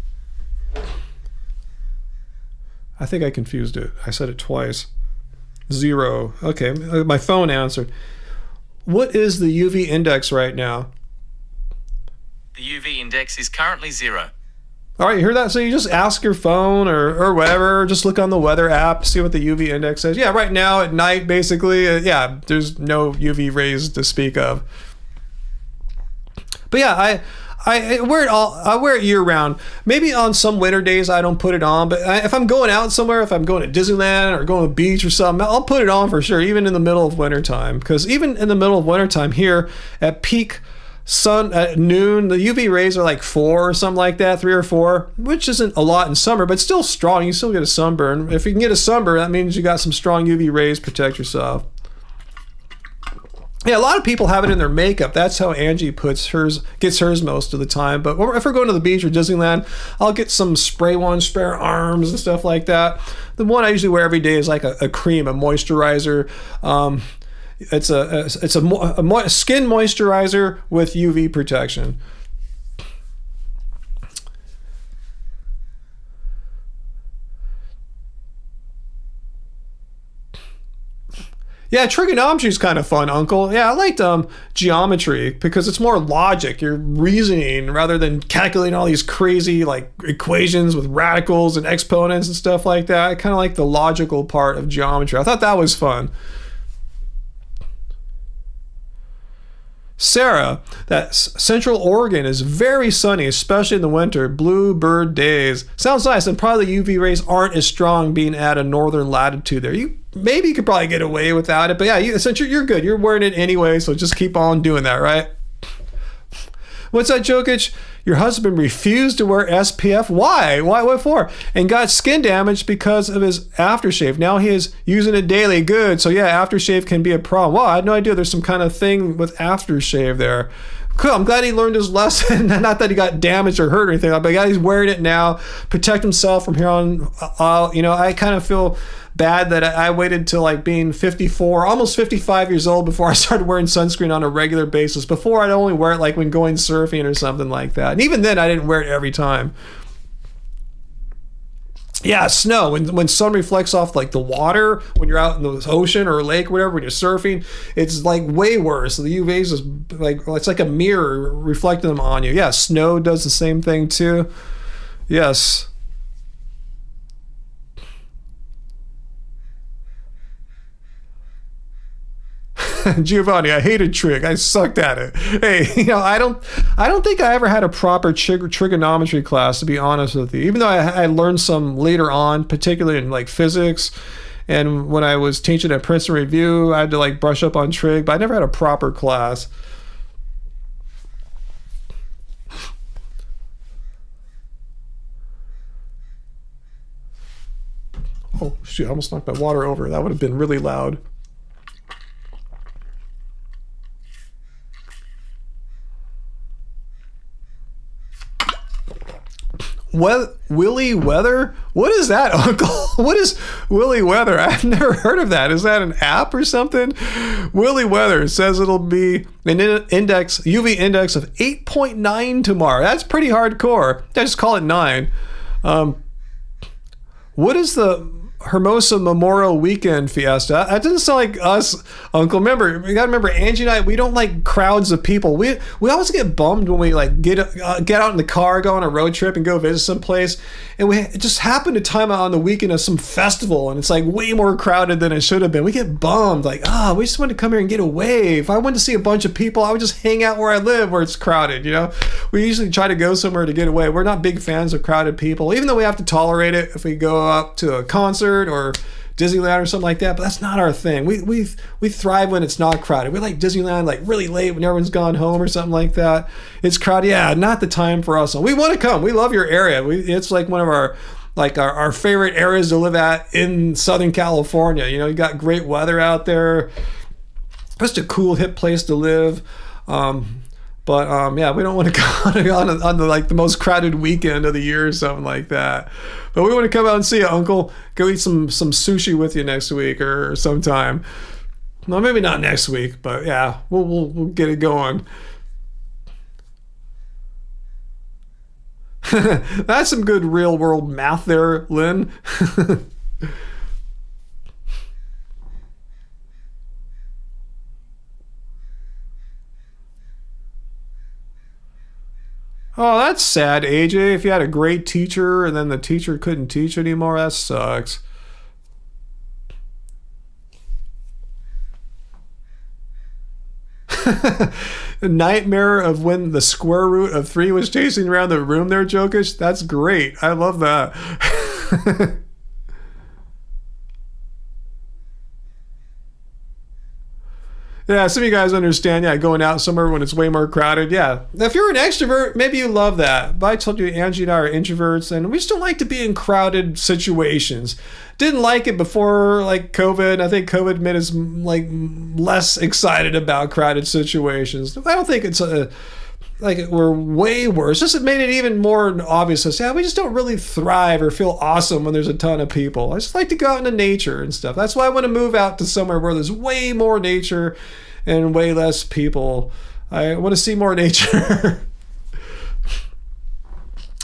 I think I confused it. I said it twice. 0. Okay, my phone answered. What is the UV index right now? The UV index is currently 0. All right, you hear that? So you just ask your phone or whatever, just look on the weather app, see what the UV index says. Yeah, right now at night, basically, there's no UV rays to speak of. But yeah, I wear it year round. Maybe on some winter days I don't put it on, but if I'm going out somewhere, if I'm going to Disneyland or going to the beach or something, I'll put it on for sure, even in the middle of wintertime. Because even in the middle of wintertime here at peak sun at noon, the UV rays are like 4 or something like that, 3 or 4, which isn't a lot in summer, but still strong. You still get a sunburn. If you can get a sunburn, that means you got some strong UV rays. Protect yourself. Yeah, a lot of people have it in their makeup. That's how Angie gets hers most of the time. But if we're going to the beach or Disneyland, I'll get some spray arms and stuff like that. The one I usually wear every day is like a cream, a moisturizer. It's a skin moisturizer with UV protection. Yeah, trigonometry is kind of fun, Uncle. Yeah, I liked geometry because it's more logic. You're reasoning rather than calculating all these crazy like equations with radicals and exponents and stuff like that. I kind of like the logical part of geometry. I thought that was fun. Sarah, that Central Oregon is very sunny, especially in the winter. Bluebird days. Sounds nice, and probably the UV rays aren't as strong being at a northern latitude there. Maybe you could probably get away without it, but yeah, essentially you're good. You're wearing it anyway, so just keep on doing that, right? What's that, Jokic? Your husband refused to wear SPF. Why? What for? And got skin damage because of his aftershave. Now he is using it daily. Good. So yeah, aftershave can be a problem. Wow, I had no idea there's some kind of thing with aftershave there. Cool. I'm glad he learned his lesson. Not that he got damaged or hurt or anything, but he's wearing it now. Protect himself from here on out. You know, I kind of feel bad that I waited till like being 54, almost 55 years old before I started wearing sunscreen on a regular basis. Before, I'd only wear it like when going surfing or something like that. And even then, I didn't wear it every time. Yeah, snow. When sun reflects off like the water, when you're out in the ocean or a lake or whatever, when you're surfing, it's like way worse. So the UVs is like, it's like a mirror reflecting them on you. Yeah, snow does the same thing too. Yes. Giovanni, I hated trig. I sucked at it. Hey, you know, I don't think I ever had a proper trigonometry class, to be honest with you. Even though I learned some later on, particularly in like physics, and when I was teaching at Princeton Review, I had to like brush up on trig, but I never had a proper class. Oh shoot! I almost knocked my water over. That would have been really loud. Willy Weather? What is that, Uncle? What is Willy Weather? I've never heard of that. Is that an app or something? Willy Weather says it'll be an UV index of 8.9 tomorrow. That's pretty hardcore. I just call it 9. What is the Hermosa Memorial Weekend Fiesta? That doesn't sound like us, Uncle. Remember, you gotta remember, Angie and I, we don't like crowds of people. We always get bummed when we like get out in the car, go on a road trip and go visit someplace, and we just happen to time out on the weekend of some festival, and it's like way more crowded than it should have been. We get bummed, like, we just want to come here and get away. If I wanted to see a bunch of people, I would just hang out where I live, where it's crowded. You know, we usually try to go somewhere to get away. We're not big fans of crowded people, even though we have to tolerate it if we go up to a concert or Disneyland or something like that, but that's not our thing. We thrive when it's not crowded. We like Disneyland like really late when everyone's gone home or something like that. It's crowded. Yeah, not the time for us. We want to come. We love your area. It's like one of our favorite areas to live at in Southern California. You know, you got great weather out there. Just a cool, hip place to live. Yeah, we don't want to go on the like the most crowded weekend of the year or something like that. But we want to come out and see you, Uncle. Go eat some sushi with you next week or sometime. Well, maybe not next week, but yeah, we'll get it going. That's some good real world math there, Lynn. Oh, that's sad, AJ. If you had a great teacher and then the teacher couldn't teach anymore, that sucks. The nightmare of when the square root of 3 was chasing around the room there, Jokic. That's great. I love that. Yeah, some of you guys understand, going out somewhere when it's way more crowded. Yeah. If you're an extrovert, maybe you love that. But I told you, Angie and I are introverts, and we just don't like to be in crowded situations. Didn't like it before, like, COVID. I think COVID made us, like, less excited about crowded situations. I don't think it's we're way worse. Just it made it even more obvious. We just don't really thrive or feel awesome when there's a ton of people. I just like to go out into nature and stuff. That's why I want to move out to somewhere where there's way more nature and way less people. I want to see more nature.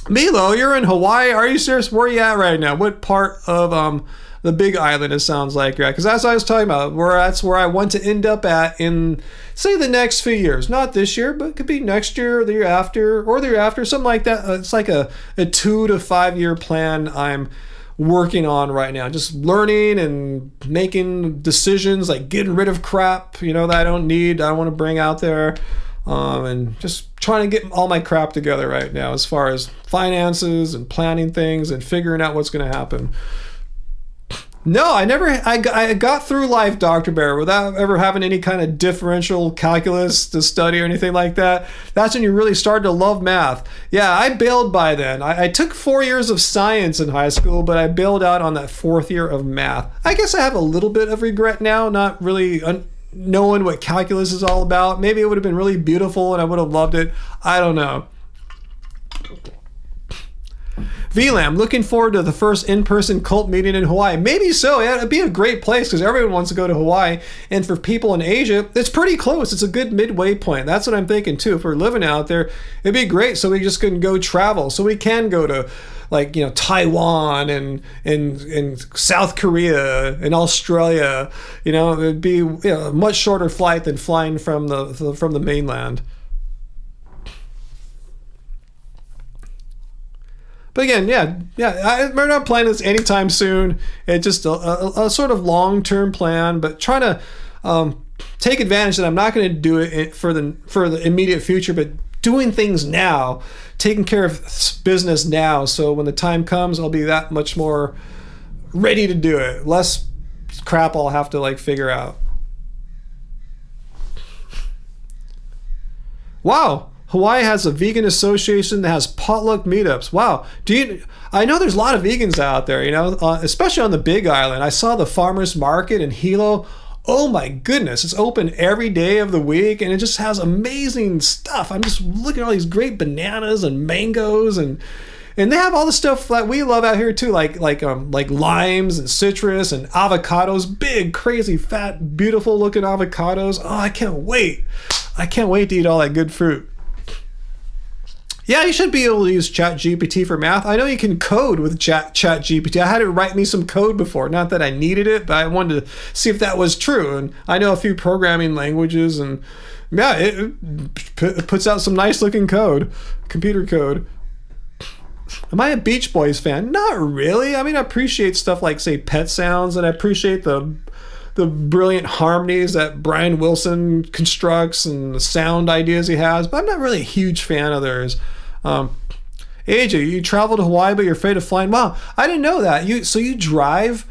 Milo, you're in Hawaii. Are you serious? Where are you at right now? What part of the Big Island, it sounds like you're at? Because that's what I was talking about. That's where I want to end up at in, say, the next few years. Not this year, but it could be next year or the year after, something like that. It's like a 2 to 5 year plan I'm working on right now. Just learning and making decisions, like getting rid of crap, that I don't need, I want to bring out there. And just trying to get all my crap together right now as far as finances and planning things and figuring out what's going to happen. No, I got through life, Dr. Bear, without ever having any kind of differential calculus to study or anything like that. That's when you really started to love math. Yeah, I bailed by then. I took 4 years of science in high school, but I bailed out on that 4th year of math. I guess I have a little bit of regret now, not really knowing what calculus is all about. Maybe it would have been really beautiful and I would have loved it. I don't know. VLAM, looking forward to the first in-person cult meeting in Hawaii. Maybe so. Yeah, it'd be a great place because everyone wants to go to Hawaii. And for people in Asia, it's pretty close. It's a good midway point. That's what I'm thinking too. If we're living out there, it'd be great. So we just can go travel. So we can go to Taiwan and South Korea and Australia. It'd be a much shorter flight than flying from the mainland. But again, we're not planning this anytime soon. It's just a sort of long-term plan, but trying to take advantage that I'm not going to do it for the immediate future, but doing things now, taking care of business now, so when the time comes, I'll be that much more ready to do it. Less crap I'll have to figure out. Wow. Hawaii has a vegan association that has potluck meetups. Wow. I know there's a lot of vegans out there, especially on the Big Island. I saw the farmers market in Hilo. Oh my goodness. It's open every day of the week and it just has amazing stuff. I'm just looking at all these great bananas and mangoes and they have all the stuff that we love out here too, like limes and citrus and avocados, big, crazy, fat, beautiful looking avocados. Oh, I can't wait. I can't wait to eat all that good fruit. Yeah, you should be able to use ChatGPT for math. I know you can code with ChatGPT. I had it write me some code before. Not that I needed it, but I wanted to see if that was true. And I know a few programming languages, and yeah, it puts out some nice looking code, computer code. Am I a Beach Boys fan? Not really. I mean, I appreciate stuff like, say, Pet Sounds, and I appreciate the brilliant harmonies that Brian Wilson constructs and the sound ideas he has, but I'm not really a huge fan of theirs. AJ, you travel to Hawaii, but you're afraid of flying. Wow, I didn't know that. So you drive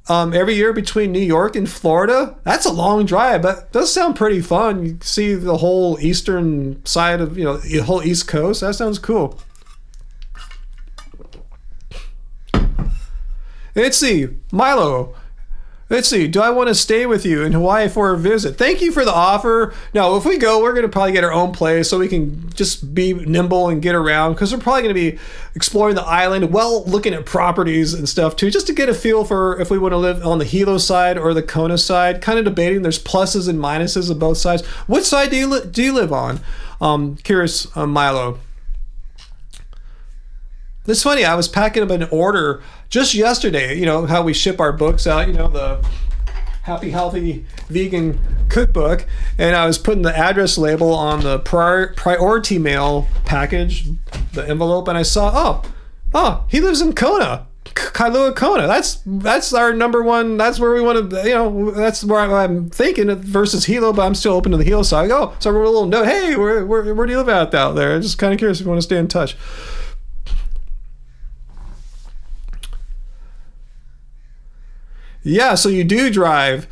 every year between New York and Florida? That's a long drive, but it does sound pretty fun. You see the whole eastern side of, the whole East Coast. That sounds cool. Let's see, Milo. Let's see, do I want to stay with you in Hawaii for a visit? Thank you for the offer. Now, if we go, we're going to probably get our own place so we can just be nimble and get around, because we're probably going to be exploring the island, looking at properties and stuff too, just to get a feel for if we want to live on the Hilo side or the Kona side. Kind of debating. There's pluses and minuses of both sides. What side do you live on? Curious, Milo. It's funny, I was packing up an order just yesterday, how we ship our books out, the Happy Healthy Vegan Cookbook, and I was putting the address label on the priority mail package, the envelope, and I saw, he lives in Kona, Kailua, Kona. That's our number one, that's where we want to, that's where I'm thinking versus Hilo, but I'm still open to the Hilo side. So I wrote a little note, hey, where do you live out there? I'm just kind of curious if you want to stay in touch. Yeah, so you do drive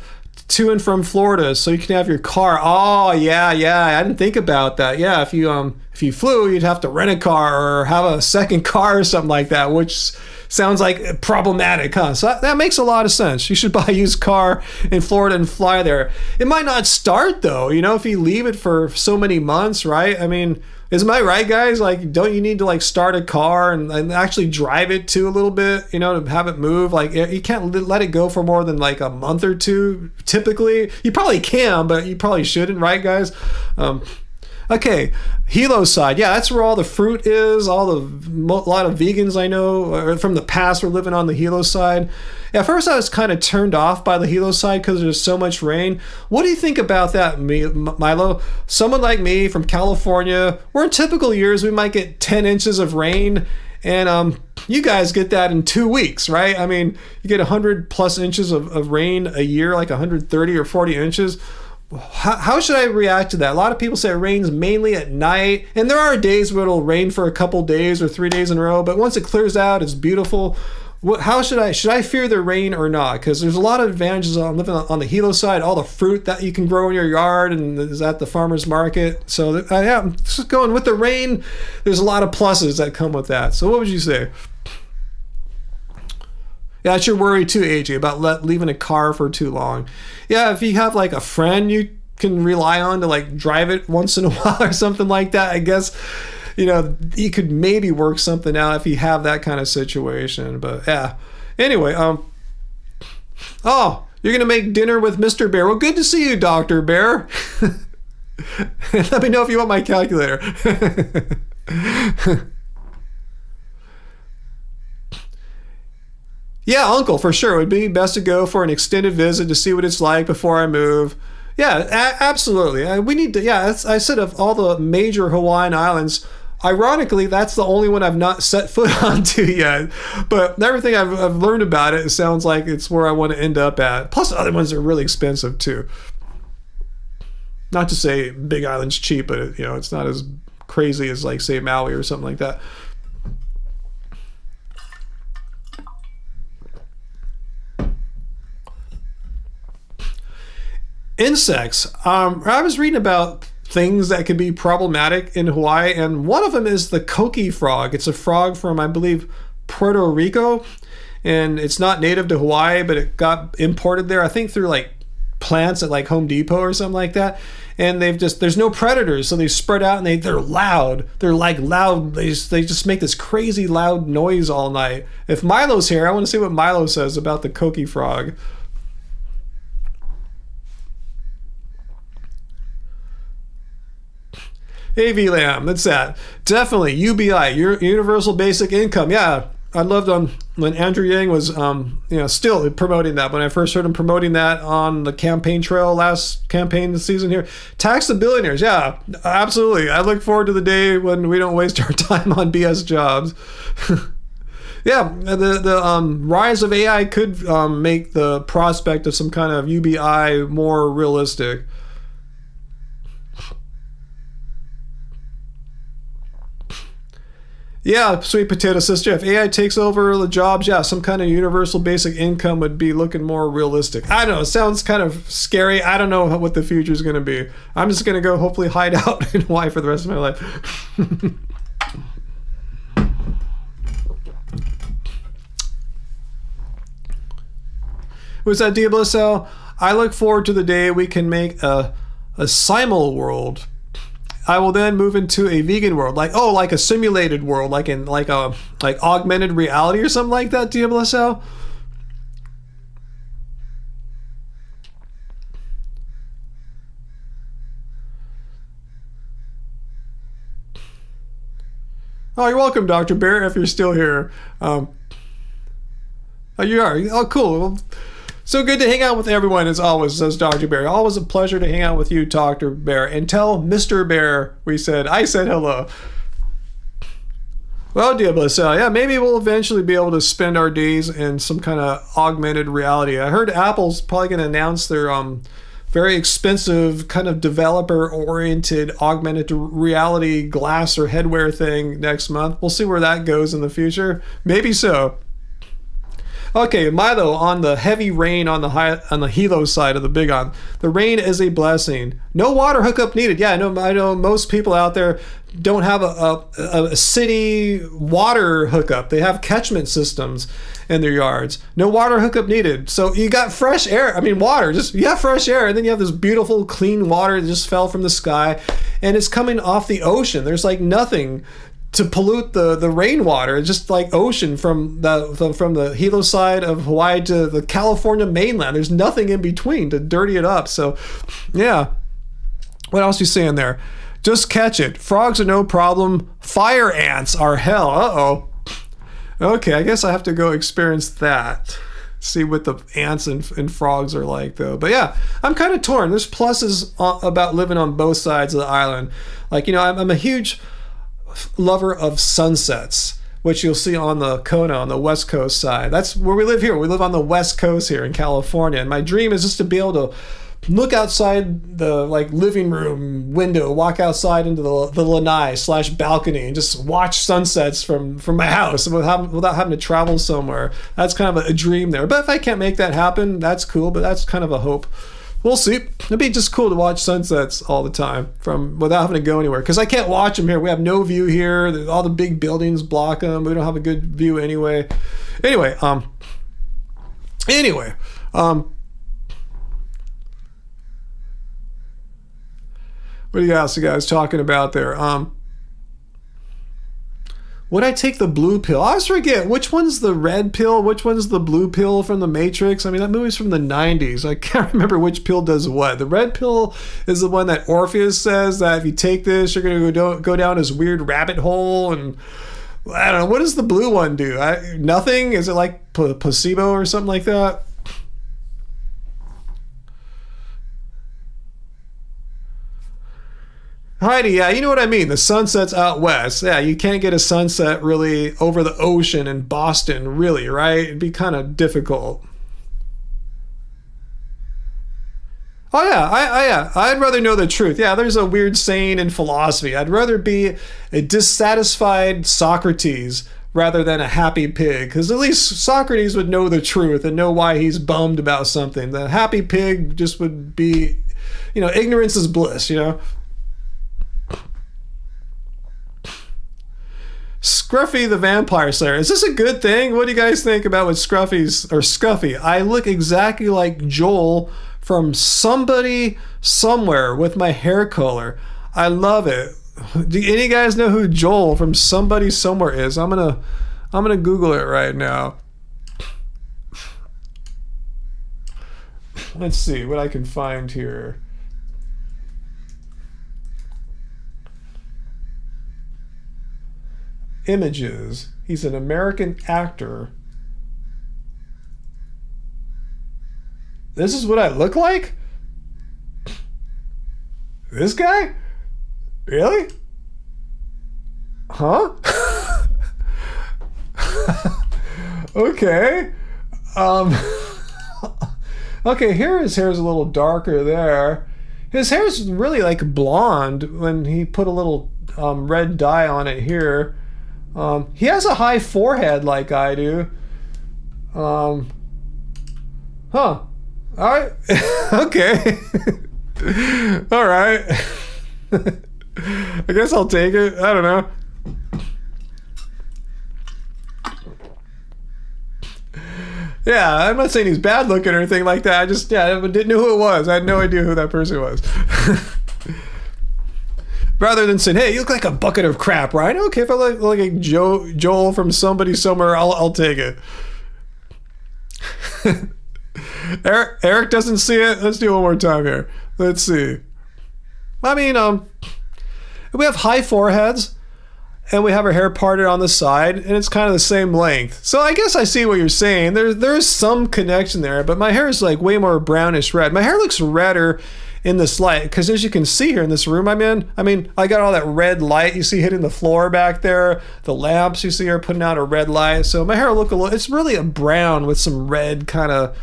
to and from Florida, so you can have your car. Oh yeah, I didn't think about that. Yeah, if you flew, you'd have to rent a car or have a second car or something like that, which sounds like problematic, huh? So that makes a lot of sense. You should buy a used car in Florida and fly there. It might not start though, if you leave it for so many months, right? I mean, isn't I right, guys? Like, don't you need to like start a car and actually drive it too a little bit, to have it move? Like, you can't let it go for more than like a month or two. Typically, you probably can, but you probably shouldn't, right, guys? Okay, Hilo side. Yeah, that's where all the fruit is. A lot of vegans I know from the past were living on the Hilo side. At first, I was kind of turned off by the Hilo side because there's so much rain. What do you think about that, Milo? Someone like me from California, where in typical years we might get 10 inches of rain, and you guys get that in 2 weeks, right? I mean, you get 100 plus inches of rain a year, like 130 or 40 inches. How should I react to that? A lot of people say it rains mainly at night, and there are days where it'll rain for a couple days or 3 days in a row, but once it clears out, it's beautiful. How should I fear the rain or not? Because there's a lot of advantages on living on the Hilo side, all the fruit that you can grow in your yard and is at the farmer's market. So yeah, I'm just going with the rain. There's a lot of pluses that come with that. So what would you say? Yeah, that's your worry too, AJ, about leaving a car for too long. Yeah, if you have like a friend you can rely on to like drive it once in a while or something like that, I guess, you could maybe work something out if you have that kind of situation. But yeah, anyway, oh, you're gonna make dinner with Mr. Bear. Well, good to see you, Dr. Bear. Let me know if you want my calculator. Yeah, Uncle, for sure. It would be best to go for an extended visit to see what it's like before I move. Yeah, absolutely. We need to, I said of all the major Hawaiian islands, ironically, that's the only one I've not set foot onto yet. But everything I've learned about it, it sounds like it's where I want to end up at. Plus, the other ones are really expensive too. Not to say Big Island's cheap, but it's not as crazy as like, say, Maui or something like that. Insects. I was reading about things that could be problematic in Hawaii, and one of them is the coqui frog. It's a frog from, I believe, Puerto Rico, and it's not native to Hawaii, but it got imported there, I think, through like plants at like Home Depot or something like that. And there's no predators, so they spread out and they're loud. They're like loud. They just make this crazy loud noise all night. If Milo's here, I want to see what Milo says about the coqui frog. Hey VLAM, that's that. Definitely UBI, Universal Basic Income. Yeah, I loved when Andrew Yang was still promoting that. When I first heard him promoting that on the campaign trail last campaign season here. Tax the billionaires. Yeah, absolutely. I look forward to the day when we don't waste our time on BS jobs. Yeah, the rise of AI could make the prospect of some kind of UBI more realistic. Yeah, sweet potato sister. If AI takes over the jobs, yeah, some kind of universal basic income would be looking more realistic. I don't know. It sounds kind of scary. I don't know what the future is going to be. I'm just going to go hopefully hide out in Hawaii for the rest of my life. What's that, DSL? I look forward to the day we can make a simul world. I will then move into a vegan world, like a simulated world, like augmented reality or something like that. DSL. Oh, you're welcome, Dr. Bear, if you're still here. Oh, you are. Oh, cool. Well, so good to hang out with everyone as always, says Dr. Bear. Always a pleasure to hang out with you, Dr. Bear. And tell Mr. Bear I said hello. Well, DSL, yeah, maybe we'll eventually be able to spend our days in some kind of augmented reality. I heard Apple's probably going to announce their very expensive kind of developer-oriented augmented reality glass or headwear thing next month. We'll see where that goes in the future. Maybe so. Okay, Milo, on the heavy rain on the Hilo side of the Big On, the rain is a blessing. No water hookup needed. Yeah, I know most people out there don't have a city water hookup. They have catchment systems in their yards. No water hookup needed. So you got fresh air. I mean, water. Just you have fresh air, and then you have this beautiful, clean water that just fell from the sky, and it's coming off the ocean. There's like nothing to pollute the rainwater. It's just like ocean from the Hilo side of Hawaii to the California mainland. There's nothing in between to dirty it up. So, yeah. What else are you saying there? Just catch it. Frogs are no problem. Fire ants are hell. Uh-oh. Okay, I guess I have to go experience that. See what the ants and frogs are like, though. But yeah, I'm kind of torn. There's pluses about living on both sides of the island. Like, I'm a huge lover of sunsets, which you'll see on the Kona on the west coast side. That's where we live here. We live on the west coast here in California, and my dream is just to be able to look outside the living room window, walk outside into the lanai / balcony, and just watch sunsets from my house without having to travel somewhere. That's kind of a dream there. But if I can't make that happen, that's cool. But that's kind of a hope. We'll see. It'd be just cool to watch sunsets all the time without having to go anywhere. Because I can't watch them here. We have no view here. All the big buildings block them. We don't have a good view anyway. Anyway. What do you guys talking about there? Would I take the blue pill? I always forget which one's the red pill, which one's the blue pill from the Matrix. I mean, that movie's from the 90s. I can't remember which pill does what. The red pill is the one that Orpheus says that if you take this, you're going to go down this weird rabbit hole. And I don't know. What does the blue one do? Nothing? Is it like placebo or something like that? Heidi, yeah, you know what I mean. The sunset's out west. Yeah, you can't get a sunset really over the ocean in Boston, really, right? It'd be kind of difficult. Oh yeah, I'd rather know the truth. Yeah, there's a weird saying in philosophy. I'd rather be a dissatisfied Socrates rather than a happy pig, because at least Socrates would know the truth and know why he's bummed about something. The happy pig just would be, ignorance is bliss, Scruffy the Vampire Slayer. Is this a good thing? What do you guys think about with Scruffy? I look exactly like Joel from Somebody Somewhere with my hair color. I love it. Do any of you guys know who Joel from Somebody Somewhere is? I'm gonna Google it right now. Let's see what I can find here. Images. He's an American actor. This is what I look like? This guy? Really? Huh? Okay. Okay, here his hair is a little darker there. His hair is really like blonde when he put a little red dye on it here. He has a high forehead like I do. Huh. All right. Okay. All right. I guess I'll take it. I don't know. Yeah, I'm not saying he's bad looking or anything like that. I just, didn't know who it was. I had no idea who that person was. Rather than saying, hey, you look like a bucket of crap, right? Okay, if I look like Joel from Somebody Somewhere, I'll take it. Eric doesn't see it. Let's do it one more time here. Let's see. I mean, we have high foreheads, and we have our hair parted on the side, and it's kind of the same length. So I guess I see what you're saying. There's some connection there, but my hair is like way more brownish red. My hair looks redder in this light, because as you can see here in this room I'm in, I got all that red light you see hitting the floor back there. The lamps you see are putting out a red light. So my hair will look it's really a brown with some red kind of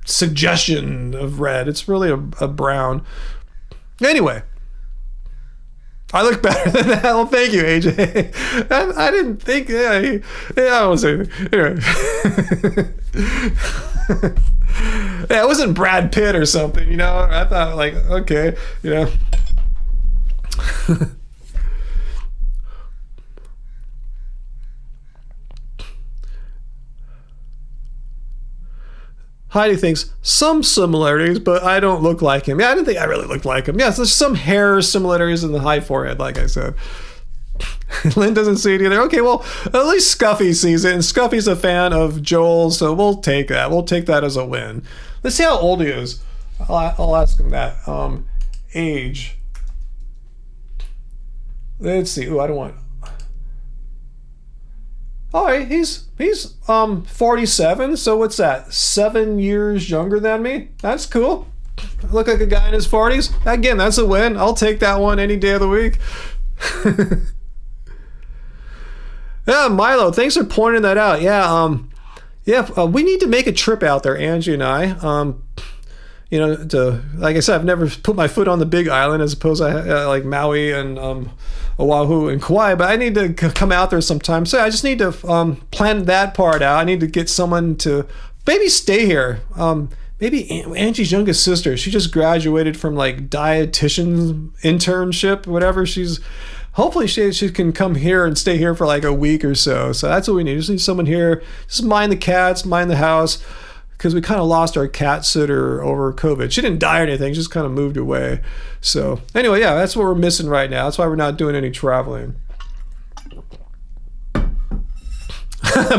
suggestion of red. It's really a brown. Anyway. I look better than that. Well, thank you, AJ. I didn't think. Yeah, I won't say anything. Anyway. Yeah, it wasn't Brad Pitt or something, you know. I thought, like, okay, you know. Heidi thinks some similarities, but I don't look like him. Yeah, I didn't think I really looked like him. Yes, there's some hair similarities in the high forehead, like I said. Lynn doesn't see it either. Okay, well, at least Scuffy sees it, and Scuffy's a fan of Joel, so we'll take that. We'll take that as a win. Let's see how old he is. I'll ask him that. Age. Let's see. Ooh, I don't want... All right, he's 47, so what's that? 7 years younger than me? That's cool. I look like a guy in his 40s. Again, that's a win. I'll take that one any day of the week. Yeah, Milo, thanks for pointing that out. Yeah, we need to make a trip out there, Angie and I. You know, like I said, I've never put my foot on the Big Island as opposed to like Maui and Oahu and Kauai, but I need to come out there sometime. So I just need to plan that part out. I need to get someone to maybe stay here. Maybe Angie's youngest sister. She just graduated from like dietitian internship, whatever. Hopefully she can come here and stay here for like a week or so. So that's what we need. Just need someone here. Just mind the cats, mind the house. Because we kind of lost our cat sitter over COVID. She didn't die or anything, she just kind of moved away. So anyway, yeah, that's what we're missing right now. That's why we're not doing any traveling.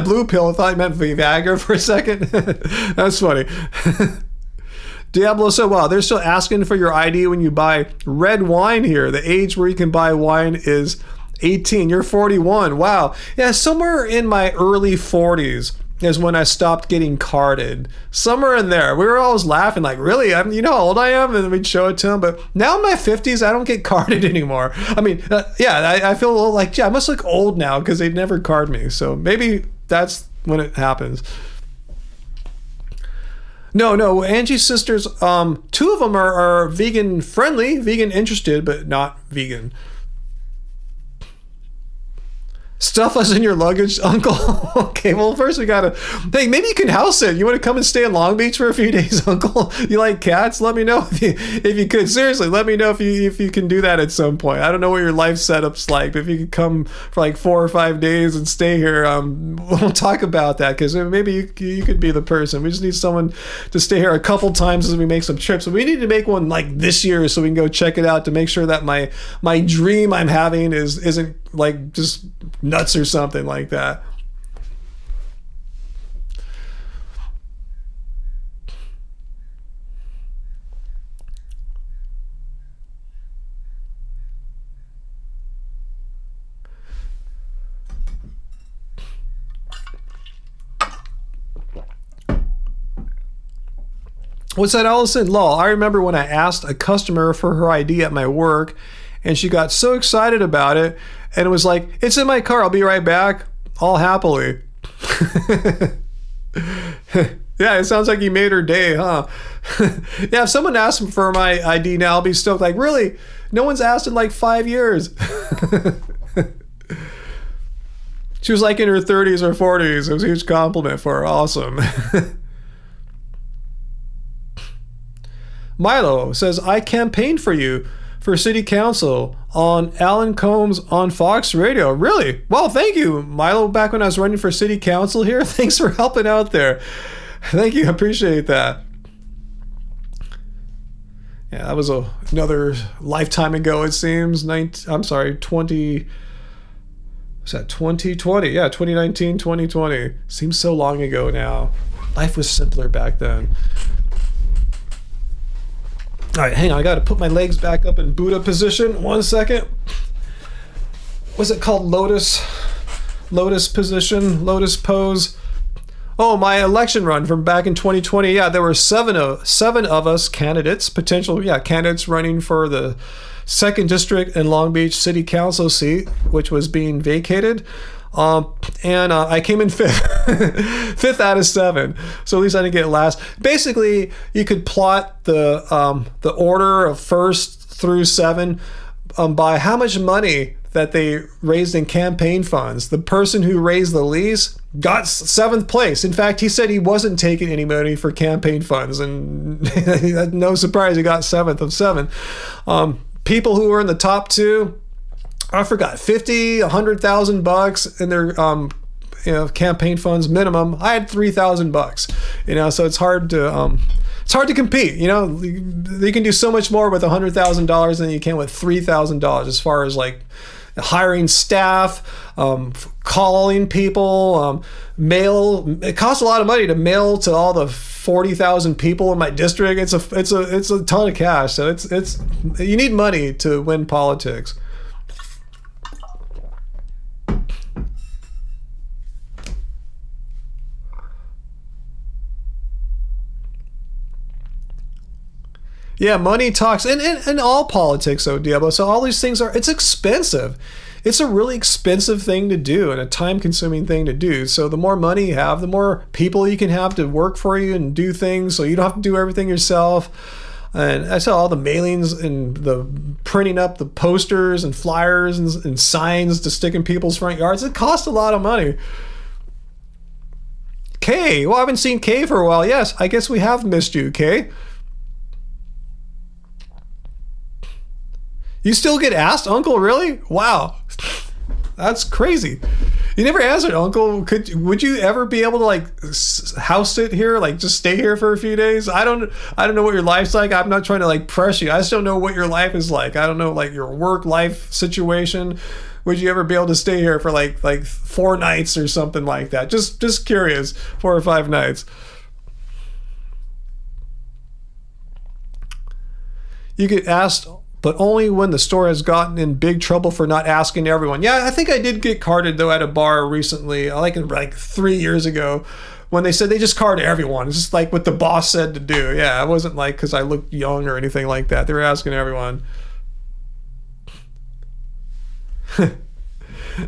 Blue pill, I thought you meant Viagra for a second. That's funny. Diablo said, wow, they're still asking for your ID when you buy red wine here. The age where you can buy wine is 18. You're 41. Wow. Yeah, somewhere in my early 40s is when I stopped getting carded. Somewhere in there. We were always laughing like, really? You know how old I am? And we'd show it to him. But now in my 50s, I don't get carded anymore. I mean, I feel a little like, I must look old now because they'd never card me. So maybe that's when it happens. No, Angie's sisters, two of them are vegan friendly, vegan interested, but not vegan. Stuff us in your luggage, Uncle. Okay, well, first we gotta think. Maybe you can house sit. You want to come and stay in Long Beach for a few days, Uncle? You like cats? Let me know if you could. Seriously, let me know if you can do that at some point. I don't know what your life setup's like, but if you could come for like 4 or 5 days and stay here, we'll talk about that because maybe you could be the person. We just need someone to stay here a couple times as we make some trips. So we need to make one like this year so we can go check it out to make sure that my dream I'm having isn't like just nuts or something like that. What's that, Allison? Lol, I remember when I asked a customer for her ID at my work and she got so excited about it and it was like, it's in my car, I'll be right back, all happily. Yeah, it sounds like you made her day, huh? Yeah, if someone asks for my ID now, I'll be stoked. Like, really? No one's asked in like 5 years. She was like in her 30s or 40s. It was a huge compliment for her. Awesome. Milo says, I campaigned for you for city council on Alan Combs on Fox Radio. Really? Well, thank you, Milo. Back when I was running for city council here. Thanks for helping out there. Thank you. I appreciate that. Yeah, that was another lifetime ago, it seems. 20... Was that 2020? Yeah, 2019, 2020. Seems so long ago now. Life was simpler back then. All right, hang on. I got to put my legs back up in Buddha position. 1 second. What's it called? Lotus position, lotus pose. Oh, my election run from back in 2020. Yeah, there were seven of us candidates, candidates running for the 2nd District and Long Beach City Council seat, which was being vacated. And I came in 5th out of 7, so at least I didn't get last. Basically, you could plot the order of 1st through 7 by how much money that they raised in campaign funds. The person who raised the least got 7th place. In fact, he said he wasn't taking any money for campaign funds, and no surprise, he got 7th of 7. People who were in the top 2, I forgot, $50,000, $100,000 in their campaign funds minimum. I had $3,000, so it's hard to compete. You can do so much more with $100,000 than you can with $3,000 as far as like hiring staff, calling people, mail. It costs a lot of money to mail to all the 40,000 people in my district. It's a ton of cash. So it's you need money to win politics. Yeah, money talks, and all politics, though, Diablo. So all these things it's expensive. It's a really expensive thing to do and a time-consuming thing to do. So the more money you have, the more people you can have to work for you and do things, so you don't have to do everything yourself. And I saw all the mailings and the printing up the posters and flyers and signs to stick in people's front yards. It costs a lot of money. Kay, well, I haven't seen Kay for a while. Yes, I guess we have missed you, Kay. You still get asked, Uncle? Really? Wow, that's crazy. You never answered, Uncle. Would you ever be able to like house sit here, like just stay here for a few days? I don't know what your life's like. I'm not trying to like press you. I just don't know what your life is like. I don't know like your work life situation. Would you ever be able to stay here for like 4 nights or something like that? Just curious, 4 or 5 nights. You get asked, but only when the store has gotten in big trouble for not asking everyone. Yeah, I think I did get carded, though, at a bar recently, like 3 years ago, when they said they just card everyone. It's just like what the boss said to do. Yeah, it wasn't like because I looked young or anything like that. They were asking everyone.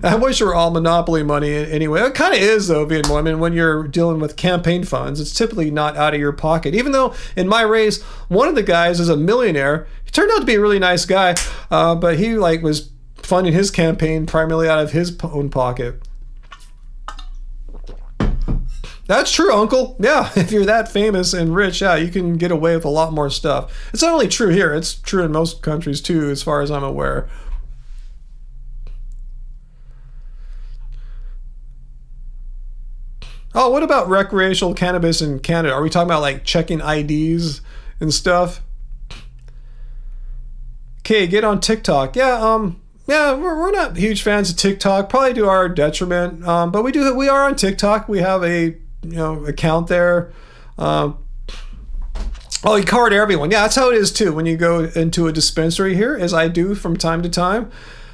I wish it were all monopoly money anyway. It kind of is, though, being women, when you're dealing with campaign funds. It's typically not out of your pocket. Even though in my race, one of the guys is a millionaire. He turned out to be a really nice guy, but he was funding his campaign primarily out of his own pocket. That's true, Uncle. Yeah, if you're that famous and rich, yeah, you can get away with a lot more stuff. It's not only true here, it's true in most countries too, as far as I'm aware. Oh, what about recreational cannabis in Canada? Are we talking about like checking IDs and stuff? Okay, get on TikTok. Yeah, we're not huge fans of TikTok. Probably to our detriment. But we are on TikTok. We have a account there. You card everyone. Yeah, that's how it is too. When you go into a dispensary here, as I do from time to time,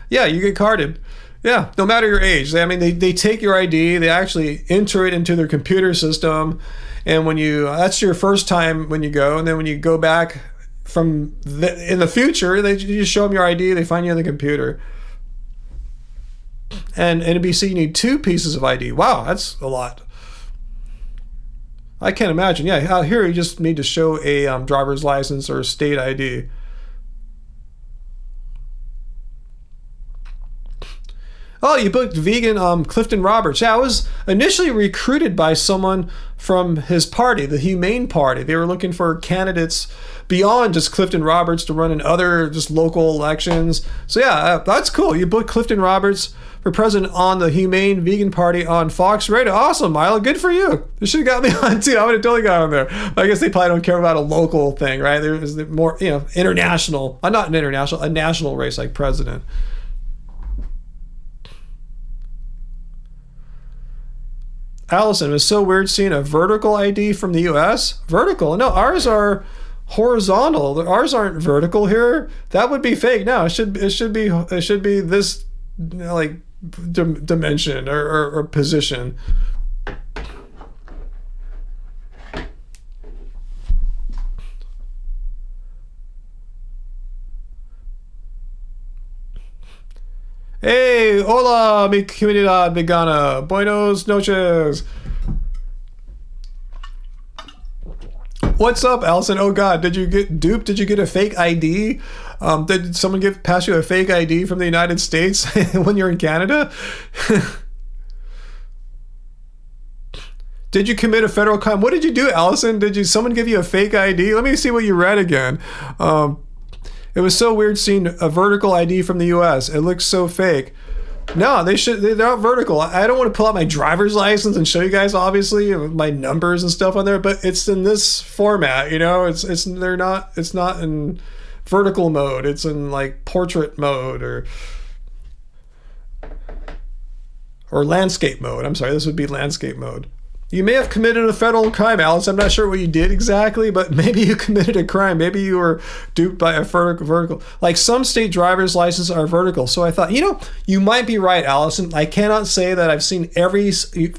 yeah, you get carded. Yeah, no matter your age. They take your ID, they actually enter it into their computer system, and that's your first time when you go, and then when you go back in the future, you just show them your ID, they find you on the computer. And NBC, you need 2 pieces of ID. Wow, that's a lot. I can't imagine. Yeah, out here you just need to show a driver's license or state ID. Oh, you booked vegan Clifton Roberts. Yeah, I was initially recruited by someone from his party, the Humane Party. They were looking for candidates beyond just Clifton Roberts to run in other just local elections. So yeah, that's cool. You booked Clifton Roberts for president on the Humane Vegan Party on Fox Radio. Awesome, Milo. Good for you. They should have got me on too. I would have totally got on there. But I guess they probably don't care about a local thing, right? There's more, international. Not an international, a national race like president. Allison, it was so weird seeing a vertical ID from the U.S. Vertical? No, ours are horizontal. Ours aren't vertical here. That would be fake. No, it should be this dimension or position. Hey, hola, mi comunidad vegana. Buenos noches. What's up, Allison? Oh God, did you get duped? Did you get a fake ID? Did someone pass you a fake ID from the United States when you're in Canada? Did you commit a federal crime? What did you do, Allison? Did someone give you a fake ID? Let me see what you read again. It was so weird seeing a vertical ID from the US. It looks so fake. No, they're not vertical. I don't want to pull out my driver's license and show you guys, obviously, my numbers and stuff on there, but it's in this format, you know. It's not in vertical mode. It's in like portrait mode or landscape mode. I'm sorry, this would be landscape mode. You may have committed a federal crime, Alice. I'm not sure what you did exactly, but maybe you committed a crime. Maybe you were duped by a vertical. Like some state driver's licenses are vertical. So I thought, you might be right, Allison. I cannot say that I've seen every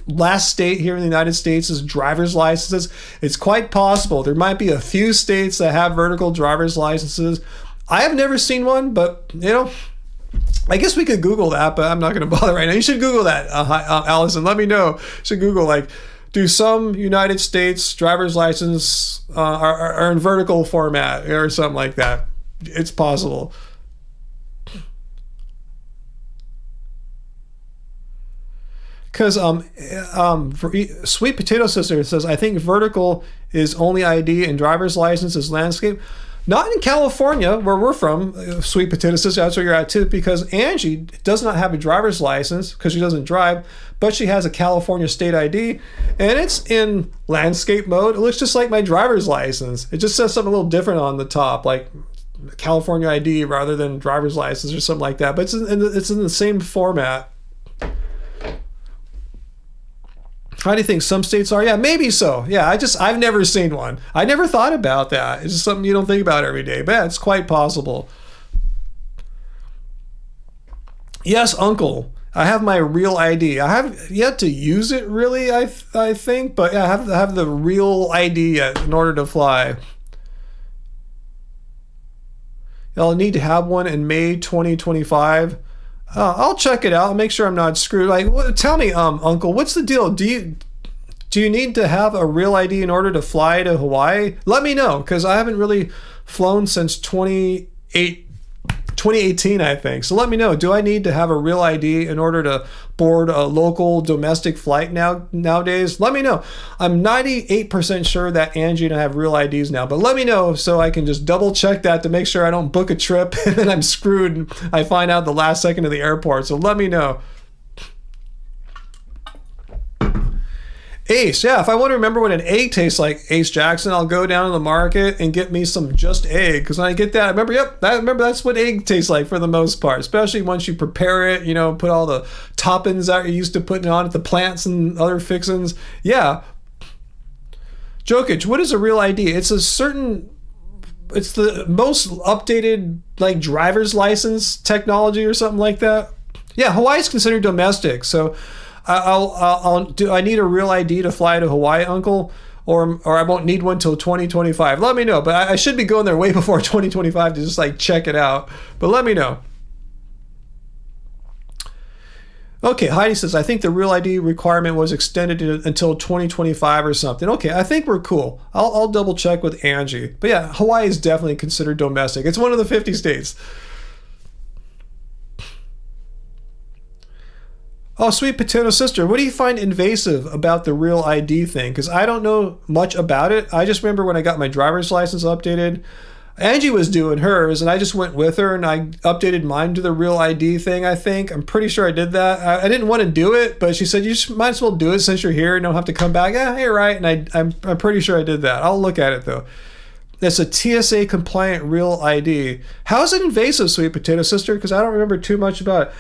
last state here in the United States' driver's licenses. It's quite possible. There might be a few states that have vertical driver's licenses. I have never seen one, but, I guess we could Google that, but I'm not going to bother right now. You should Google that, Allison. Let me know. You should Google, do some United States driver's license are in vertical format or something like that? It's possible. Because Sweet Potato Sister says, I think vertical is only ID and driver's license is landscape. Not in California, where we're from, Sweet Potato Sister, that's where you're at too, because Angie does not have a driver's license because she doesn't drive, but she has a California state ID, and it's in landscape mode. It looks just like my driver's license. It just says something a little different on the top, like California ID rather than driver's license or something like that, but it's in the same format. How do you think some states are? Yeah, maybe so. Yeah, I've never seen one. I never thought about that. It's just something you don't think about every day, but yeah, it's quite possible. Yes, Uncle. I have my real ID. I have yet to use it really, I think, but yeah, I have the real ID yet in order to fly. I'll need to have one in May 2025. I'll check it out and make sure I'm not screwed. Tell me, Uncle, what's the deal? Do you need to have a real ID in order to fly to Hawaii? Let me know, because I haven't really flown since 2018, I think. So let me know. Do I need to have a real ID in order to board a local domestic flight nowadays? Let me know. I'm 98% sure that Angie and I have real IDs now, but let me know so I can just double check that to make sure I don't book a trip and then I'm screwed and I find out the last second of the airport. So let me know. Ace, yeah, if I want to remember what an egg tastes like, Ace Jackson, I'll go down to the market and get me some just egg. Because when I get that, I remember that's what egg tastes like for the most part, especially once you prepare it, put all the toppings that you're used to putting on it, the plants and other fixings. Yeah. Jokic, what is a real ID? It's the most updated driver's license technology or something like that. Yeah, Hawaii is considered domestic, so do I need a real ID to fly to Hawaii, Uncle? Or I won't need one till 2025. Let me know. But I should be going there way before 2025 to just check it out. But let me know. Okay, Heidi says, I think the real ID requirement was extended until 2025 or something. Okay, I think we're cool. I'll double check with Angie. But yeah, Hawaii is definitely considered domestic. It's one of the 50 states. Oh, Sweet Potato Sister, what do you find invasive about the real ID thing? Because I don't know much about it. I just remember when I got my driver's license updated, Angie was doing hers, and I just went with her, and I updated mine to the real ID thing, I think. I'm pretty sure I did that. I didn't want to do it, but she said, you might as well do it since you're here and don't have to come back. Yeah, you're right, and I'm pretty sure I did that. I'll look at it, though. It's a TSA-compliant real ID. How is it invasive, Sweet Potato Sister? Because I don't remember too much about it.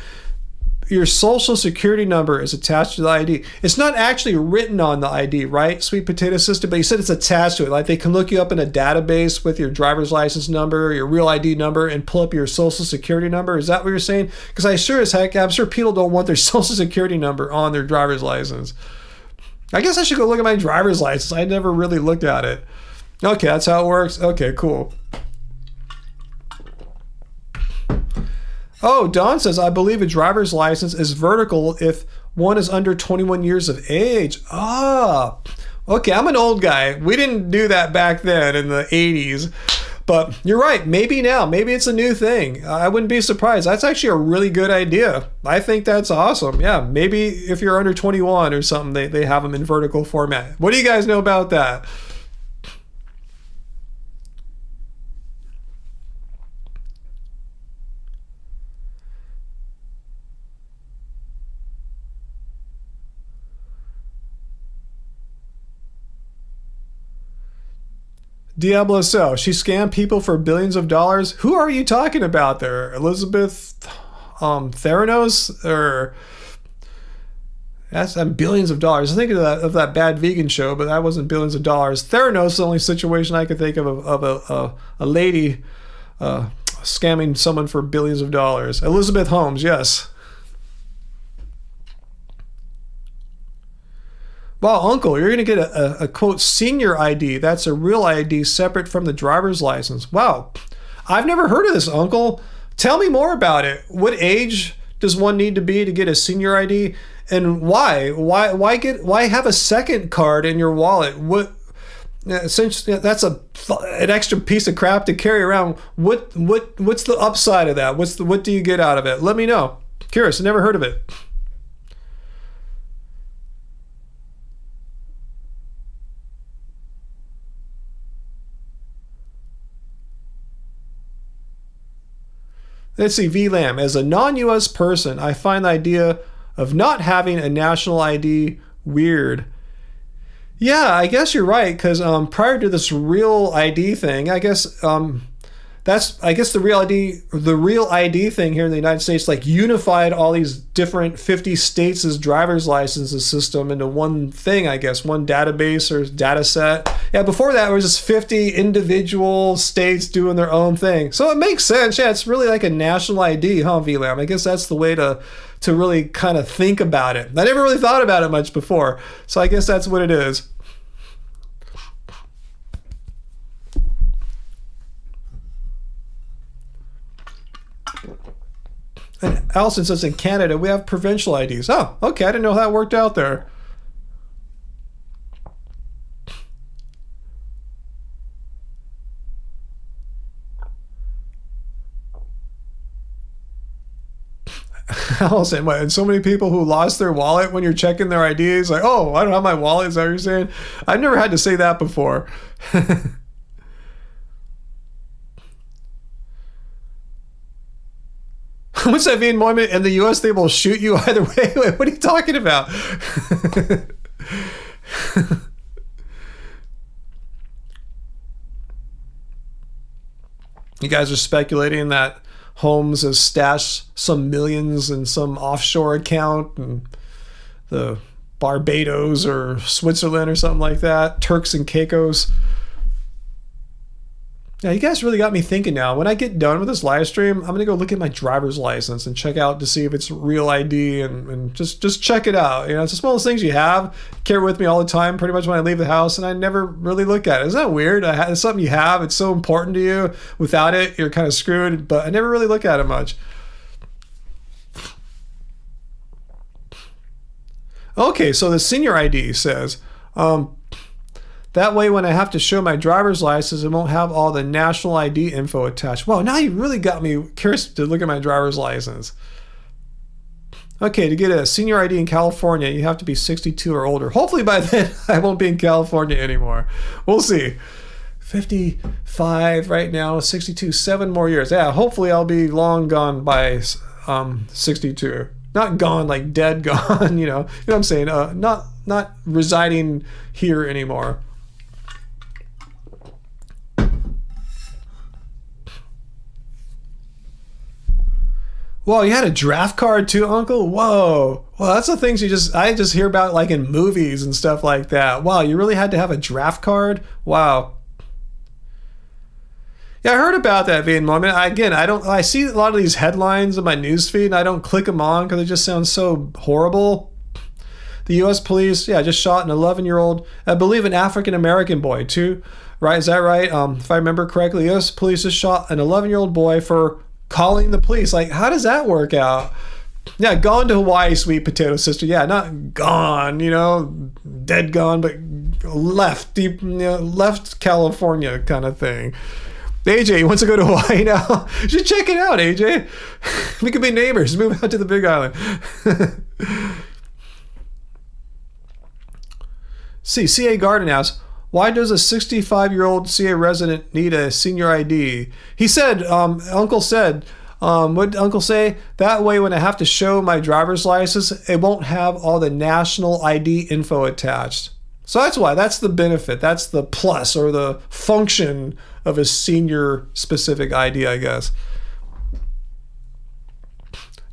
Your social security number is attached to the ID. It's not actually written on the ID, right, Sweet Potato Sister? But you said it's attached to it. They can look you up in a database with your driver's license number, your real ID number, and pull up your social security number. Is that what you're saying? Because I'm sure people don't want their social security number on their driver's license. I guess I should go look at my driver's license. I never really looked at it. Okay, that's how it works. Okay, cool. Oh, Don says, I believe a driver's license is vertical if one is under 21 years of age. Okay, I'm an old guy. We didn't do that back then in the 80s. But you're right. Maybe now. Maybe it's a new thing. I wouldn't be surprised. That's actually a really good idea. I think that's awesome. Yeah, maybe if you're under 21 or something, they have them in vertical format. What do you guys know about that? Diablo So, she scammed people for billions of dollars. Who are you talking about there? Elizabeth Theranos? Or that's billions of dollars. I think of that bad vegan show, but that wasn't billions of dollars. Theranos is the only situation I could think of a lady scamming someone for billions of dollars. Elizabeth Holmes, yes. Well, Uncle, you're going to get a quote, senior ID. That's a real ID separate from the driver's license. Wow. I've never heard of this, Uncle. Tell me more about it. What age does one need to be to get a senior ID? And why? Why have a second card in your wallet? Since that's an extra piece of crap to carry around, what's the upside of that? What do you get out of it? Let me know. Curious. I never heard of it. Let's see, VLAM. As a non-US person, I find the idea of not having a national ID weird. Yeah, I guess you're right, because prior to this real ID thing, I guess the real ID thing here in the United States like unified all these different 50 states' driver's licenses system into one thing, I guess, one database or data set. Yeah, before that, it was just 50 individual states doing their own thing. So it makes sense. Yeah, it's really like a national ID, huh, VLAM? I guess that's the way to really kind of think about it. I never really thought about it much before. So I guess that's what it is. And Allison says in Canada, we have provincial IDs. Oh, okay. I didn't know how that worked out there. Allison, and so many people who lost their wallet when you're checking their IDs, like, oh, I don't have my wallet. Is that what you're saying? I've never had to say that before. What's that mean, Mohammed? In the US, they will shoot you either way. Wait, what are you talking about? You guys are speculating that Holmes has stashed some millions in some offshore account in the Barbados or Switzerland or something like that. Turks and Caicos. Yeah, you guys really got me thinking now. When I get done with this live stream, I'm going to go look at my driver's license and check out to see if it's real ID and just check it out. You know, it's just one of those things you have, carry with me all the time, pretty much when I leave the house, and I never really look at it. Isn't that weird? It's something you have. It's so important to you. Without it, you're kind of screwed, but I never really look at it much. Okay, so the senior ID says, that way, when I have to show my driver's license, it won't have all the national ID info attached. Wow, now you really got me curious to look at my driver's license. Okay, to get a senior ID in California, you have to be 62 or older. Hopefully by then, I won't be in California anymore. We'll see. 55 right now, 62, 7 more years. Yeah, hopefully I'll be long gone by 62. Not gone, like dead gone, you know what I'm saying? Not residing here anymore. Whoa, you had a draft card too, Uncle? Whoa. Well, that's the things I just hear about like in movies and stuff like that. Wow, you really had to have a draft card? Wow. Yeah, I heard about that, Van Moment. I see a lot of these headlines in my newsfeed and I don't click them on because they just sound so horrible. The U.S. police, just shot an 11-year-old, I believe an African-American boy too, right? Is that right? If I remember correctly, U.S. police just shot an 11-year-old boy for calling the police. Like, how does that work out? Yeah, gone to Hawaii, sweet potato sister. Yeah, not gone, dead gone, but left, deep, left California kind of thing. AJ, he wants to go to Hawaii now. You should check it out, AJ. We could be neighbors. Move out to the Big Island. See, CA Garden asks, why does a 65-year-old CA resident need a senior ID? He said, Uncle said, what did Uncle say? That way when I have to show my driver's license, it won't have all the national ID info attached. So that's why. That's the benefit. That's the plus or the function of a senior specific ID, I guess.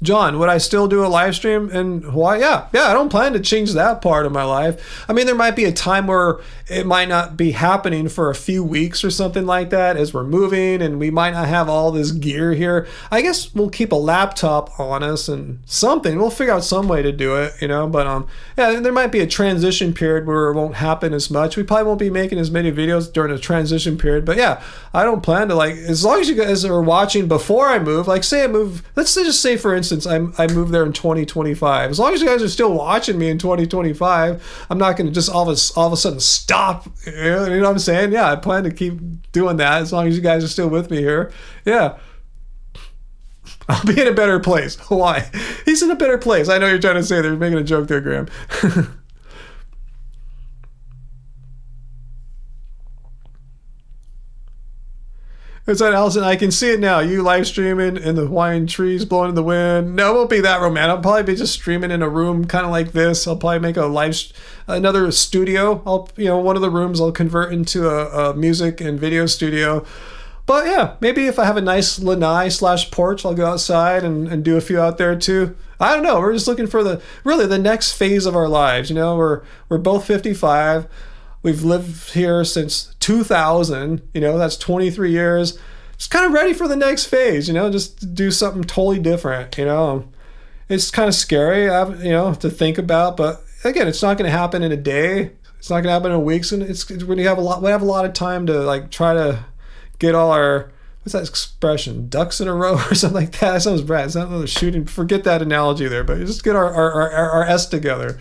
John, would I still do a live stream in Hawaii? Yeah, I don't plan to change that part of my life. I mean, there might be a time where it might not be happening for a few weeks or something like that as we're moving and we might not have all this gear here. I guess we'll keep a laptop on us and something. We'll figure out some way to do it, but yeah, there might be a transition period where it won't happen as much. We probably won't be making as many videos during a transition period, but yeah, I don't plan to, as long as you guys are watching before I move, say I move, let's just say for instance, I moved there in 2025. As long as you guys are still watching me in 2025, I'm not going to just all of a sudden stop. You know what I'm saying? Yeah, I plan to keep doing that as long as you guys are still with me here. Yeah. I'll be in a better place. Hawaii. He's in a better place. I know you're trying to say they're making a joke there, Graham. It's that, Allison. I can see it now. You live streaming and the Hawaiian trees blowing in the wind. No, it won't be that romantic. I'll probably be just streaming in a room kind of like this. I'll probably make another studio. One of the rooms I'll convert into a music and video studio. But yeah, maybe if I have a nice lanai/porch, I'll go outside and do a few out there too. I don't know. We're just looking for the next phase of our lives. We're both 55. We've lived here since 2000, that's 23 years. Just kind of ready for the next phase, just to do something totally different, It's kind of scary, to think about, but again, it's not going to happen in a day. It's not going to happen in weeks, and we have a lot of time to try to get all our, what's that expression, ducks in a row or something like that. That sounds bad. It's not another shooting. Forget that analogy there, but just get our S together.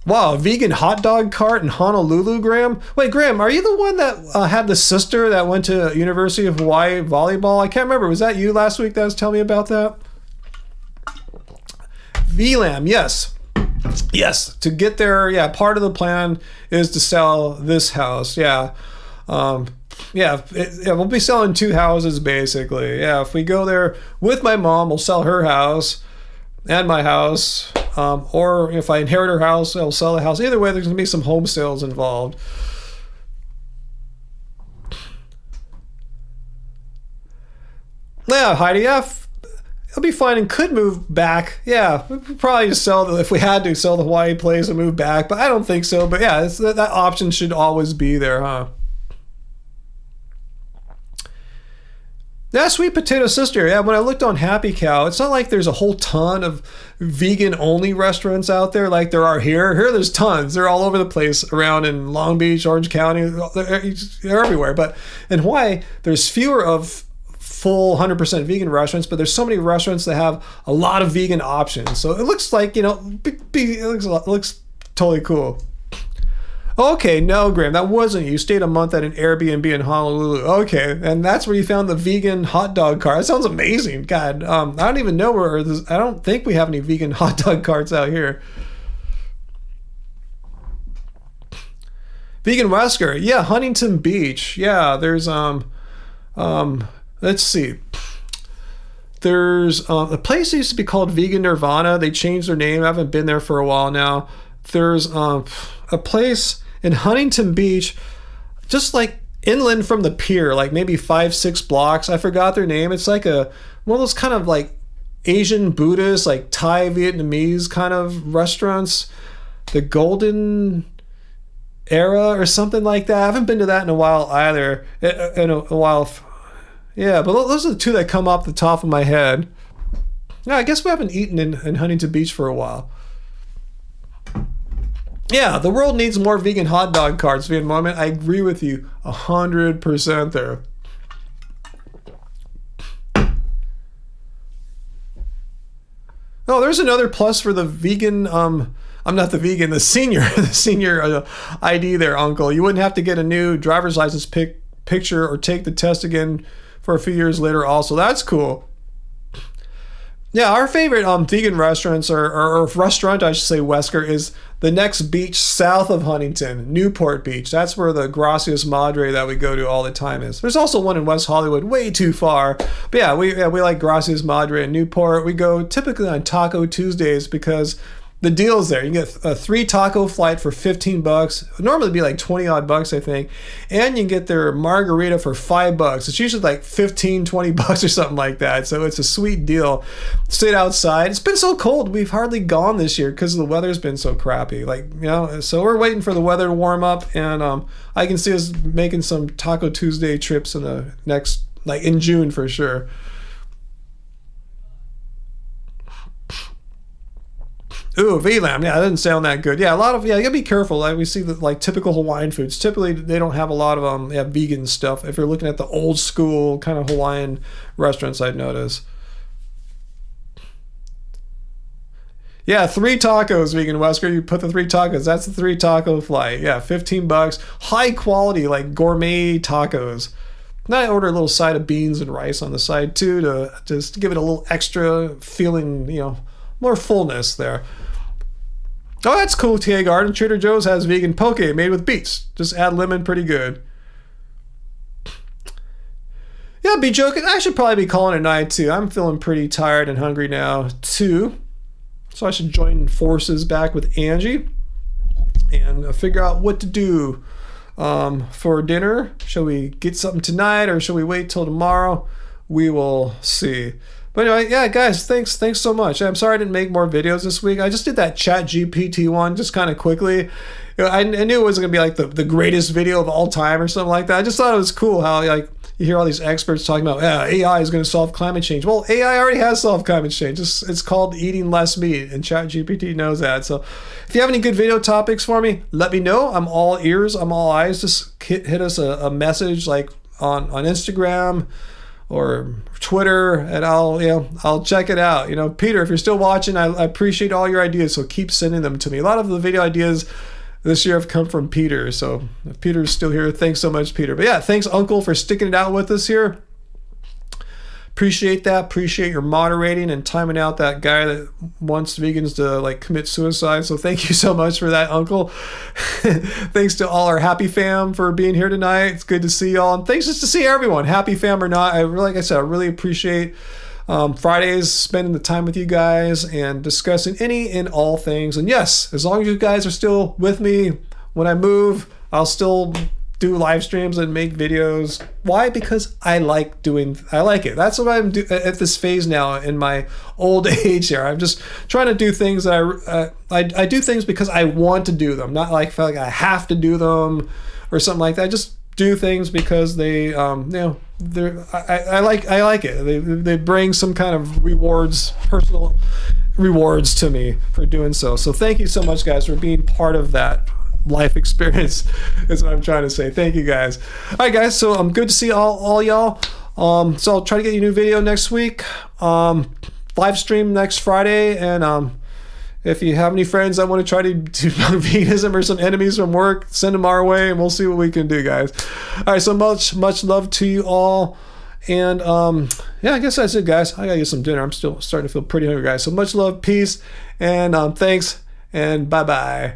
Wow, a vegan hot dog cart in Honolulu, Graham? Wait, Graham, are you the one that had the sister that went to University of Hawaii volleyball? I can't remember. Was that you last week that was telling me about that? VLAM, yes. Yes, to get there, yeah, part of the plan is to sell this house, yeah. We'll be selling 2 houses, basically. Yeah, if we go there with my mom, we'll sell her house and my house. Or if I inherit her house, I'll sell the house. Either way, there's going to be some home sales involved. Yeah, Heidi F. I'll be fine and could move back. Yeah, we'd probably just if we had to, sell the Hawaii place and move back. But I don't think so. But yeah, that option should always be there, huh? That Sweet Potato Sister, yeah, when I looked on Happy Cow, it's not like there's a whole ton of vegan-only restaurants out there like there are here. Here there's tons. They're all over the place around in Long Beach, Orange County. They're everywhere. But in Hawaii, there's fewer of full 100% vegan restaurants, but there's so many restaurants that have a lot of vegan options. So it looks like, it looks totally cool. Okay, no, Graham, that wasn't you. You stayed a month at an Airbnb in Honolulu. Okay, and that's where you found the vegan hot dog cart. That sounds amazing. God, I don't even know I don't think we have any vegan hot dog carts out here. Vegan Wesker, yeah, Huntington Beach. Yeah, there's let's see. There's a place that used to be called Vegan Nirvana. They changed their name. I haven't been there for a while now. There's a place in Huntington Beach, just like inland from the pier, like maybe 5-6 blocks. I forgot their name. It's like one of those kind of like Asian Buddhist, like Thai Vietnamese kind of restaurants. The Golden Era or something like that. I haven't been to that in a while either. In a while. Yeah, but those are the 2 that come off the top of my head. Yeah, I guess we haven't eaten in Huntington Beach for a while. Yeah, the world needs more vegan hot dog carts, Vietnam moment. I agree with you 100% there. Oh, there's another plus for the vegan I'm not the vegan, the senior ID there, Uncle. You wouldn't have to get a new driver's license picture or take the test again for a few years later also. That's cool. Yeah, our favorite vegan restaurants, or restaurant, I should say, Wesker, is the next beach south of Huntington, Newport Beach. That's where the Gracias Madre that we go to all the time is. There's also one in West Hollywood, way too far. But yeah, we like Gracias Madre in Newport. We go typically on Taco Tuesdays because the deal's there. You get a 3 taco flight for $15. It'd normally be like 20 odd bucks, I think. And you can get their margarita for $5. It's usually like 15, 20 bucks or something like that. So it's a sweet deal. Stayed outside. It's been so cold. We've hardly gone this year because the weather's been so crappy. Like, you know, so we're waiting for the weather to warm up, and I can see us making some Taco Tuesday trips in the next, like in June for sure. Ooh, V-lamb. Yeah, that didn't sound that good. Yeah, a lot of, you gotta be careful. Like we see the like typical Hawaiian foods. Typically, they don't have a lot of vegan stuff. If you're looking at the old school kind of Hawaiian restaurants, I'd notice. Yeah, 3 tacos, Vegan Wesker. You put the 3 tacos. That's the 3 taco flight. Yeah, $15. High quality, like gourmet tacos. And I order a little side of beans and rice on the side too, to just give it a little extra feeling, you know, more fullness there. Oh, that's cool, TA Garden. Trader Joe's has vegan poke made with beets. Just add lemon, pretty good. Yeah, be joking. I should probably be calling it a night too. I'm feeling pretty tired and hungry now too. So I should join forces back with Angie and figure out what to do for dinner. Shall we get something tonight or shall we wait till tomorrow? We will see. But anyway, yeah, guys, thanks so much. I'm sorry I didn't make more videos this week. I just did that Chat GPT one just kind of quickly. You know, I knew it wasn't going to be like the greatest video of all time or something like that. I just thought it was cool how like you hear all these experts talking about AI is going to solve climate change. Well, AI already has solved climate change. It's called eating less meat, and Chat GPT knows that. So if you have any good video topics for me, let me know. I'm all ears. I'm all eyes. Just hit us a message like on Instagram or Twitter, and I'll check it out. You know, Peter, if you're still watching, I appreciate all your ideas, so keep sending them to me. A lot of the video ideas this year have come from Peter, so if Peter's still here, thanks so much, Peter. But yeah, thanks, Uncle, for sticking it out with us here. Appreciate that. Appreciate your moderating and timing out that guy that wants vegans to like commit suicide. So thank you so much for that, Uncle. Thanks to all our Happy Fam for being here tonight. It's good to see y'all, and thanks just to see everyone, Happy Fam or not. Like I said, I really appreciate Fridays spending the time with you guys and discussing any and all things. And yes, as long as you guys are still with me when I move, I'll still do live streams and make videos. Why? Because I like it. That's what I'm doing at this phase now in my old age here. I'm just trying to do things that I do things because I want to do them, not like feel like I have to do them or something like that. I just do things because they I like it. They bring some kind of rewards, personal rewards to me for doing so. So thank you so much, guys, for being part of that life experience is what I'm trying to say. Thank you, guys. All right, guys, so I'm good to see all y'all. So I'll try to get you a new video next week, live stream next Friday, and if you have any friends that want to try to do veganism or some enemies from work, send them our way and we'll see what we can do, guys. All right, so much love to you all. And yeah, I guess that's it, guys. I gotta get some dinner. I'm still starting to feel pretty hungry, guys. So much love, peace, and thanks, and bye-bye.